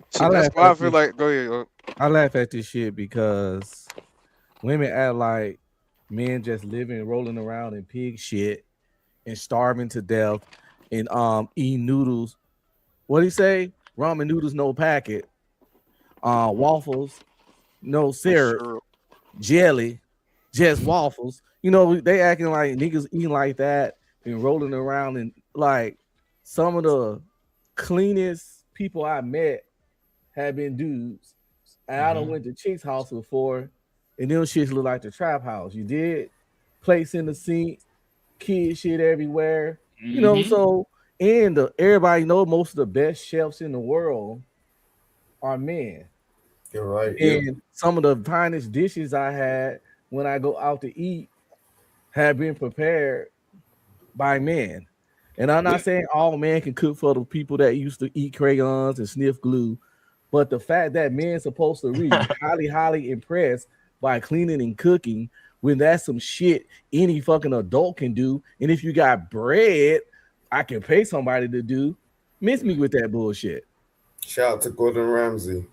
So that's why I feel like. Go ahead. I laugh at this shit because women act like men just living, rolling around in pig shit and starving to death and eating noodles. What do you say? Ramen noodles, no packet. Waffles, no syrup. Jelly, just waffles. You know, they acting like niggas eating like that and rolling around, and like some of the cleanest people I met have been dudes. And I done went to chicks' house before and them shits look like the trap house. You did plates in the sink, kid shit everywhere. You know, Mm-hmm. so and everybody know most of the best chefs in the world are men. You're right. And some of the finest dishes I had when I go out to eat have been prepared by men. And I'm not Yeah. saying all men can cook for the people that used to eat crayons and sniff glue, but the fact that men supposed to be highly, highly impressed by cleaning and cooking when that's some shit any fucking adult can do. And if you got bread, I can pay somebody to do. Miss me with that bullshit. Shout out to Gordon Ramsay.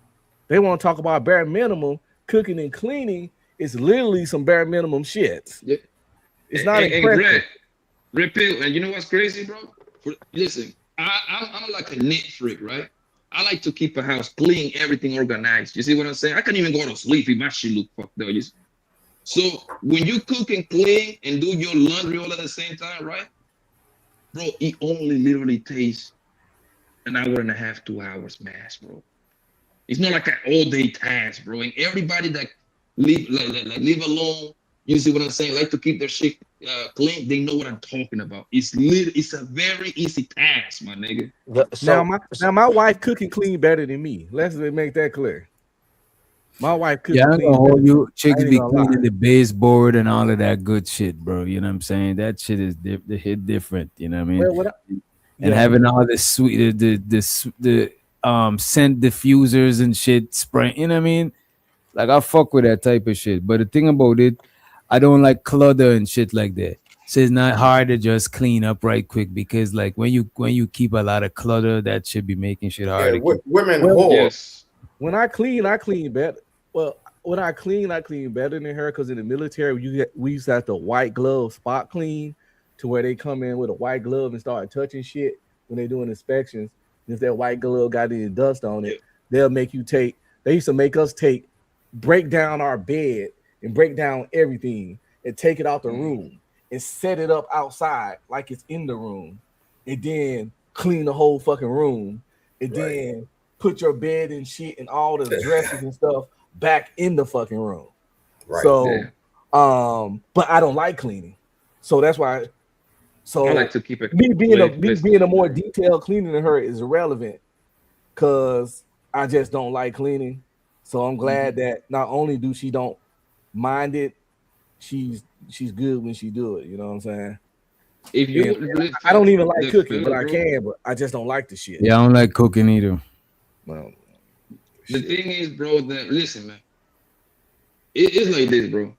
They want to talk about bare minimum cooking and cleaning. It's literally some bare minimum shit. Yeah. It's not Hey, impressive. Red Pill, and you know what's crazy, bro? Listen, I'm like a neat freak, right? I like to keep a house clean, everything organized. You see what I'm saying? I can't even go to sleep if my shit look fucked up. So when you cook and clean and do your laundry all at the same time, right? Bro, it only literally takes an hour and a half, 2 hours max, bro. It's not like an all-day task, bro. And everybody that live alone, you see what I'm saying? Like to keep their shit clean. They know what I'm talking about. It's a very easy task, my nigga. Now my wife cook and clean better than me. Let's make that clear. My wife cook Yeah, and I'm gonna clean better hold than you. me. I Chicks ain't be gonna lie. cleaning the baseboard and all of that good shit, bro. You know what I'm saying? That shit is the hit different. You know what I mean? Well, And yeah. having all the sweet the scent diffusers and shit spraying. You know what I mean? Like I fuck with that type of shit. But the thing about it, I don't like clutter and shit like that. So it's not hard to just clean up right quick because like when you keep a lot of clutter, that should be making shit hard Yeah, to keep. women Well, whore. Yes. when I clean better. Well, when I clean better than her because in the military we used to have the white glove spot clean to where they come in with a white glove and start touching shit when they're doing inspections. And if that white glove got any dust on it, they'll make you take. They used to make us break down our bed and break down everything and take it out the room and set it up outside like it's in the room, and then clean the whole fucking room, and then put your bed and shit and all the dresses and stuff back in the fucking room. Right. So, but I don't like cleaning, so that's why. So I like to keep it me being place. a more detailed cleaner than her is irrelevant because I just don't like cleaning. So I'm glad that not only do she don't mind it, she's good when she do it. You know what I'm saying? If you And I don't even like the cooking, but fella, I bro, can. But I just don't like the shit. Yeah, I don't like cooking either. Well, the thing is, bro, that listen, man, it's like this, bro.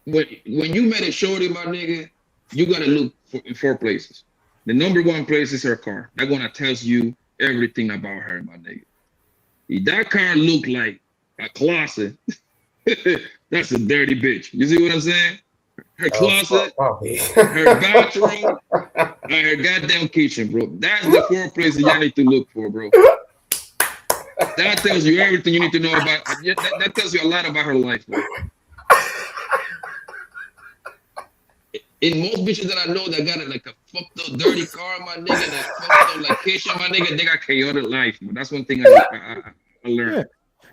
when you met a shorty, my nigga, you gotta look in 4 places. The number one place is her car. That gonna tells you everything about her, my nigga. If that car look like a closet, that's a dirty bitch. You see what I'm saying? Her closet, her bathroom, and her goddamn kitchen, bro. That's the 4 places y'all need to look for, bro. That tells you everything you need to know about. That tells you a lot about her life, bro. In most bitches that I know that got like a fucked up dirty car, my nigga, that fucked up like kitchen, my nigga, they got chaotic life. Bro. That's one thing I learned. Yeah.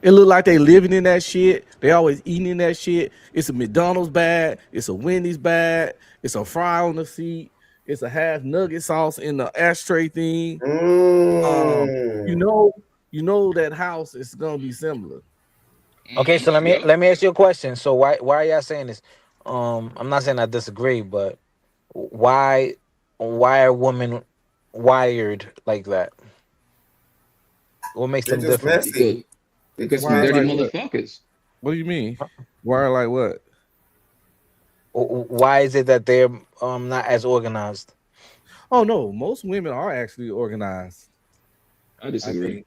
It look like they living in that shit. They always eating in that shit. It's a McDonald's bag. It's a Wendy's bag. It's a fry on the seat. It's a half nugget sauce in the ashtray thing. You know that house is gonna be similar. Okay, so let me ask you a question. So why are y'all saying this? I'm not saying I disagree, but why are women wired like that? What makes them different? Because some dirty motherfuckers. What do you mean? Wire like what? Why is it that they're not as organized? Oh no, most women are actually organized. I disagree.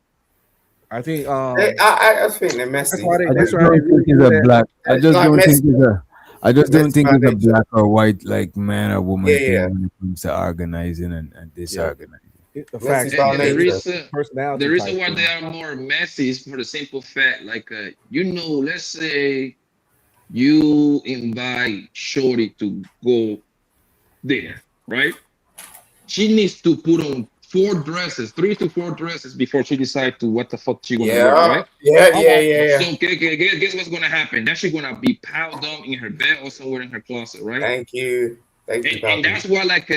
I think I think they're messy. I just don't think it's a black. I just don't think it's a. I just don't think it's a black or white like man or woman thing when it comes to organizing and disorganizing. The fact the reason why they are more messy is for the simple fact, like let's say you invite Shorty to go there, right? She needs to put on 3 to 4 dresses before she decide to what the fuck she gonna wear, Yeah, right? yeah. So guess what's gonna happen? That shit gonna be piled up in her bed or somewhere in her closet, right? Thank you, And Papi. that's why like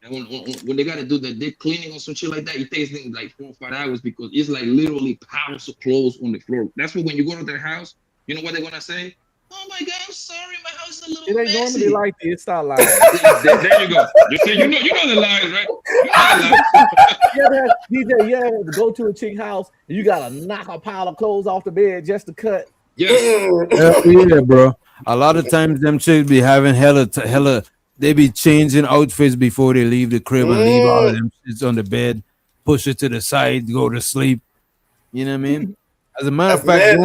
when they gotta do the deep cleaning or some shit like that, it takes them like 4 or 5 hours because it's like literally piles of clothes on the floor. That's why when you go to their house, you know what they're gonna say? Oh my god, I'm sorry, my house is a It little ain't normally messy. like this. Stop lying. There you go. You see, you know the lies, right? You know the lies. DJ, you ever to go to a chick house and you gotta knock a pile of clothes off the bed just to cut? Yes. Yeah, bro. A lot of times them chicks be having hella. They be changing outfits before they leave the crib and leave all of them shits on the bed, push it to the side, go to sleep. You know what I mean? As a matter of fact,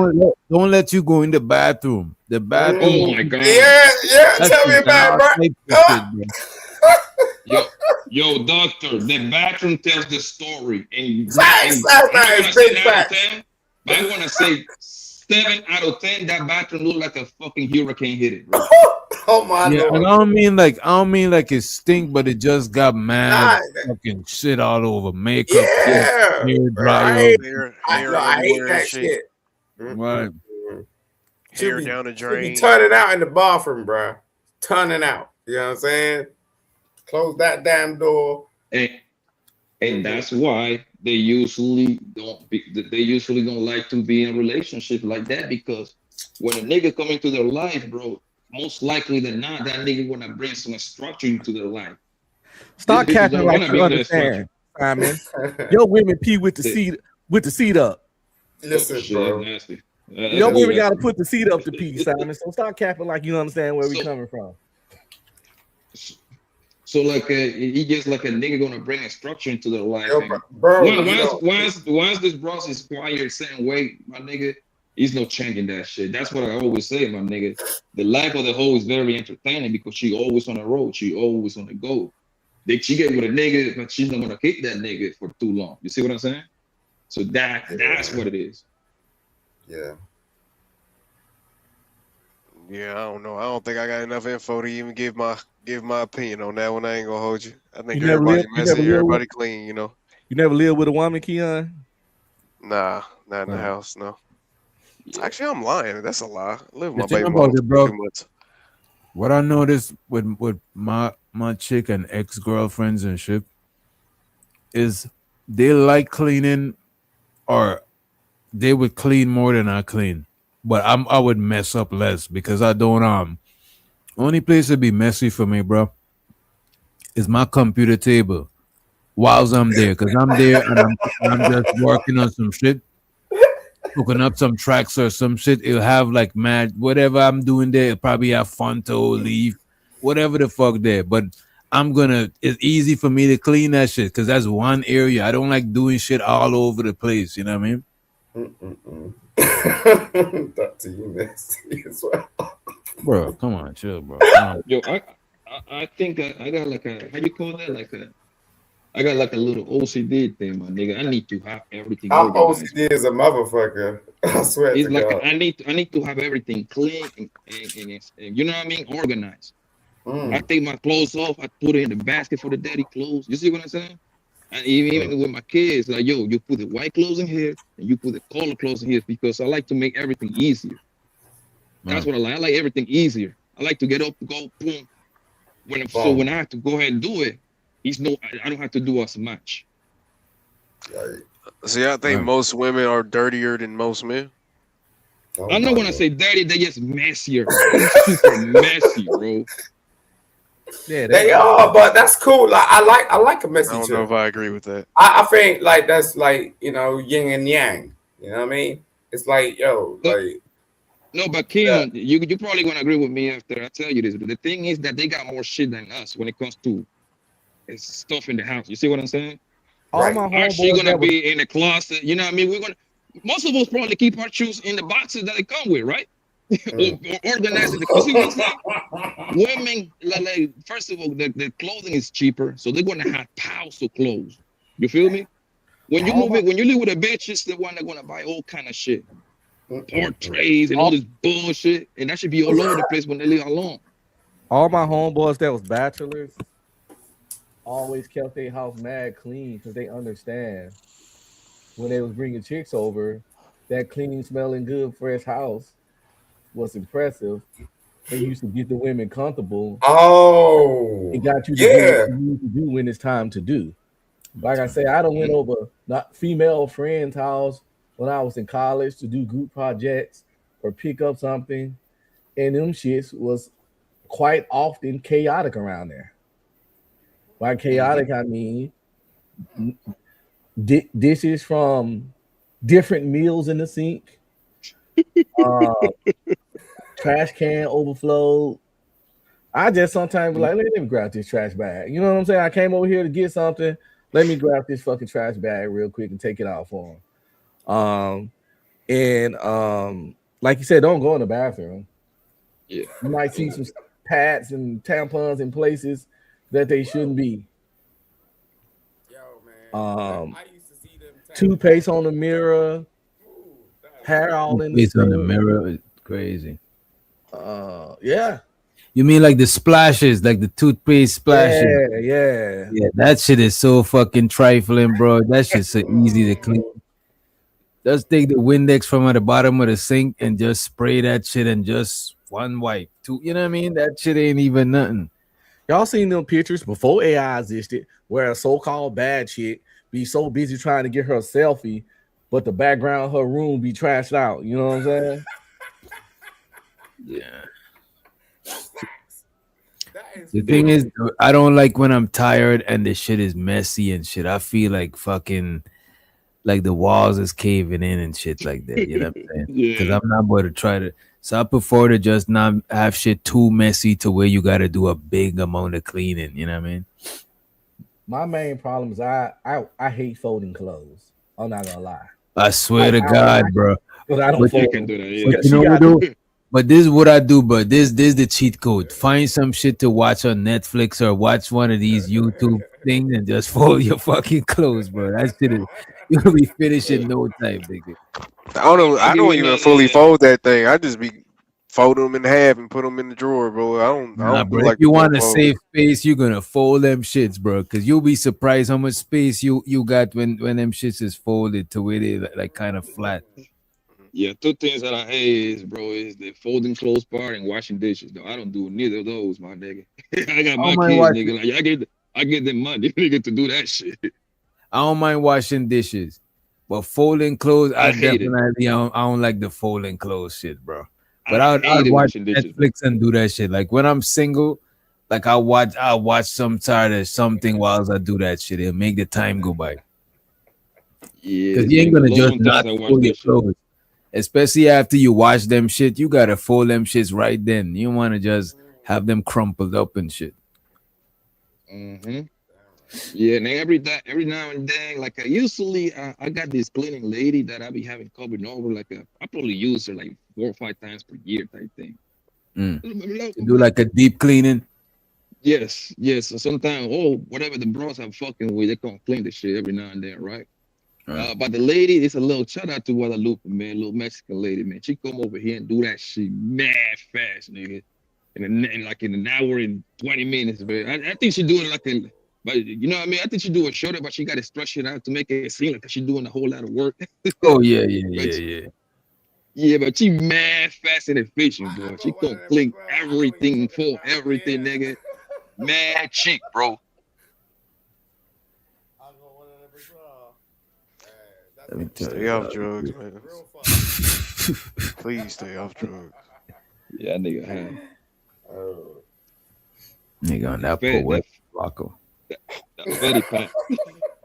don't let you go in the bathroom. The bathroom. Oh my god. Yeah. That's Tell me about it, bro. shit, bro. Yo, doctor, the bathroom tells the story, and Facts, I'm not gonna facts, say big 9 out of facts. 10, but I'm gonna say 7 out of 10. That bathroom look like a fucking hurricane hit it, bro. Oh my Yeah, and lord. I don't mean like it stink, but it just got mad fucking shit all over makeup, Yeah, hair dryer. right. Hair I hate everywhere and that shit. Right. Hair down the Should be drain. turning out in the bathroom, bro. Turning out. You know what I'm saying? Close that damn door. And that's why they usually don't like to be in a relationship like that, because when a nigga come into their life, bro, most likely than not, that nigga gonna bring some structure into their life. Stop These bitches capping don't like wanna you be in that structure. understand, Simon. Your women pee with the seat up. Listen, shit, bro. that's nasty. Your That's women gotta nasty. put the seat up to pee, Simon. So stop capping like you understand where we coming from. So like he gets like a nigga gonna bring a structure into their life. Yo, And bro, once this bros is quiet a certain way, my nigga, he's no changing that shit. That's what I always say, my nigga. The life of the hoe is very entertaining because she always on the road, she always on the go. She get with a nigga, but she's not gonna keep that nigga for too long. You see what I'm saying? So that's what it is. Yeah. Yeah, I don't know. I don't think I got enough info to even give my opinion on that one. I ain't gonna hold you. I think You never everybody live- you messy, never live everybody with- clean, you know. You never lived with a woman, Keon? Nah, not in the house, no. Actually, I'm lying. That's a lie. I live with The my thing baby about mama it, for bro, 2 months. what I noticed with my chick and ex-girlfriends and shit is they like cleaning, or they would clean more than I clean. But I would mess up less because I don't only place to be messy for me, bro, is my computer table whilst I'm there. Cause I'm there and I'm just working on some shit, hooking up some tracks or some shit. It'll have like mad whatever I'm doing there, it'll probably have Fonto, Leaf, whatever the fuck there. But it's easy for me to clean that shit because that's one area. I don't like doing shit all over the place, you know what I mean? That's you nasty as well. Bro, come on, chill, bro. Come on. Yo, I think I got like a, how you call that? I got like a little OCD thing, my nigga. I need to have everything I'm organized. OCD as a motherfucker. I swear It's to like God. I need to have everything clean and you know what I mean, organized. I take my clothes off, I put it in the basket for the daddy clothes. You see what I'm saying? And even with my kids, like yo, you put the white clothes in here and you put the color clothes in here because I like to make everything easier. That's what I like. I like everything easier. I like to get up, go, boom. When I have to go ahead and do it, I don't have to do as much. See, I think most women are dirtier than most men. I'm not gonna say dirty, they're just messier. They're super messy, bro. Yeah, they are, but that's cool. Like I like a messy I don't chick. know if I agree with that. I think like that's like, you know, yin and yang. You know what I mean? It's like, yo, like no, but Keon, you probably gonna agree with me after I tell you this. But the thing is that they got more shit than us when it comes to stuff in the house. You see what I'm saying? All my Our shit homeboys gonna that was be in the closet. You know what I mean? Most of us probably keep our shoes in the boxes that they come with, right? or organize it. You see what I'm saying? Women, like first of all, the clothing is cheaper, so they're gonna have piles of clothes. You feel me? When you when you live with a bitch, it's the one that's gonna buy all kind of shit, portraits and all this bullshit, and that should be all over the place when they live alone. all my homeboys that was bachelors, always kept their house mad clean because they understand when they was bringing chicks over, that clean, smelling good, fresh house was impressive. It used to get the women comfortable. It Oh, got you to do what yeah. you need to do when it's time to do. Like I say, I don't went over not female friends' house when I was in college to do group projects or pick up something, and them shits was quite often chaotic around there. By chaotic, I mean dishes from different meals in the sink, uh, trash can overflowed. I just sometimes be like, let me grab this trash bag. You know what I'm saying? I came over here to get something. Let me grab this fucking trash bag real quick and take it out for them. And like you said, don't go in the bathroom. Yeah. You might see some pads and tampons in places that they shouldn't be. Yo, man. I used to see them Toothpaste on the mirror, hair all in the Face on the sink. mirror is crazy. Yeah. You mean like the splashes, like the toothpaste splashes? Yeah. Yeah, that shit is so fucking trifling, bro. That shit's so easy to clean. Just take the Windex from at the bottom of the sink and just spray that shit and just one wipe. Two, you know what I mean? That shit ain't even nothing. Y'all seen them pictures before AI existed where a so-called bad chick be so busy trying to get her a selfie, but the background of her room be trashed out. You know what I'm saying? Yeah. The thing is, I don't like when I'm tired and the shit is messy and shit. I feel like fucking like the walls is caving in and shit like that. You know what I'm saying? Because Yeah. I'm not going to try to. So I prefer to just not have shit too messy to where you got to do a big amount of cleaning. You know what I mean? My main problem is I hate folding clothes. I'm not gonna lie. I swear to God, bro. But I don't But, fold I can them. do that. She, but Yeah. you she know what, got though? But this is what I do, bro. This the cheat code. Find some shit to watch on Netflix or watch one of these YouTube things and just fold your fucking clothes, bro. That shit is you'll be finished in no time, nigga. I I give don't you even another. fully fold that thing. I just be folding them in half and put them in the drawer, bro. I Nah, don't do bro. If like the you full want to fold. save space, you're gonna fold them shits, bro. Cause you'll be surprised how much space you got when them shits is folded to where they like kind of flat. Yeah, two things that I hate is, bro, is the folding clothes part and washing dishes. Though I don't do neither of those, my nigga. I got I don't my mind kids, washing. nigga. Like I get them money, nigga, to do that shit. I don't mind washing dishes, but folding clothes, I hate it. I don't like the folding clothes shit, bro. But I I'd hate it watch washing dishes, bro. Netflix and do that shit. Like when I'm single, like I watch some tired of something while I do that shit. It'll make the time go by. Cause Yes, you ain't man. gonna Those just one times not I watch fold your that shit. clothes. Especially after you wash them shit, you gotta fold them shits right then. You wanna just have them crumpled up and shit. hmm Yeah, and every now and then, like usually, I got this cleaning lady that I be having coming over. Like I probably use her like 4 or 5 times per year type thing. Mm. You do like a deep cleaning. Yes, yes. So sometimes, oh, whatever the bros I'm fucking with, they come clean the shit every now and then, right? Right. But the lady is a little shout out to Guadalupe, man, little Mexican lady, man. She come over here and do that shit mad fast, nigga. In like in an hour and 20 minutes, man. I think she doing like a, but you know what I mean? I think she doing shorter, but she got to stretch it out to make it seem like she doing a whole lot of work. Oh yeah, yeah, But yeah, yeah. yeah, but she mad fast and efficient, bro. She gonna clean everything for everything, nigga. Mad chick, bro. Let me tell Stay you, off dog. drugs, man. Please stay off drugs. Yeah, nigga, huh? Nigga on that Fed, poet Rocco. that fatty pack.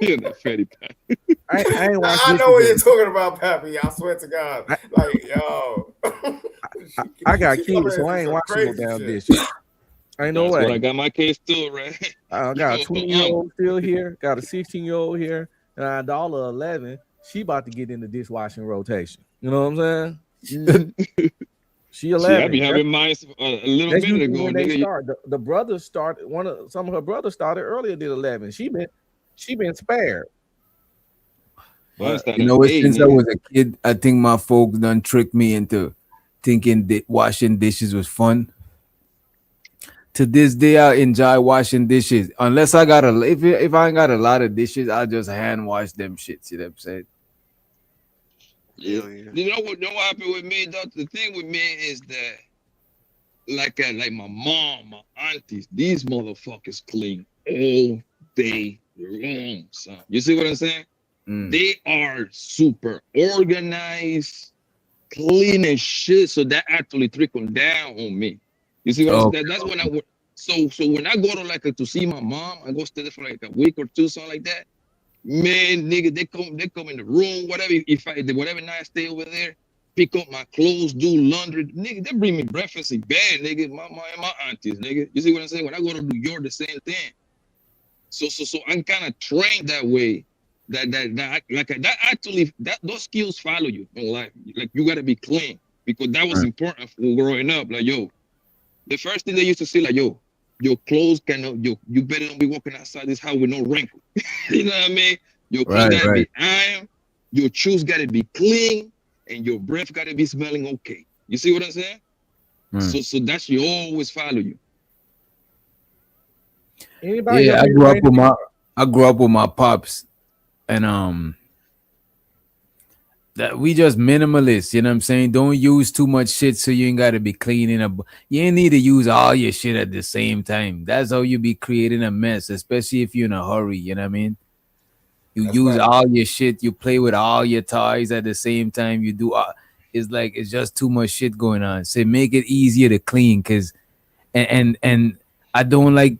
Yeah, that fatty pack. I ain't watched I this know what you're yet. talking about, Pappy. I swear to God. Like, yo. I got She kids, so coming I in ain't some watching no crazy damn shit. dishes. Ain't no That's what I way. got my kids too, right? I Yo, got a 20-year-old still here, got a 16-year-old here, and a dollar 11. She about to get in the dishwashing rotation. You know what I'm saying? She See, I be 11. having mine a little That's minute usually ago, when they nigga. start. The brothers started. Some of her brothers started earlier than 11. She been spared. Mine But started You at know what? 8, Since I nigga. was a kid, I think my folks done tricked me into thinking that washing dishes was fun. to this day, I enjoy washing dishes. Unless I got if I ain't got a lot of dishes, I just hand wash them shit. See what I'm saying? Yeah. Hell yeah. You know what happened with me, though? The thing with me is that like my mom, my aunties, these motherfuckers clean all day long, son. You see what I'm saying? They are super organized, clean as shit. So that actually trickled down on me. You see what I'm saying? That's when I would. So when I go to to see my mom, I go stay there for like a week or two, something like that. Man, nigga, they come in the room, whatever. Whatever night I stay over there, pick up my clothes, do laundry, nigga. They bring me breakfast in bed, nigga. My aunties, nigga. You see what I'm saying? When I go to New York, the same thing. So I'm kind of trained that way. That actually those skills follow you in life. Like you gotta be clean because that was important for growing up. Like yo, the first thing they used to say, like yo, your clothes cannot you better not be walking outside this house with no wrinkle. You know what I mean? Your clothes gotta be iron, your shoes gotta be clean, and your breath gotta be smelling okay. You see what I'm saying? So that should always follow you. Anybody Yeah, I grew up with my pops, and that we just minimalist. You know what I'm saying? Don't use too much shit, so you ain't got to be cleaning up. You ain't need to use all your shit at the same time. That's how you be creating a mess, especially if you're in a hurry. You know what I mean? You use all your shit. You play with all your toys at the same time. You do. It's just too much shit going on. So make it easier to clean, cause and I don't like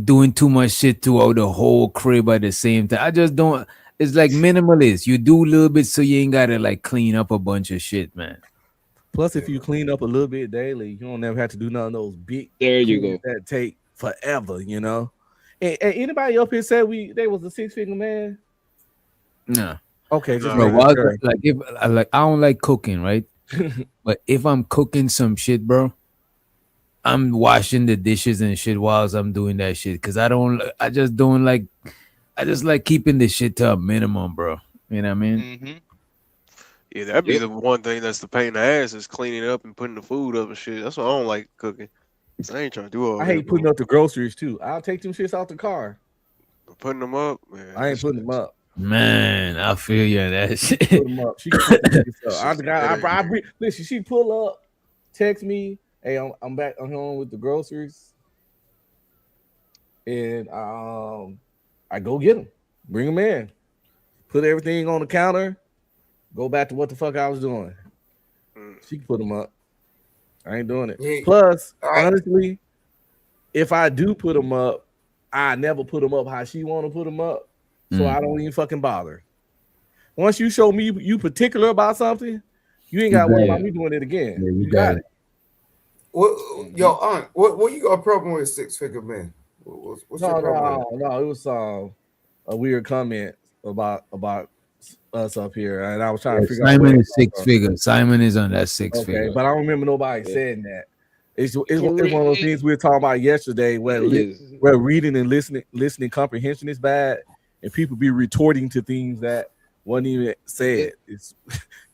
doing too much shit throughout the whole crib at the same time. I just don't. It's like minimalist. You do a little bit so you ain't gotta like clean up a bunch of shit, man. Plus, if you clean up a little bit daily, you don't never have to do none of those big. There you go. That take forever, you know. And anybody up here said they was a 6-figure man? No. Okay, just bro. sure. Like if I don't like cooking, right? But if I'm cooking some shit, bro, I'm washing the dishes and shit whilst I'm doing that shit because I just like keeping the shit to a minimum, bro. You know what I mean? Mm-hmm. Yeah, that'd be the one thing that's the pain in the ass is cleaning up and putting the food up and shit. That's why I don't like cooking. I ain't trying to do all that. I hate putting up the groceries too. I'll take them shits out the car. Putting them up, man. I ain't putting them up. Man, I feel you that shit. Put them up. She can put them up. Listen, she pull up, text me, hey, I'm back. I'm home with the groceries, and I go get them, bring them in, put everything on the counter, go back to what the fuck I was doing. She can put them up. I ain't doing it. Yeah. Plus, honestly, if I do put them up, I never put them up how she want to put them up, so I don't even fucking bother. Once you show me you particular about something, you ain't got to worry about me doing it again. Yeah, you got it. Yo, aunt, what you got a problem with 6-figure man? What's your problem? No. It was a weird comment about us up here, and I was trying to figure out. Simon is 6-figure. Simon is on that 6-figure. Okay, but I don't remember nobody saying that. It's one of those things we were talking about yesterday, where reading and listening comprehension is bad, and people be retorting to things that wasn't even said. It's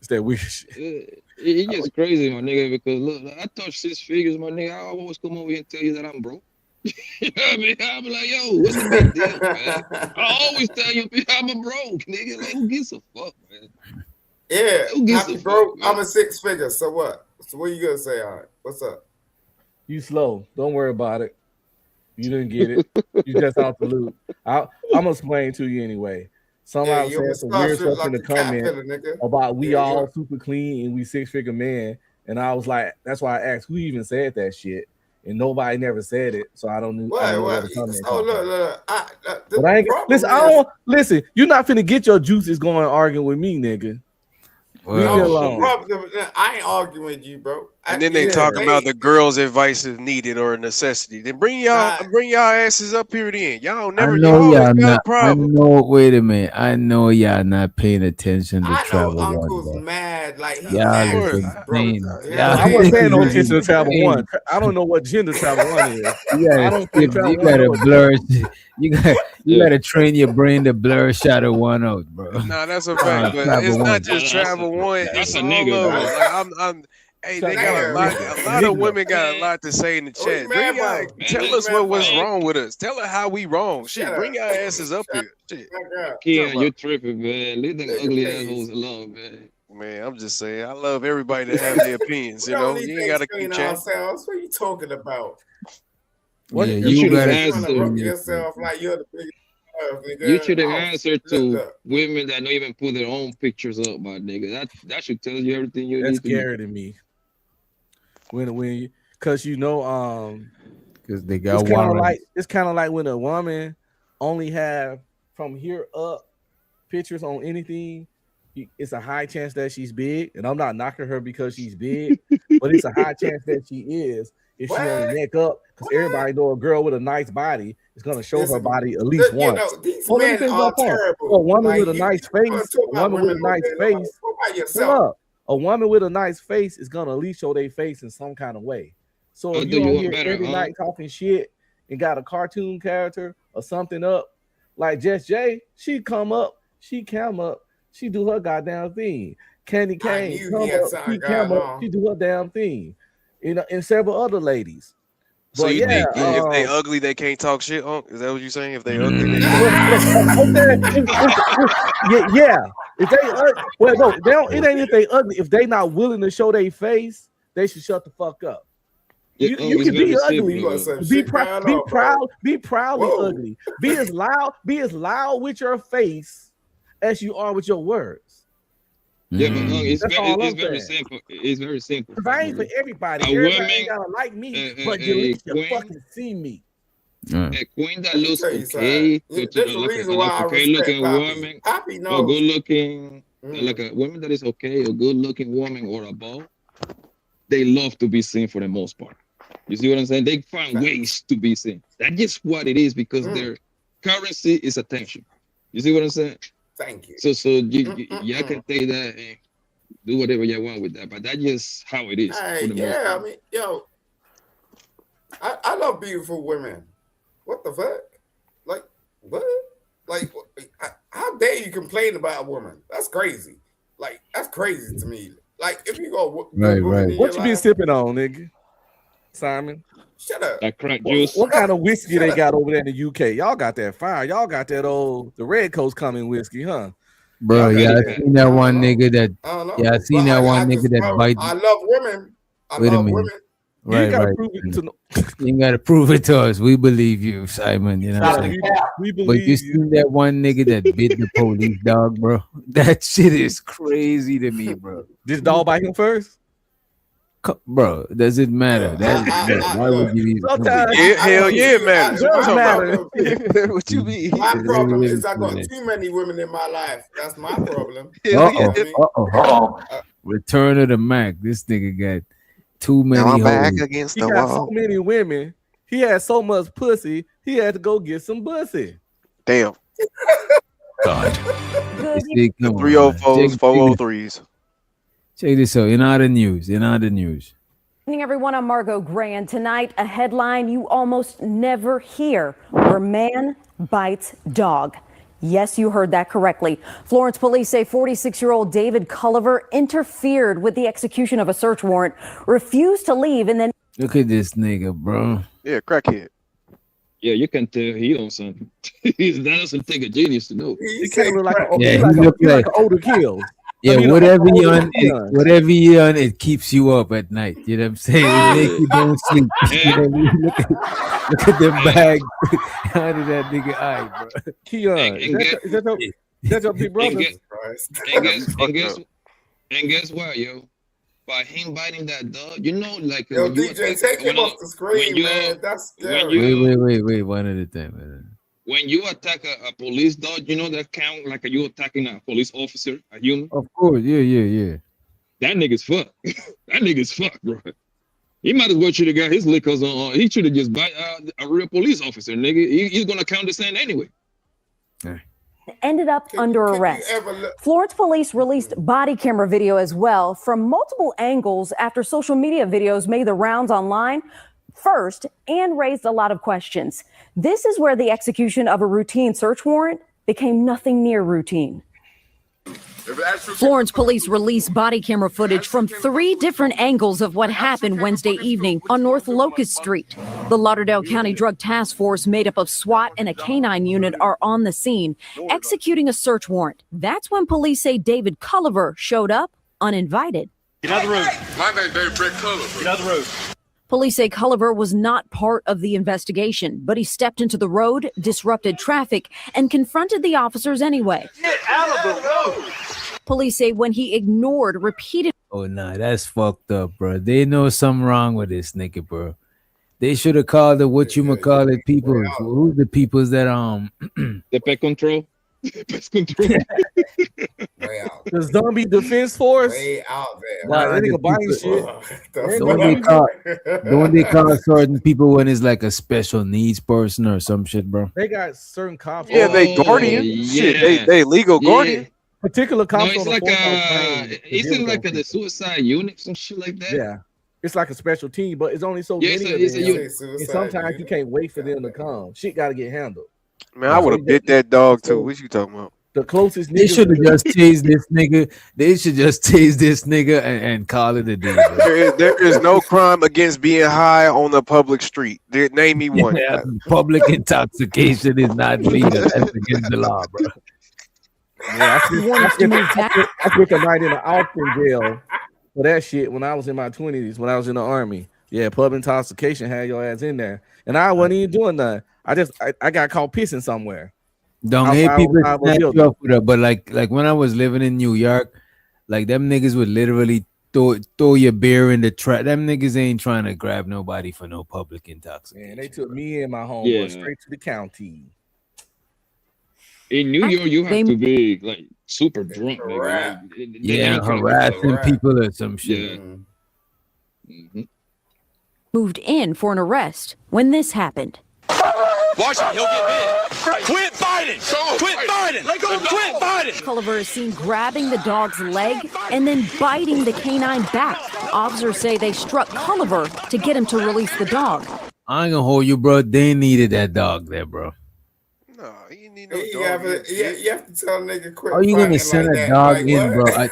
that weird shit. It gets crazy, my nigga, because look, I touch 6 figures, my nigga. I always come over here and tell you that I'm broke. You know what I mean? I'm like, yo, what's the big deal, man? I always tell you I'm a broke, nigga. Like, who gives a fuck, man? Yeah, Who gives a broke. fuck, I'm a 6-figure. So what? So what you gonna say? All right, what's up? You slow. Don't worry about it. You didn't get it. You just out the loop. I'm gonna explain to you anyway. Somebody said some weird stuff in the comment about we all super clean and we 6-figure men, and I was like, that's why I asked who even said that shit, and nobody never said it, so I don't know. What the comment. But I ain't listen. You're not finna get your juices going arguing with me, nigga. Leave me alone. I ain't arguing with you, bro. And then they talk about the girl's advice is needed or a necessity. Then bring y'all asses up here then. Y'all never y'all got a problem. Wait a minute. I know y'all not paying attention to Travel One. Uncle's mad, like y'all is insane. I wasn't paying no attention to Travel One. I don't know what gender Travel One is. You gotta blur. You gotta train your brain to blur Shadow One out, bro. Nah, that's a fact. But it's not just Travel One. It's all over. Like, Hey, they got a lot of women got a lot to say in the chat. Bring y'all, tell us what's wrong with us. Tell her how we wrong. Shit, bring y'all asses up here. Shit. Kia, you're tripping, man. Leave them ugly assholes alone, man. Man, I'm just saying, I love everybody to have their opinions. You know, you ain't got to keep chatting. Ourselves. What are you talking about? What you should have answered yourself like you're the biggest. You should have answered to women that don't even put their own pictures up, my nigga. That should tell you everything you need to know. That's scary to me. When because because they got warrants. It's kind of like when a woman only have from here up pictures on anything. It's a high chance that she's big, and I'm not knocking her because she's big, but it's a high chance that she is if she only neck up, because everybody know a girl with a nice body is gonna show her body at least once. These men are terrible. A woman with a nice face, a woman with a nice face is gonna at least show their face in some kind of way. So if you don't hear every night talking shit and got a cartoon character or something up, like Jess J, she come up, she do her goddamn thing. Candy Cane come up, she do her damn thing. You know, and several other ladies. So you think if they ugly, they can't talk shit? Is that what you're saying? If they ugly, yeah. If they ugly, well, no, they don't. It ain't if they ugly. If they not willing to show their face, they should shut the fuck up. You can be ugly, be proudly ugly. Be as loud with your face as you are with your words. Yeah, but it's very simple. It's very simple. Because I ain't for everybody. Everybody ain't gotta like me, but you at least you fucking see me. A queen that looks okay, looking woman, or good looking, like a woman that is okay, a good looking woman or above, they love to be seen for the most part. You see what I'm saying? They find ways to be seen. That's just what it is, because their currency is attention. You see what I'm saying? Thank you. So y'all can say that and do whatever you want with that, but that's just how it is. I mean, I love beautiful women. What the fuck? Like, what? Like, how dare you complain about a woman? That's crazy. Like, that's crazy to me. Like, if you go, right. What you been sipping on, nigga? Simon? Shut up. That crack juice. What kind of whiskey they got over there in the UK? Y'all got that fire. Y'all got that the Red Coast coming whiskey, huh? Bro, I seen that one nigga that. Yeah, I seen that one nigga that bites. I love women. Wait a minute. Right. You ain't gotta prove it to us. We believe you, Simon. You know what I'm saying? We believe but you seen that one nigga that bit the police dog, bro? That shit is crazy to me, bro. This dog bite him first? Bro, does it matter? Why would you even? Hell yeah, man. It does matter. What you mean? My problem is I got too many women in my life. That's my problem. Return of the Mac. This nigga got too many. Now I'm back against the wall. He got so many women. He had so much pussy. He had to go get some pussy. Damn. God. 304s, 403s. Check this out. In other news. Evening, everyone. I'm Margot Gray, and tonight a headline you almost never hear: where man bites dog. Yes, you heard that correctly. Florence police say 46-year-old David Culliver interfered with the execution of a search warrant, refused to leave, and then look at this nigga, bro. Yeah, crackhead. Yeah, you can tell he on something. That doesn't take a genius to know. He kind of look like an older kill. Yeah, whatever you on, it keeps you up at night. You know what I'm saying? It makes you don't sleep. Look at the bag under that nigga eye, bro. Keon, is that your big brother? And guess what, yo? By him biting that dog, you know, like yo, DJ, take him off the screen, man. That's scary. Wait, one at a time, man. When you attack a police dog, you know that count like you attacking a police officer, a human? Of course, yeah. That nigga's fucked. That nigga's fucked, bro. He might as well should have got his liquors on. He should have just bite a real police officer, nigga. He's gonna count the same anyway. ended up under arrest. Florence police released body camera video as well from multiple angles after social media videos made the rounds online first and raised a lot of questions. This is where the execution of a routine search warrant became nothing near routine. Florence police released body camera footage from 3 different angles of what happened Wednesday evening on North Locust Street. The Lauderdale County Drug Task Force, made up of SWAT and a canine unit, are on the scene, executing a search warrant. That's when police say David Culliver showed up uninvited. Get out of the road. My name's David Culliver. Get out of the road. Police say Culliver was not part of the investigation, but he stepped into the road, disrupted traffic, and confronted the officers anyway. Get out of the road. Police say when he ignored repeated. Oh nah, that's fucked up, bro. They know something wrong with this nigga, bro. They should have called the whatchamacallit people. Who's the peoples that the pet control? Pest control. Way out. The zombie defense force. Way out there. Nah, that nigga buying shit. Don't they call certain people when it's like a special needs person or some shit, bro? They got certain cops. Yeah, they guardian. Shit, they legal guardian. Particular cops. No, it's like isn't like the suicide unit, some shit like that. Yeah, it's like a special team, but it's only so Yeah, many it's of a them. unit. And sometimes you can't wait for them to come. Shit got to get handled. Man, I would have bit that dog too. What you talking about? The closest They niggas- should have just tased this nigga. They should just tase this nigga and call it a day. bro. There is no crime against being high on the public street. Name me one. Yeah, public intoxication is not legal. That's against the law, bro. Yeah, I spent a night in the Austin jail for that shit when I was in my 20s, when I was in the army. Yeah, public intoxication had your ass in there. And I wasn't even doing nothing. I got caught pissing somewhere. Don't hate people snatch you up with it, but like when I was living in New York, like them niggas would literally throw your beer in the trash. Them niggas ain't trying to grab nobody for no public intoxication. Man, they took me and my homeboy Yeah. straight to the county. In New York, you have to be like super drunk, nigga. Like, Yeah, harassing people or some shit. Mm-hmm. Moved in for an arrest when this happened. Watch it, he'll get bit. Quit fighting! Quit fighting! Let go! Quit fighting! Culliver is seen grabbing the dog's leg and then biting the canine back. Officers say they struck Culliver to get him to release the dog. I ain't gonna hold you, bro. They needed that dog there, bro. You have to tell a nigga quit. How you gonna fighting send like a that. dog Like, in, what? bro?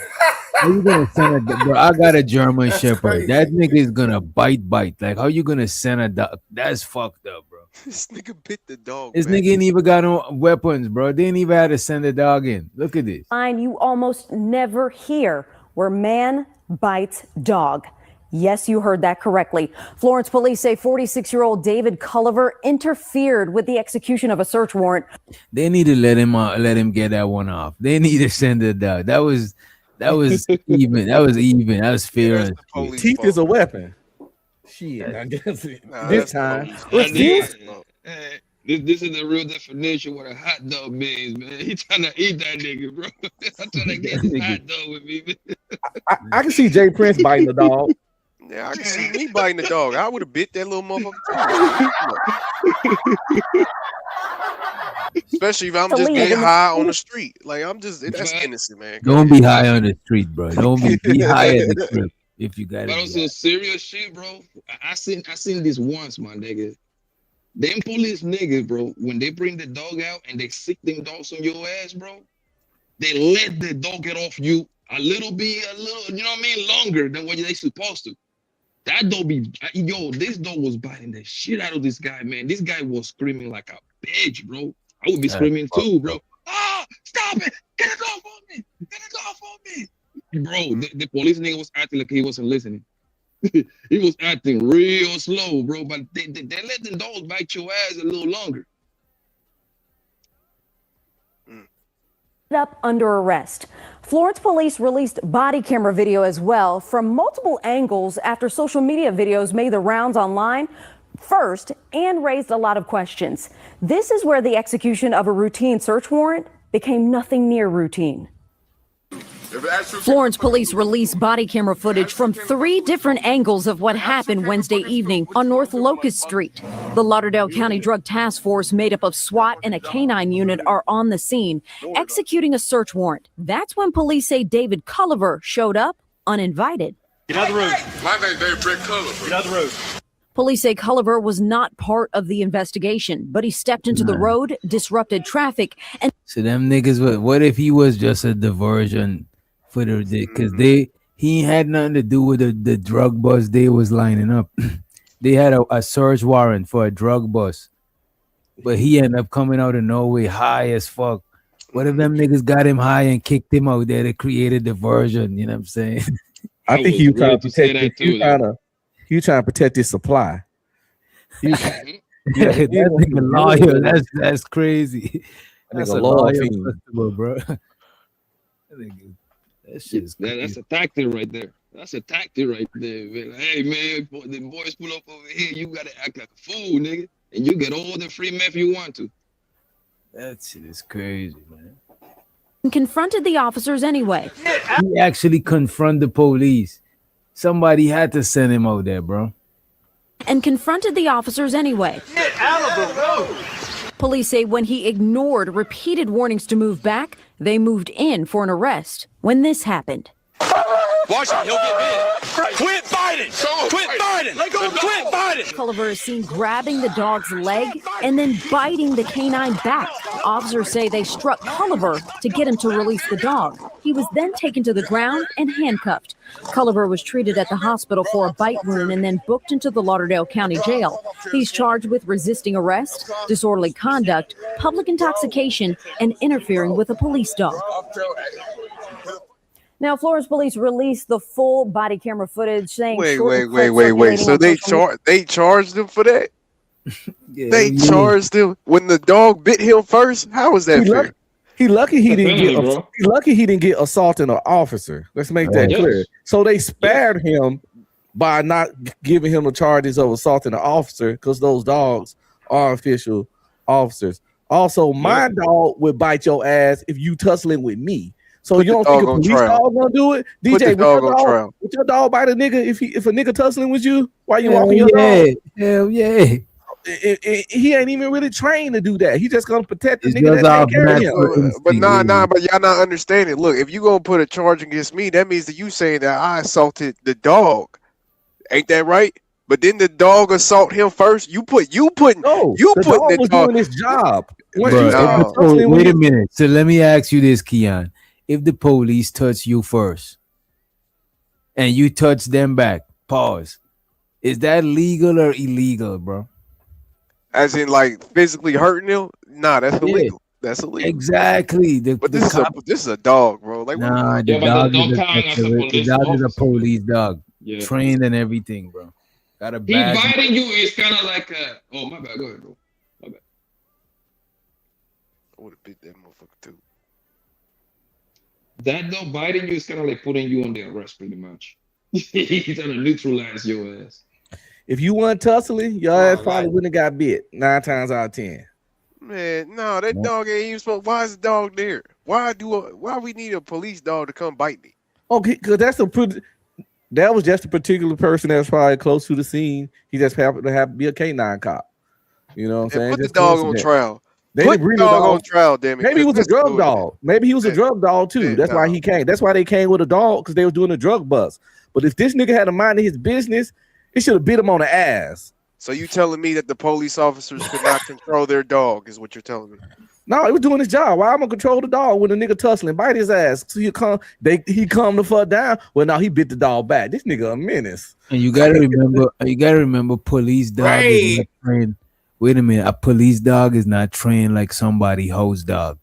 How you gonna send a bro? I got a German That's Shepherd. crazy. That nigga is gonna bite. Like, how you gonna send a dog? That's fucked up, bro. This nigga bit the dog. This man. nigga ain't even got no weapons, bro. They ain't even had to send a dog in. Look at this. Line you almost never hear, where man bites dog. Yes, you heard that correctly. Florence police say 46-year-old David Culliver interfered with the execution of a search warrant. They need to let him get that one off. They need to send a dog. That was even. That was even. That was fair. Teeth is a weapon. Shit, I guess this time. What's this? This is the real definition what a hot dog means, man. He trying to eat that nigga, bro. I'm trying to get this hot dog with me, man. I can see Jay Prince biting the dog. Yeah, I can see me biting the dog. I would have bit that little motherfucker too. Especially if I'm just getting high on the street. Like that's innocent, man. Don't be high on the street, bro. Don't be high at the strip if you got it. But also serious shit, bro. I seen this once, my nigga. Them police niggas, bro, when they bring the dog out and they sick them dogs on your ass, bro, they let the dog get off you a little, you know what I mean, longer than what they supposed to. That dog this dog was biting the shit out of this guy, man. This guy was screaming like a bitch, bro. I would be screaming too, bro. Stop it! Get it off on me! Get it off on me! Bro, the police nigga was acting like he wasn't listening. He was acting real slow, bro. But they let the dogs bite your ass a little longer. Up under arrest. Florence police released body camera video as well from multiple angles after social media videos made the rounds online first and raised a lot of questions. This is where the execution of a routine search warrant became nothing near routine. Florence police released body camera footage from 3 different angles of what happened Wednesday evening on North Locust Street. The Lauderdale County Drug Task Force, made up of SWAT and a canine unit, are on the scene, executing a search warrant. That's when police say David Culliver showed up uninvited. Get out of the road. My name's David Culliver. Get out of the road. Police say Culliver was not part of the investigation, but he stepped into the road, disrupted traffic, and So them niggas, what if he was just a diversion for the because he had nothing to do with the drug bust they was lining up. They had a search warrant for a drug bust, but he ended up coming out of nowhere high as fuck. What if them niggas got him high and kicked him out there? They created diversion. You know what I'm saying? I think was he was trying ready to to say protect. that He was too, trying though. to. He was trying to protect his supply. He was, yeah, he that didn't want nigga to lawyer, that that's crazy. That's nigga a lawyer lawyer fiend. customer, bro. That shit is crazy. That's a tactic right there. That's a tactic right there, man. Like, hey, man, the boys pull up over here. You gotta act like a fool, nigga, and you get all the free meth you want to. That shit is crazy, man. And confronted the officers anyway. He actually confronted the police. Somebody had to send him out there, bro. And confronted the officers anyway. Police say when he ignored repeated warnings to move back, they moved in for an arrest. When this happened, Watch him. He'll get bit. Quit fighting. Quit fighting. Let go. Quit fighting. Culliver is seen grabbing the dog's leg and then biting the canine back. Officers say they struck Culliver to get him to release the dog. He was then taken to the ground and handcuffed. Culliver was treated at the hospital for a bite wound and then booked into the Lauderdale County Jail. He's charged with resisting arrest, disorderly conduct, public intoxication, and interfering with a police dog. Now, Florence police released the full body camera footage saying... Wait. So they charged him for that? They charged him when the dog bit him first? How was that fair? He lucky he didn't Definitely, get. bro. He lucky he didn't get assaulting an officer. Let's make that Yes. clear. So they spared him by not giving him the charges of assaulting an officer because those dogs are official officers. Also, my dog would bite your ass if you tussling with me. So Put you the don't think a dog on police trial. dog gonna do it? Put DJ, the dog on trial. would your dog bite a nigga if a nigga tussling with you while you Hell walking your yeah. dog? Hell yeah. He ain't even really trained to do that. He just gonna protect the It's nigga just that our take care of him. natural But instinct, but y'all not understanding. Look, if you gonna put a charge against me, that means that you saying that I assaulted the dog. Ain't that right? But then the dog assault him first. You putting The the dog was dog. doing his job. Bro, No. wait a minute. So let me ask you this, Keon. If the police touch you first and you touch them back, pause. Is that legal or illegal, bro? As in like physically hurting him? Nah, that's illegal. That's illegal. Exactly. But this is a dog, bro. Like what Nah, Yeah, the but dog the dog is count as a the police dog is a officer. police dog, Yeah. trained and everything, bro. Got a He badge. biting you is kind of like a. Oh my bad. Go ahead, bro. My bad. I would have beat that motherfucker too. That dog biting you is kind of like putting you on the arrest, pretty much. He's trying to neutralize your ass. If you weren't tussling, your ass probably wouldn't have got bit 9 times out of 10. Man, no, that dog ain't even supposed. Why is the dog there? Why we need a police dog to come bite me? Okay, because that was just a particular person that's probably close to the scene. He just happened to be a canine cop. You know what I'm saying? Put the Just dog on coincidence. trial. They Put didn't the bring dog on trial, damn it. Maybe he was a Let's drug do it. dog. Maybe he was a drug dog too. That's why he came. That's why they came with a dog, because they was doing a drug bust. But if this nigga had a mind of his business, he should have bit him on the ass. So you telling me that the police officers could not control their dog is what you're telling me? No, he was doing his job. Why I'm gonna control the dog when a nigga tussling, bite his ass? So he calm the fuck down. Well, now he bit the dog back. This nigga a menace. And you gotta remember, police dog is not trained. Wait a minute, a police dog is not trained like somebody host dog.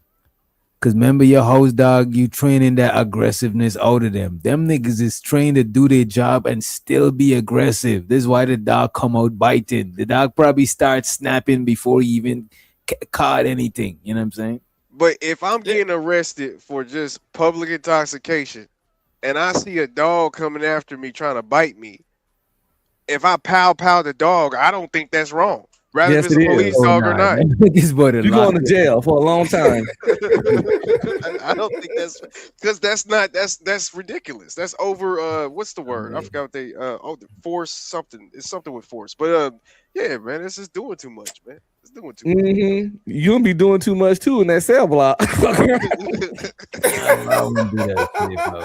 Cause remember your host dog, you training that aggressiveness out of them. Them niggas is trained to do their job and still be aggressive. This is why the dog come out biting. The dog probably starts snapping before he even caught anything. You know what I'm saying? But if I'm getting arrested for just public intoxication and I see a dog coming after me trying to bite me, if I pow the dog, I don't think that's wrong. Rather if it's a police dog or not. You're going to jail for a long time. I don't think that's because that's ridiculous. That's over what's the word? I forgot what they force something. It's something with force. But yeah, man, it's just doing too much, man. It's doing too much. You'll be doing too much too in that cell block. I wouldn't do that shit, bro.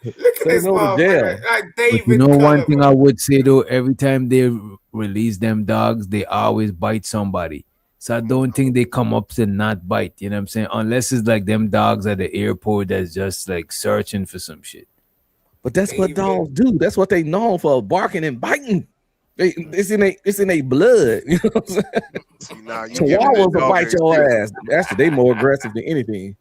Look at this motherfucker. Like But David you know one Culliver. thing I would say though, every time they release them dogs, they always bite somebody. So I don't think they come up to not bite. You know what I'm saying? Unless it's like them dogs at the airport that's just like searching for some shit. But that's what dogs do. That's what they known for, barking and biting. It's in their blood. You know what I'm saying? See, now you Chihuahuas will bite your ass. Actually, they more aggressive than anything.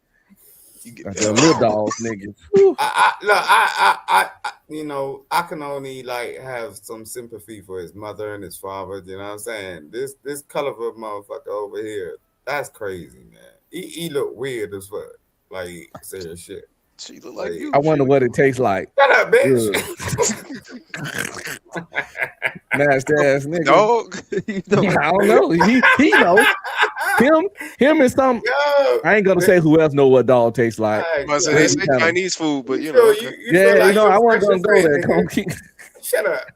Like the little dogs, niggas. I you know, I can only like have some sympathy for his mother and his father. You know what I'm saying? This colorful motherfucker over here, that's crazy, man. He look weird as fuck. Like serious shit. She look like you. I wonder what it tastes like. Shut up, bitch. Nasty ass nigga. Dog. I don't know. He knows. Him and some. I ain't gonna say who else know what dog tastes like. They say Chinese food, but you know. I wasn't gonna go there. Shut up.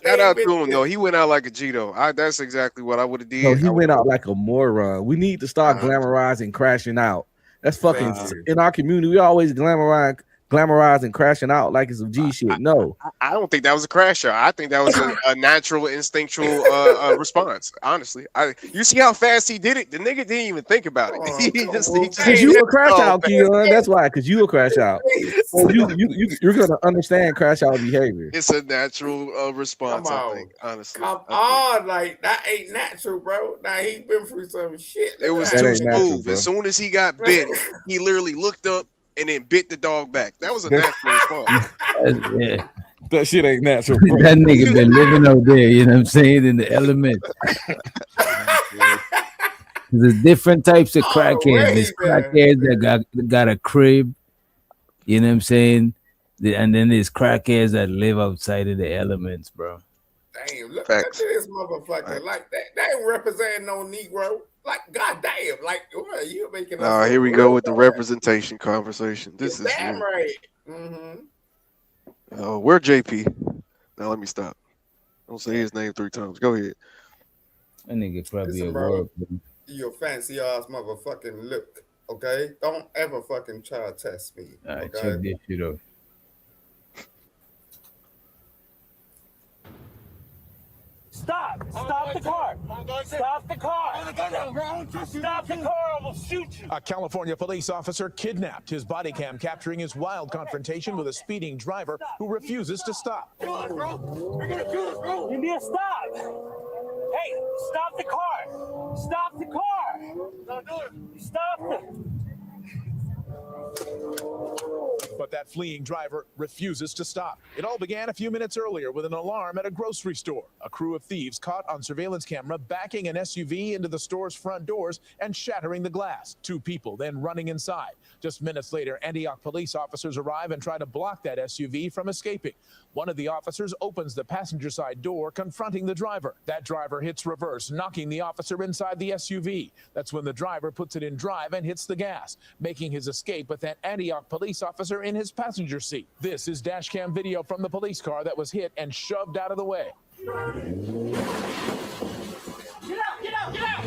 Shout out to him though. He went out like a G though. That's exactly what I would have did. No, he went out like a moron. We need to start glamorizing crashing out. That's fucking in our community. We always glamorizing crashing out like it's some G shit. No, I don't think that was a crash out. I think that was a natural, instinctual response. Honestly, you see how fast he did it. The nigga didn't even think about it. He just because you a crash out, Keon. That's why. Because you a crash out. So you're gonna understand crash out behavior. It's a natural response. I think. Honestly, come on, like that ain't natural, bro. Now he been through some shit. It was too smooth. As soon as he got bit, he literally looked up and then bit the dog back. That was a natural response. Yeah. That shit ain't natural. That nigga been living out there, you know what I'm saying, in the elements. There's different types of crackheads. There's crackheads that got a crib, you know what I'm saying? And then there's crackheads that live outside of the elements, bro. Damn, look at this motherfucker. Like that ain't representing no Negro. Like, goddamn, like, what, you making us here we go with the representation conversation. This is damn right. Mm-hmm. Oh, where JP? Now let me stop. Don't say his name 3 times. Go ahead. That nigga probably a bro, word. you a fancy ass motherfucking look, okay? Don't ever fucking try to test me. All right, okay? check this shit out. Stop! Stop the car! Stop the car! Stop the car! I will shoot you! A California police officer kidnapped. His body cam capturing his wild confrontation with a speeding driver who refuses to stop. You're gonna do it, bro! Give me a stop! Hey, stop the car! Stop the car! Stop the... But that fleeing driver refuses to stop. It all began a few minutes earlier with an alarm at a grocery store. A crew of thieves caught on surveillance camera backing an SUV into the store's front doors and shattering the glass. 2 people then running inside. Just minutes later, Antioch police officers arrive and try to block that SUV from escaping. One of the officers opens the passenger side door, confronting the driver. That driver hits reverse, knocking the officer inside the SUV. That's when the driver puts it in drive and hits the gas, making his escape with that Antioch police officer in his passenger seat. This is dashcam video from the police car that was hit and shoved out of the way. Get out! Get out! Get out!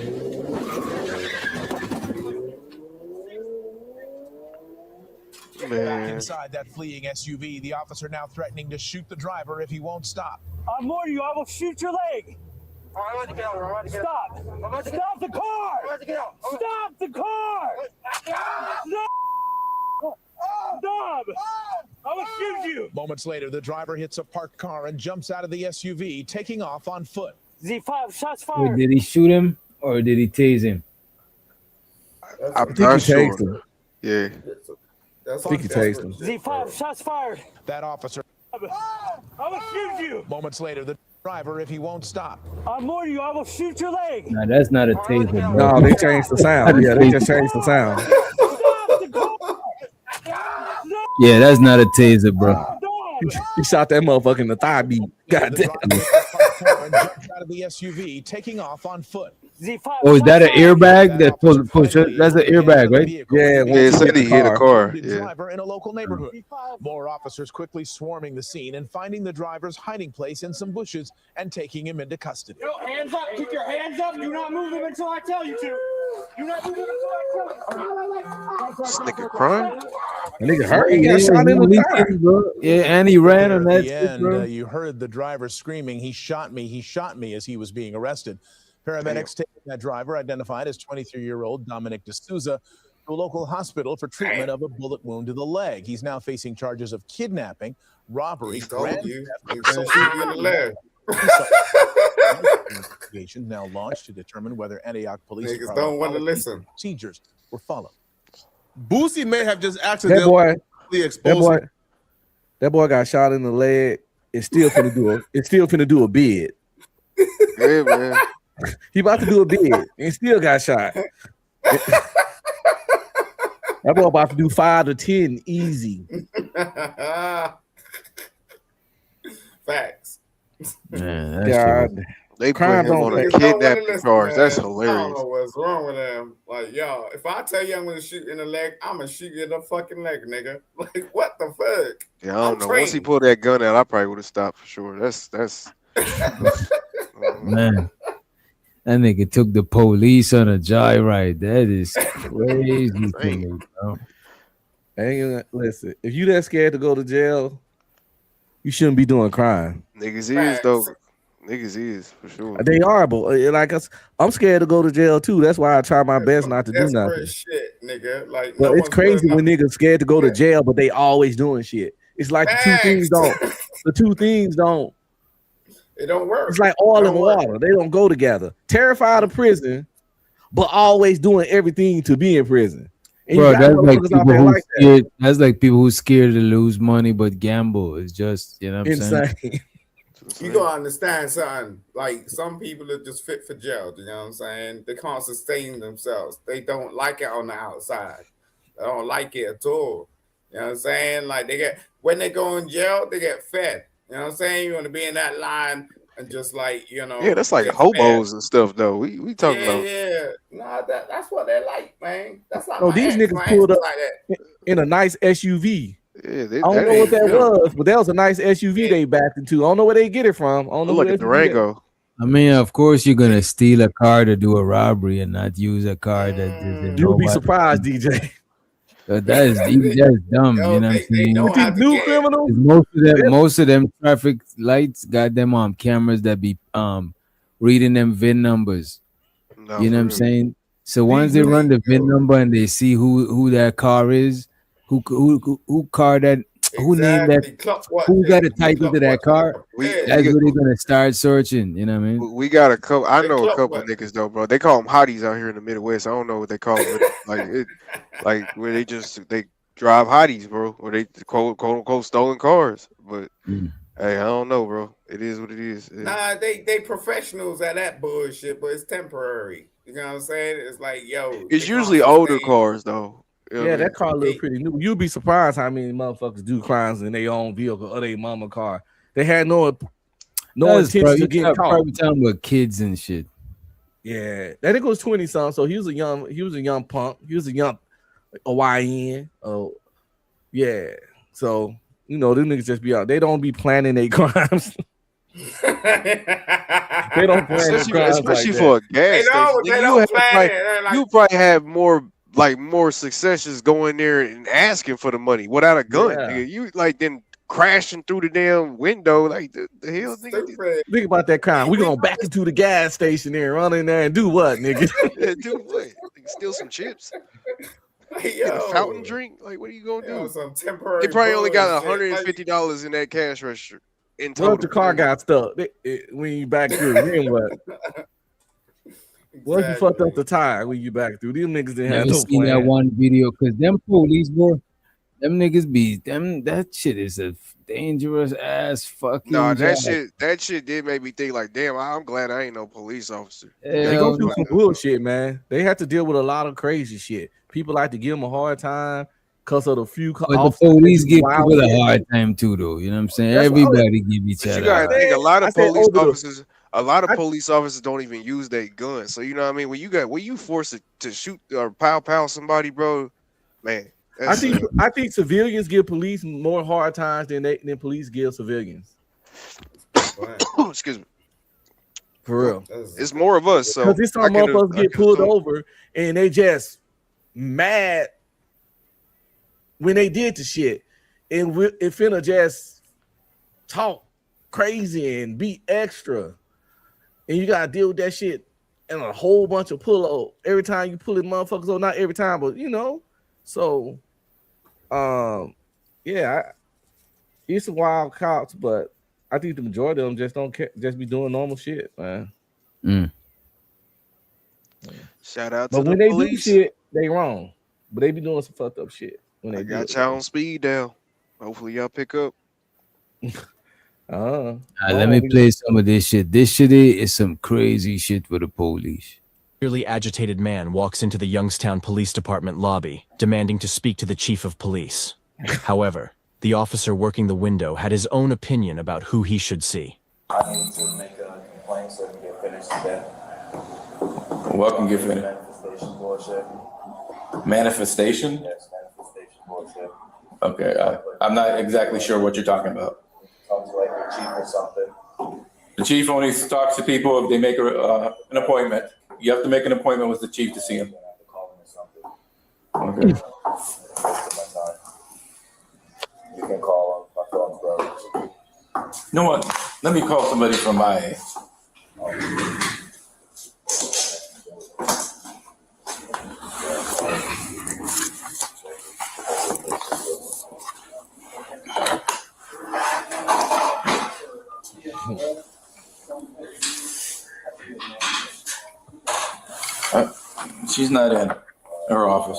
Back inside that fleeing SUV, the officer now threatening to shoot the driver if he won't stop. I'm warning you, I will shoot your leg! Stop! Stop the car! Stop the car! No! Stop! I will shoot you! Moments later, the driver hits a parked car and jumps out of the SUV, taking off on foot. Z5, shots fired! Wait, did he shoot him or did he tase him? I'm not sure. Yeah. I think he tased him. Z5, shots fired! That officer. I will shoot you! Moments later, the driver, if he won't stop. I'm warning you, I will shoot your leg! No, that's not a taser, bro. No, they changed the sound. Yeah, they just changed the sound. Yeah, that's not a taser, bro. He shot that motherfucker in the thigh beat. Goddamn. Out of the SUV, taking off on foot. Oh, is that an airbag that push? That's an airbag, right? Yeah, it said he hit a car. Yeah. Driver in a local neighborhood. More officers quickly swarming the scene and finding the driver's hiding place in some bushes and taking him into custody. Yo, hands up! Keep your hands up! Do not move them until I tell you to! This nigga crying. Nigga hurt. He Yeah, got shot in the thigh. bro. Yeah, and he ran on At that the shit, end, bro. you heard the driver screaming, he shot me," as he was being arrested. Paramedics taking that driver, identified as 23-year-old Dominic D'Souza, to a local hospital for treatment of a bullet wound to the leg. He's now facing charges of kidnapping, robbery, He told grand you theft, he was gonna shoot you in the leg. Investigation now launched to determine whether Antioch police Niggas don't want to listen. procedures were followed. Boosie may have just That accidentally exposed. boy got shot in the leg. It's still finna do a bid. Yeah, man. He about to do a bid and still got shot. That boy about to do 5 to 10 easy. Facts. Man, God, They crime put him on a kidnapping charge. That's hilarious. I don't know what's wrong with them. Like, yo, if I tell you I'm gonna shoot in the leg, I'm gonna shoot you in the fucking leg, nigga. Like, what the fuck? Yeah, I don't know. Once he pulled that gun out, I probably would have stopped for sure. That's Man, that nigga took the police on a joyride. That is crazy to me, bro. Listen, if you that scared to go to jail, you shouldn't be doing crime. niggas is though. Niggas is for sure. They are, but like us, I'm scared to go to jail too. That's why I try my best not to do nothing. Shit, nigga. Like, But no it's one's crazy doing when niggas scared to go to jail, but they always doing shit. It's like the two things don't. It don't work. It's like oil and water. They don't go together. Terrified of prison, but always doing everything to be in prison. And Bro, you got that's like motherfuckers out people there who like that. scared. That's like people who scared to lose money but gamble. It's just, you know what I'm saying? Insane. You gotta understand something. Like, some people are just fit for jail. You know what I'm saying? They can't sustain themselves. They don't like it on the outside. They don't like it at all. You know what I'm saying? Like, when they go in jail, they get fed. You know what I'm saying? You want to be in that line and just like, you know. Yeah, that's like get hobos and stuff though. We talking about. Yeah. Nah, that's what they like, man. That's like No, my these ex, niggas my pulled ex up like that. in a nice SUV. Yeah, I don't know what that was, but that was a nice SUV they backed into. I don't know where they get it from. I don't know like who a that SUV that- Durango. I mean, of course, you're gonna steal a car to do a robbery and not use a car that You'll be nobody- surprised, DJ. That is dumb. You know what I'm saying? With these new criminals, Most of them traffic lights got them on cameras that be reading them VIN numbers. You know what I'm saying? So once they run the VIN number and they see who that car is, who car that, who named that, who got a title to that car, that's where they're gonna start searching. You know what I mean? We got a couple. I know a couple of niggas though, bro. They call them hotties out here in the Midwest. I don't know what they call them. Like where they drive hotties, bro, or they quote unquote stolen cars. But hey, I don't know, bro. It is what it is. Nah, they professionals at that bullshit, but it's temporary. You know what I'm saying? It's like, yo, It's usually older cars though. You know what I yeah, mean? that car look pretty new. You'll be surprised how many motherfuckers do crimes in their own vehicle or their mama car. They had no intention to get caught. Probably talking about kids and shit. Yeah, that nigga was 20 something, so he was a young punk. He was a young YN. Oh, yeah. So you know, them niggas just be out. They don't be planning their crimes. They don't plan their crimes especially like for a that. gas station. You probably have more successes going there and asking for the money without a gun. Yeah. Nigga. You like then crashing through the damn window. Like the hell, nigga. Think about that crime. We gonna back into the gas station there, run in there and do what, nigga? Yeah, do what? Nigga, steal some chips. Get a fountain drink. Like, what are you gonna do? Some temporary. They probably only got bullshit. $150 in that cash register. In What total. if the car got stuck when you back through? Then what? What if you fucked up the tire when you back through? These niggas didn't have Never no seen that plan. one video because them police, bro, them niggas be them. That shit is a dangerous ass fucking. No, that job. shit did make me think like, damn, I'm glad I ain't no police officer. They go through some bullshit, man. They have to deal with a lot of crazy shit. People like to give them a hard time because of the few. But the police give people a hard time too, though. You know what I'm saying? That's what Everybody give each But other. you gotta think a lot of I said police over the- officers. A lot of police officers don't even use their guns. So you know what I mean? When you forced to shoot or pow somebody, bro, man. I think civilians give police more hard times than police give civilians. Excuse me. For real. It's more of us. So Because there's some motherfuckers get pulled assume. over and they just mad when they did the shit. And it finna just talk crazy and be extra. And you gotta deal with that shit and a whole bunch of pull every time you pull it motherfuckers on, not every time, but you know. So yeah, it's some wild cops, but I think the majority of them just don't care, just be doing normal shit, man. Shout out But to when the they police. do shit, they wrong. But they be doing some fucked up shit when they I do got it. y'all on speed dial. Hopefully y'all pick up. Let me play some of this shit. This shit is some crazy shit with the police. Clearly agitated man walks into the Youngstown Police Department lobby, demanding to speak to the chief of police. However, the officer working the window had his own opinion about who he should see. I need to make a complaint so I can get finished today. Welcome, get finished. Manifestation bullshit. Manifestation? Yes, manifestation bullshit. Okay, I'm not exactly sure what you're talking about. Sounds like your chief or something. The chief only talks to people if they make an appointment. You have to make an appointment with the chief to see him. Okay. You can call him. My phone's broken. You know what? Let me call somebody from my. She's not in her office.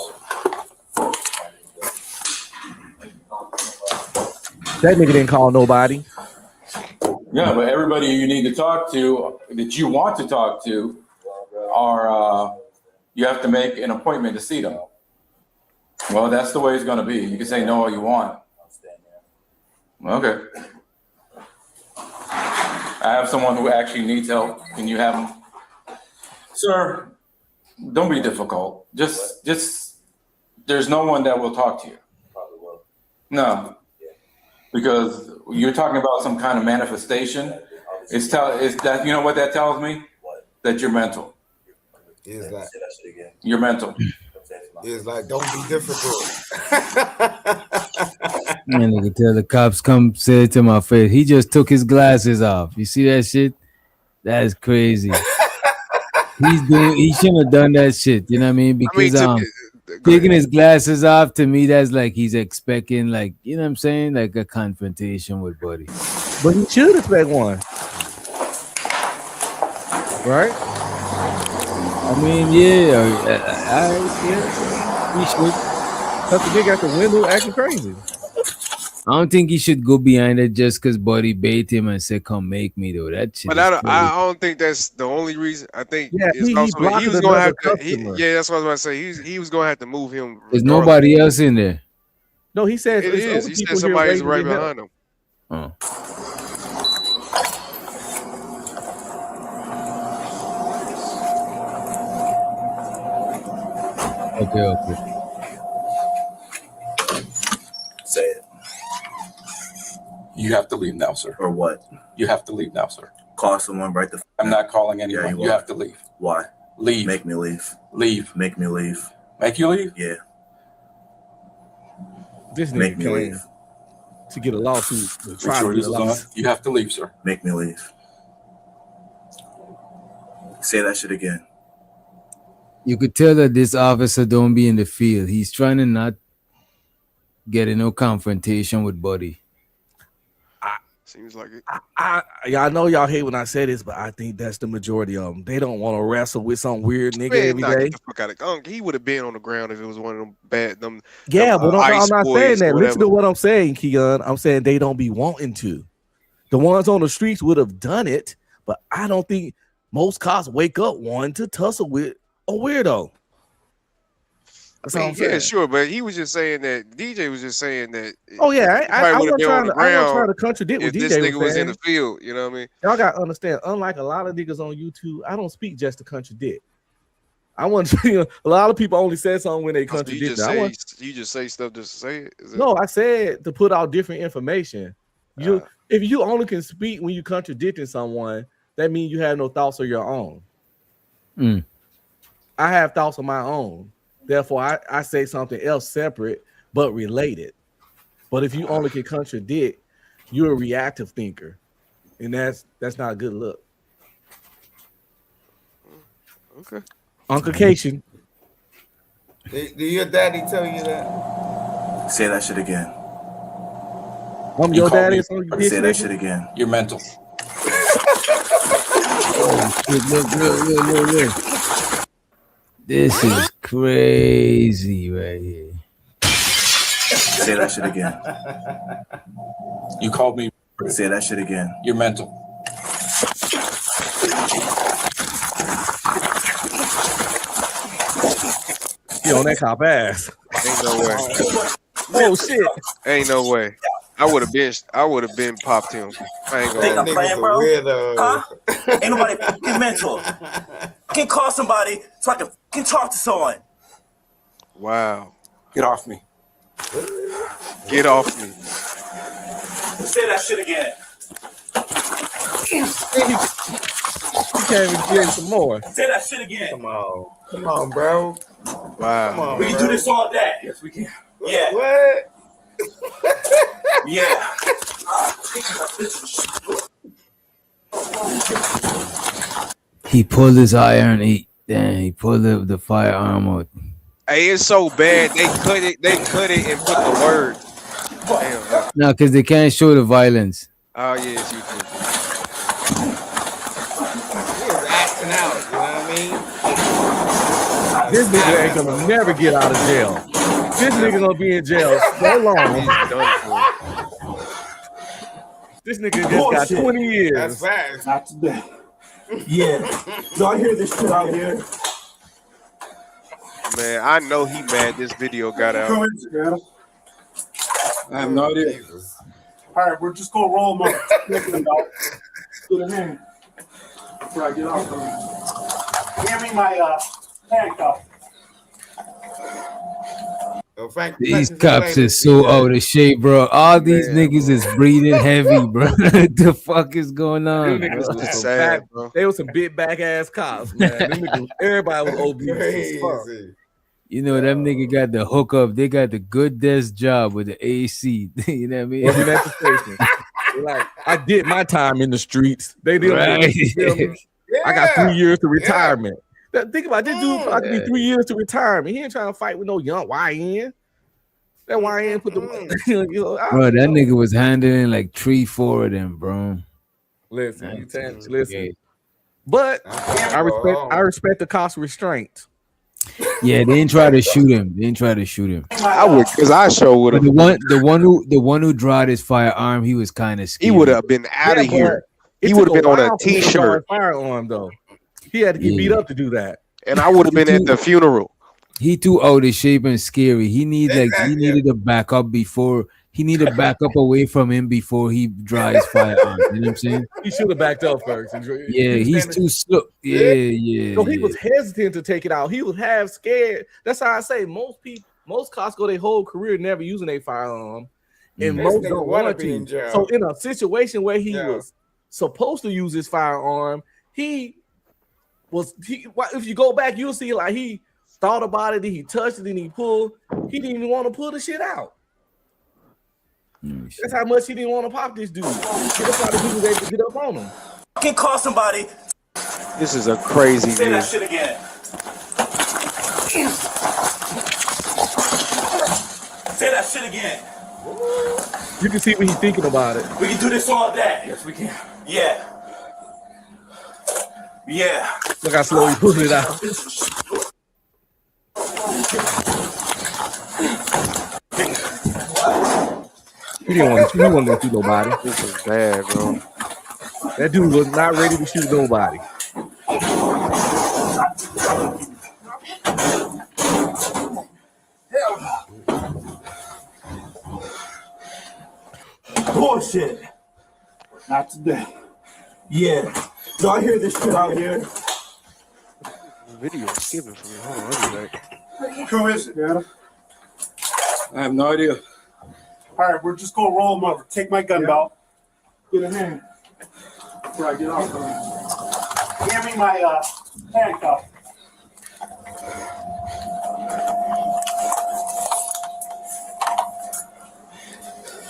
That nigga didn't call nobody. Yeah, but everybody you need to talk to, that you want to talk to, are you have to make an appointment to see them. Well, that's the way it's going to be. You can say no all you want. Okay. I have someone who actually needs help. Can you have him? Sir, don't be difficult. Just there's no one that will talk to you. No. Because you're talking about some kind of manifestation. It's that, you know what that tells me? That you're mental. It's like You're mental. it's like don't be difficult. Man, I can tell the cops come say it to my face. He just took his glasses off. You see that shit? That is crazy. He shouldn't have done that shit. You know what I mean? Because taking his glasses off, to me, that's like he's expecting, like, you know what I'm saying, like a confrontation with Buddy. But he should expect one, right? I mean, yeah, he should. Cut the nigga at the window acting crazy. I don't think he should go behind it just because Buddy bait him and said, "Come make me," though. That shit. But I don't think that's the only reason. I think he also blocked he was going to have to. customer. That's what I was about to say. He was going to have to move him. There's nobody else in there. No, he says It is. He said somebody's right behind him. Oh. Okay. Say it. You have to leave now, sir. Or what? You have to leave now, sir. Call someone right the. I'm not calling anyone. Yeah, you have to leave. Why? Leave. Make me leave. Leave. Make me leave. Make you leave? Yeah. This Make nigga me came leave. to get a lawsuit. To Make try sure to this get is a on. lawsuit. You have to leave, sir. Make me leave. Say that shit again. You could tell that this officer don't be in the field. He's trying to not get in no confrontation with Buddy. Seems like it. I know y'all hate when I say this, but I think that's the majority of them. They don't want to wrestle with some weird nigga every day. Get the fuck out of he would have been on the ground if it was one of them bad them. Yeah, them, but I'm not saying ice that. boys or Listen to whatever. what I'm saying, Keon. I'm saying they don't be wanting to. The ones on the streets would have done it, but I don't think most cops wake up wanting to tussle with a weirdo. That's all I'm saying. Yeah, sure, but he was just saying that DJ was just saying that. Oh yeah, I would have wasn't been on the trying ground to contradict what if DJ this nigga was in saying. the field. You know what I mean? Y'all got to understand. Unlike a lot of niggas on YouTube, I don't speak just to contradict. I want to. A lot of people only say something when they contradict. You just say stuff just to say it. No, I said to put out different information. If you only can speak when you contradicting someone, that means you have no thoughts of your own. Mm. I have thoughts of my own. Therefore, I say something else separate but related. But if you only can contradict, you're a reactive thinker, and that's not a good look. Okay. Uncle Cation. Do your daddy tell you that? Say that shit again. I'm You your called daddy me. or something, you bitch Say that nigga? shit again. You're mental. Oh, shit, look. This is crazy right here. Say that shit again. You called me. Say that shit again. You're mental. He on that cop ass. Ain't no way. Oh shit. Ain't no way. I would have been popped him. I ain't Think gonna. I'm playing, bro? Weirdo. Huh? Ain't nobody fucking mental. Can call somebody so I can talk to someone. Wow. Get off me. Get off me. Say that shit again. He can't even get some more. Say that shit again. Come on, bro. Wow. Come on, We can bro. do this all day. Yes, we can. Yeah. What? Yeah. He pulled his iron. He pulled the firearm out. Hey, it's so bad. They cut it and put the word. Damn. No, because they can't show the violence. Oh yeah, it's YouTube. He was acting out. You know what I mean? This nigga ain't gonna never get out of jail. This nigga gonna be in jail so long. He's done for. This nigga just got 20 years. That's facts. Not today. Yeah. Y'all hear this shit out here? Man, I know he mad this video got out. I have no idea. Jesus. All right, we're just gonna roll them up. Get a hand. Before I get off. Give me my handcuff. These cops is so out of shape, bro. All these niggas is breathing heavy, bro. What the fuck is going on? Them niggas bro? was some sad, back, bro. they was some big back ass cops, man. Them niggas, everybody was obese as fuck. Crazy. You know, them nigga got the hookup. They got the good desk job with the AC. You know what I mean? Working at the station. They're like, I did my time in the streets. They did. Right. I got 3 years to retirement. Think about it, this dude probably be 3 years to retirement. He ain't trying to fight with no young YN. That YN put the you know, Bro, that nigga was handling like 3-4 of them, bro. Listen. But I respect the cops restraint. Yeah, they didn't try to shoot him. I would, cause I sure would have. The one who drawed his firearm, he was kind of scared. He would have been out of here. He would have been on a t-shirt. Firearm though. He had to get beat up to do that. And I would have been at the funeral. He too out of shape and scary. He needed to back up before he needed to back up away from him before he draw his firearm. You know what I'm saying? He should have backed up first. Yeah, he's too slow. Yeah. So he was hesitant to take it out. He was half scared. That's how I say most cops go their whole career never using a firearm, and most don't want to. So in a situation where he was supposed to use his firearm, if you go back, you'll see like he thought about it, then he touched it, then he pulled. He didn't even want to pull the shit out. That's how much he didn't want to pop this dude. That's why the dude was able to get up on him. Can call somebody. This is a crazy Say that video. shit again. Say that shit again. You can see what he's thinking about it. We can do this all day. Yes, we can. Yeah. Yeah. Look how slow he pulling it out. He didn't want to shoot nobody. This is bad, bro. That dude was not ready to shoot nobody. Bullshit. Not today. Yeah. Y'all hear this shit out here? Video is skipping for me. Hold on, I'll be back. Who is it, Adam? I have no idea. All right, we're just gonna roll them over. Take my gun belt. Get a hand. Before I get off. Hand me my handcuff.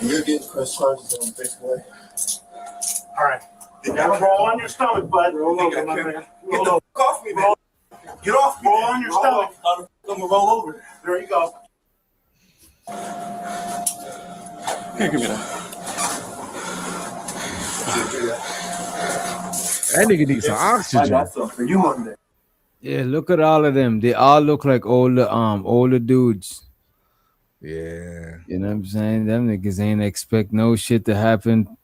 You're getting press charges on basically. All right. Roll on your stomach, bud. Roll over, my man. Roll over. Get off me, man. Get off me. Roll on your stomach. I'm gonna roll over. There you go. Here, give me that. That nigga needs some I oxygen. got some for you Monday. Yeah, look at all of them. They all look like older dudes. Yeah. You know what I'm saying? Them niggas ain't expect no shit to happen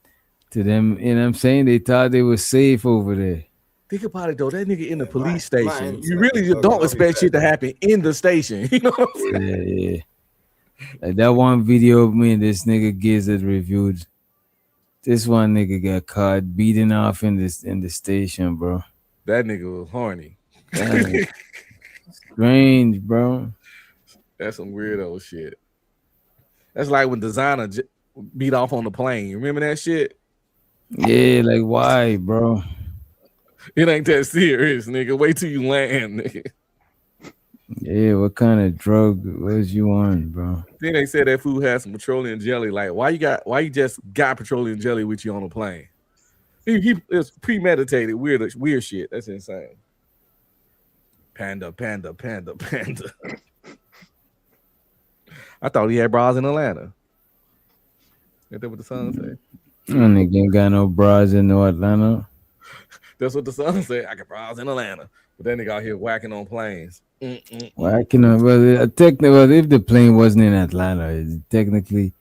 to them. You know what I'm saying? They thought they were safe over there. Think about it though. That nigga in the police my station. You intellect really is don't I'll be expect back. shit to happen in the station. You know what I'm saying? Yeah. Like that one video of me and this nigga Gizzard reviewed. This one nigga got caught beating off in the station, bro. That nigga was horny. Damn. Strange, bro. That's some weirdo shit. That's like when Designer beat off on the plane. Remember that shit? Yeah, like why, bro? It ain't that serious, nigga. Wait till you land, nigga. Yeah, what kind of drug was you on, bro? Then they said that food had some petroleum jelly. Like, why you just got petroleum jelly with you on the plane? It's premeditated, weird shit. That's insane. Panda. I thought he had bras in Atlanta. Ain't that what the son said? That nigga ain't got no bras in no Atlanta. That's what the son said. I got bras in Atlanta. But that nigga out here whacking on planes. Well, I can technically, if the plane wasn't in Atlanta, technically,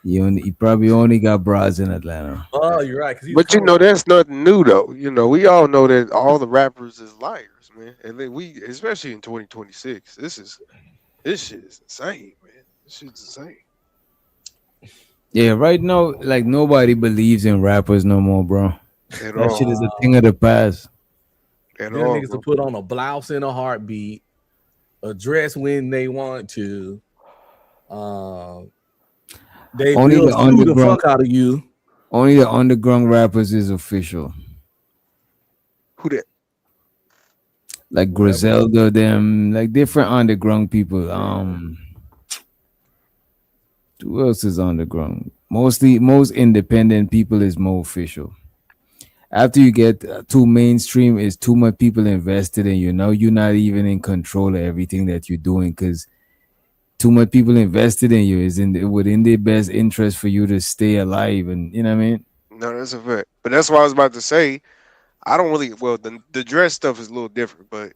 he probably only got bras in Atlanta. Oh, you're right. But you know that's nothing new though. You know we all know that all the rappers is liars, man. And then especially in 2026, this shit is insane, man. This shit's insane. Yeah, right now, like nobody believes in rappers no more, bro. That shit is a thing of the past. Them niggas to put on a blouse in a heartbeat, a dress when they want to. They Only will the sue the underground fuck out of you. Only the underground rappers is official. Who that? Like Griselda, them like different underground people. Who else is underground? Most independent people is more official. After you get too mainstream, is too much people invested in you. Now you're not even in control of everything that you're doing because too much people invested in you is within their best interest for you to stay alive. And you know what I mean? No, that's a fact. But that's what I was about to say. I don't really the dress stuff is a little different, but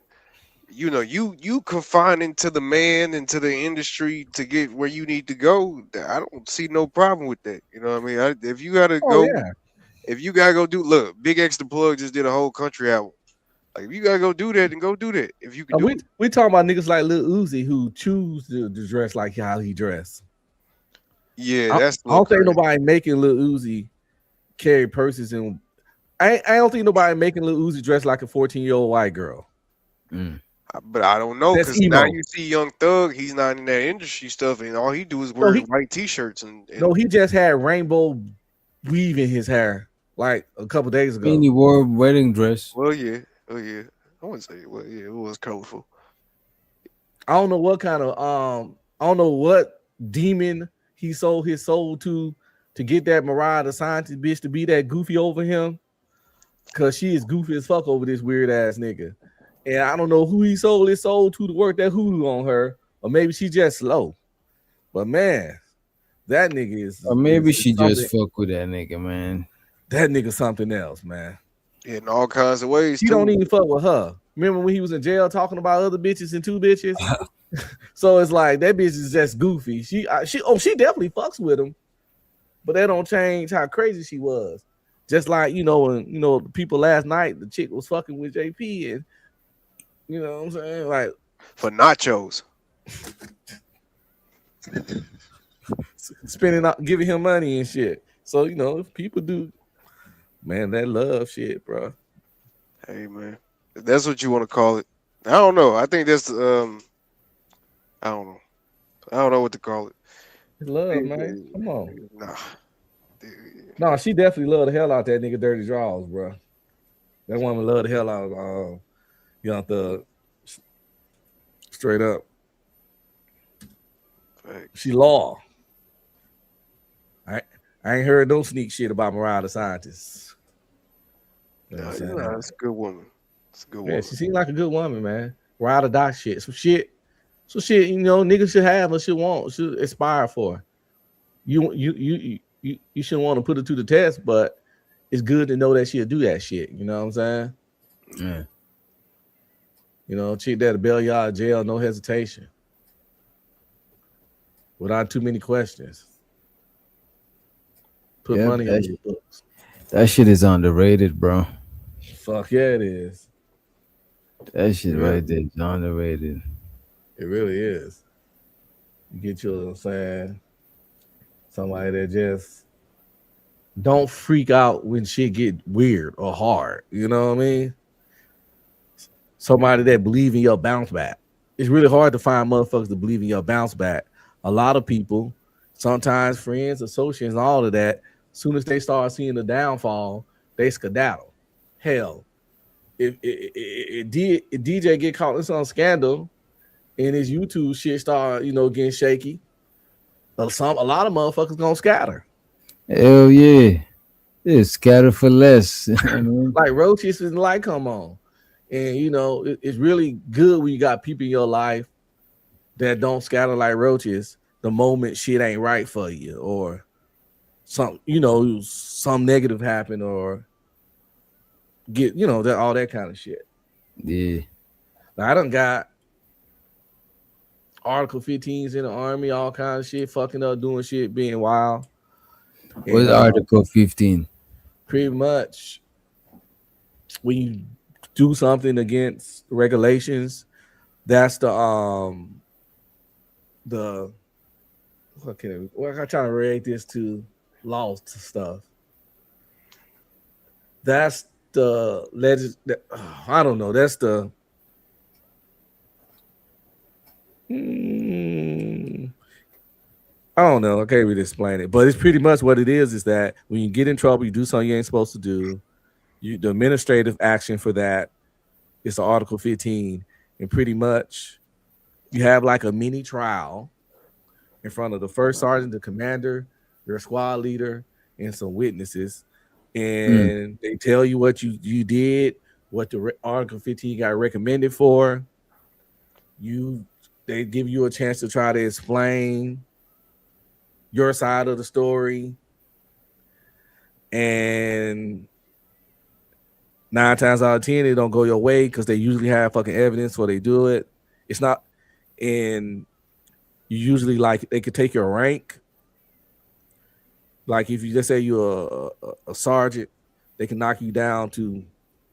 you know, you confining to the man and to the industry to get where you need to go. I don't see no problem with that. You know what I mean? If you gotta go do look, Big X the Plug just did a whole country album. Like if you gotta go do that, then go do that. If you can do it. We talking about niggas like Lil Uzi who choose to dress like how he dress. Yeah, that's I don't think nobody making Lil Uzi carry purses and I don't think nobody making Lil Uzi dress like a 14-year-old white girl. But I don't know That's because now emo. you see Young Thug, he's not in that industry stuff, and all he do is wear white t-shirts and No, he just had rainbow weave in his hair like a couple days I ago. mean, he wore a wedding dress. Well, yeah. Oh, yeah. I wouldn't say well, yeah, it was colorful. I don't know what kind of I don't know what demon he sold his soul to get that Mariah the Scientist bitch to be that goofy over him. Cause she is goofy as fuck over this weird ass nigga. And I don't know who he sold his soul to work that hoodoo on her, or maybe she just slow. But man, that nigga is Or maybe she just something- fuck with that nigga, man. that nigga something else, man. In all kinds of ways. He don't even fuck with her. Remember when he was in jail talking about other bitches and two bitches? So it's like that bitch is just goofy. She definitely fucks with him, but that don't change how crazy she was. Just like when people last night, the chick was fucking with JP, and you know what I'm saying, like for nachos, spending out, giving him money and shit. So if people do, man, that love shit, bro. Hey man, if that's what you want to call it. I don't know. I think that's I don't know. I don't know what to call it. It's love, man. Come on. Nah, she definitely loved the hell out that nigga Dirty Draws, bro. That woman love the hell out of Young Thug. Straight up. She loyal. I ain't heard no sneak shit about Mariah the Scientist. You know what I'm saying? That's a good woman. It's a good Yeah, woman. she seems like a good woman, man. Ride or die shit. Some shit, you know, niggas should have or should want, should aspire for. You shouldn't want to put it to the test, but it's good to know that she'll do that shit. You know what I'm saying? Yeah. You know, chick that'll bail you out of jail, no hesitation. Without too many questions. Put Yep, money on your books. that shit is underrated, bro. Fuck yeah, it is. That shit Yeah. right there is underrated. It really is. You get you, what I'm saying, somebody that just don't freak out when shit get weird or hard. You know what I mean? Somebody that believe in your bounce back. It's really hard to find motherfuckers that believe in your bounce back. A lot of people, sometimes friends, associates, and all of that, as soon as they start seeing the downfall, they skedaddle. Hell, if DJ get caught in some scandal and his YouTube shit start, you know, getting shaky, a lot of motherfuckers gonna scatter. Hell yeah. It's scatter for less. I mean, Like roaches is like, come on. And you know, it's really good when you got people in your life that don't scatter like roaches the moment shit ain't right for you, or some, you know, some negative happen, or get, you know, that all that kind of shit. yeah. Now, I done got Article 15s in the army, all kinds of shit, fucking up, doing shit, being wild. What's Article 15? Pretty much when you do something against regulations, that's the what can I'm trying to relate this to laws to stuff. That's the I don't know. That's the I don't know. I can't really explain it, but it's pretty much what it is that when you get in trouble, you do something you ain't supposed to do. The administrative action for that is the Article 15, and pretty much you have like a mini trial in front of the first sergeant, the commander, your squad leader, and some witnesses, and they tell you what you did, what the Article 15 got recommended for. They give you a chance to try to explain your side of the story, and 9 times out of 10 it don't go your way because they usually have fucking evidence before they do it. It's not, and you usually, like, they could take your rank. Like if you just say you're a sergeant, they can knock you down to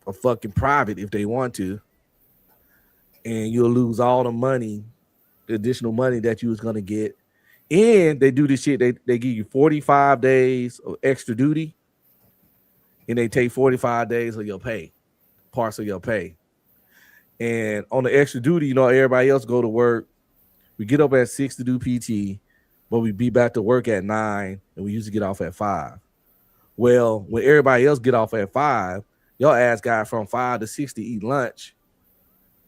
a fucking private if they want to, and you'll lose all the money, the additional money that you was gonna get. And they do this shit. They give you 45 days of extra duty, and they take 45 days of your pay, parts of your pay. And on the extra duty, you know, everybody else go to work. We get up at 6 to do PT, but we be back to work at 9, and we usually get off at 5. Well, when everybody else get off at 5, your ass got from 5 to 6 to eat lunch,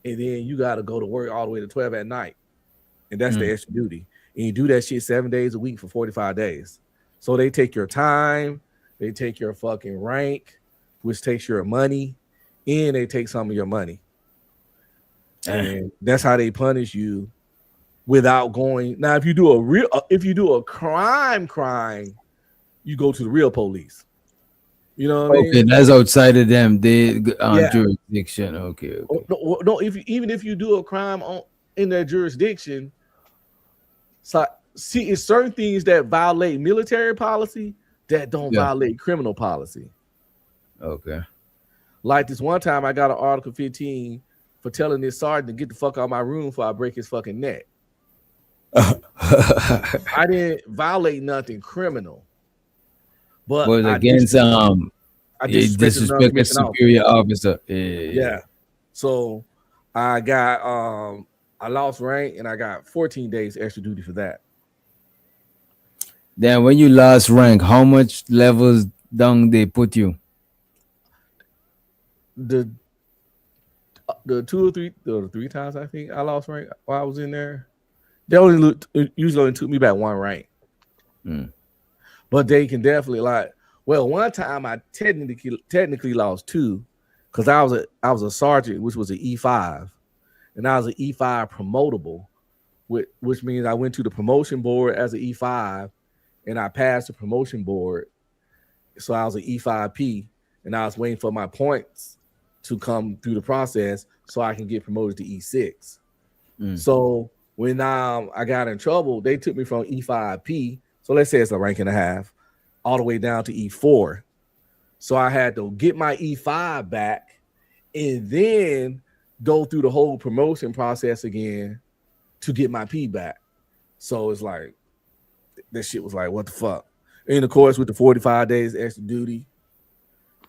and then you got to go to work all the way to 12 at night, and that's the extra duty. And you do that shit 7 days a week for 45 days. So they take your time, they take your fucking rank, which takes your money, and they take some of your money. And that's how they punish you without going. Now, if you do a crime, you go to the real police. You know what I mean? Okay, that's outside of them. Jurisdiction. Okay. No, even if you do a crime in their jurisdiction, see, it's certain things that violate military policy that don't violate criminal policy. Okay. Like this one time, I got an Article 15 for telling this sergeant to get the fuck out of my room before I break his fucking neck. I didn't violate nothing criminal, but against I disrespect a superior officer. Yeah. So I got I lost rank and I got 14 days extra duty for that. Then when you lost rank, how much levels down they put you? the the three times I think I lost rank while I was in there, they usually only took me back one rank. But they can definitely one time I technically lost two because I was a sergeant, which was an E5, and I was an E5 promotable, which means I went to the promotion board as an E5 and I passed the promotion board. So I was an E5P and I was waiting for my points to come through the process so I can get promoted to E6. So when I got in trouble, they took me from E5P, so let's say it's a rank and a half, all the way down to E4. So I had to get my E5 back and then go through the whole promotion process again to get my P back. So it's like that shit was like, what the fuck? And of course, with the 45 days extra duty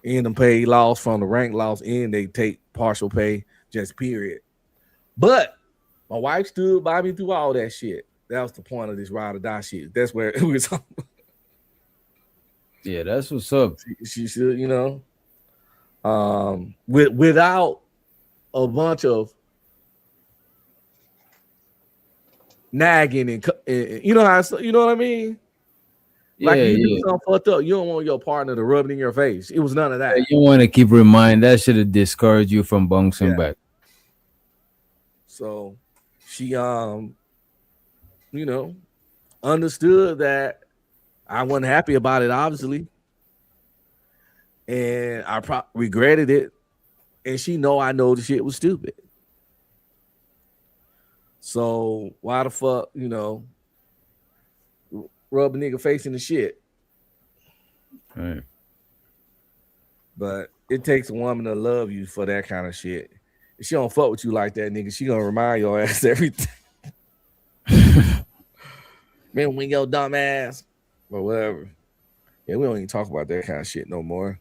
and the pay loss from the rank loss, and they take partial pay, just period. But my wife stood by me through all that shit. That was the point of this ride or die shit. That's where it was. Yeah, that's what's up. She should, without a bunch of nagging and you know what I mean? Like you do something fucked up, you don't want your partner to rub it in your face. It was none of that. You want to keep reminding that should have discouraged you from bouncing back. So she understood that I wasn't happy about it, obviously. And I regretted it. And she I know the shit was stupid. So why the fuck, rub a nigga face in the shit? Right. But it takes a woman to love you for that kind of shit. If she don't fuck with you like that, nigga, she gonna remind your ass everything. Man, when your dumb ass or whatever. Yeah, we don't even talk about that kind of shit no more.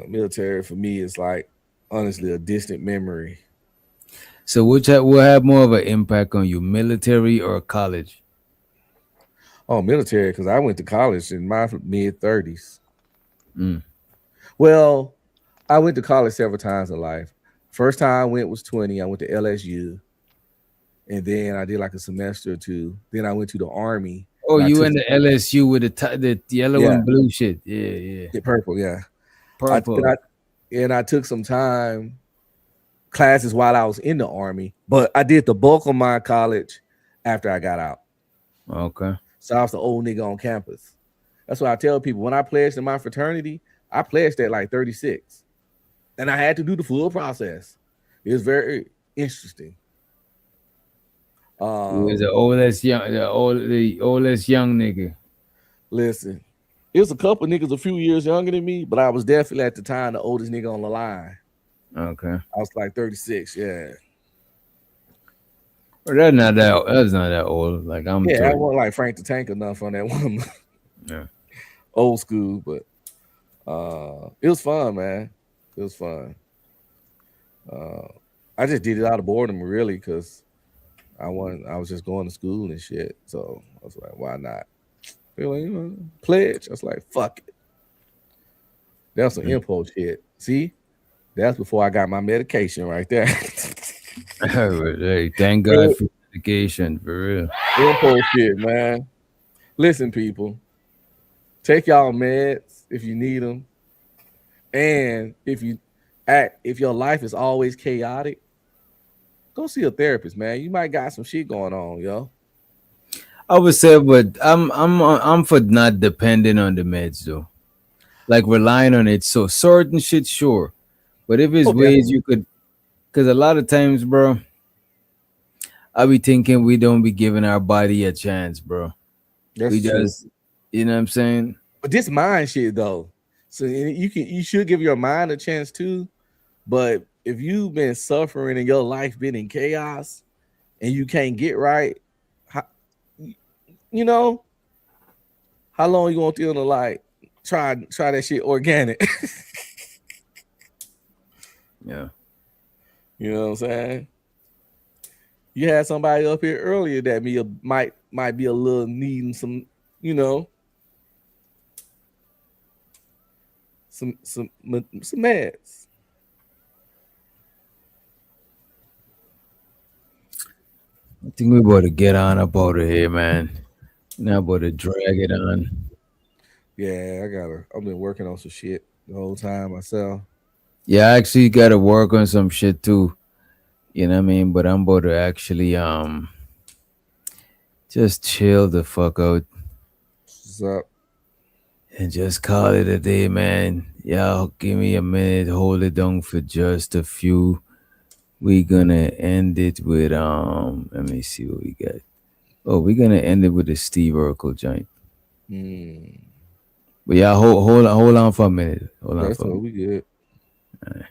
Military for me is like honestly a distant memory. So which will have more of an impact on you, military or college? Oh, military, because I went to college in my mid-30s. Well, I went to college several times in life. First time I went was 20. I went to LSU. And then I did like a semester or two. Then I went to the Army. Oh, you in the LSU with the yellow and blue shit. Yeah. Purple, yeah. Purple. I took some time classes while I was in the Army, but I did the bulk of my college after I got out. Okay. So I was the old nigga on campus. That's why I tell people when I pledged in my fraternity, I pledged at like 36. And I had to do the full process. It was very interesting. He was the oldest young nigga. Listen, it was a couple niggas a few years younger than me, but I was definitely at the time the oldest nigga on the line. Okay. I was like 36, yeah. Well, that's not that old. Like I'm 30. I wasn't like Frank the Tank enough on that one. Yeah. Old school, but it was fun, man. It was fun. I just did it out of boredom, really, because I was just going to school and shit. So I was like, why not? They're like, pledge. I was like, fuck it. That was some impulse shit. See? That's before I got my medication right there. Hey, thank God for medication, for real. Impulse shit, man. Listen, people. Take y'all meds if you need them. And if your life is always chaotic, go see a therapist, man. You might got some shit going on, yo. I would say, but I'm for not depending on the meds though. Like relying on it. So certain shit, sure. But if it's ways you could, because a lot of times, bro, I be thinking we don't be giving our body a chance, bro. That's true. Just, you know what I'm saying? But this mind shit though. So you should give your mind a chance too. But if you've been suffering and your life been in chaos and you can't get right, how long you want to like try that shit organic? Yeah. You know what I'm saying? You had somebody up here earlier that might be a little needing some, some meds. I think we about to get on up out of here, man. Now about to drag it on. Yeah, I've been working on some shit the whole time myself. Yeah, I actually gotta work on some shit too. You know what I mean? But I'm about to actually just chill the fuck out What's up? and just call it a day, man. Y'all give me a minute, hold it down for just a few. We gonna end it with let me see what we got. Oh, we're gonna end it with the Steve Urkel joint. But yeah, hold on for a minute. Hold on That's for a what minute. we good. All right.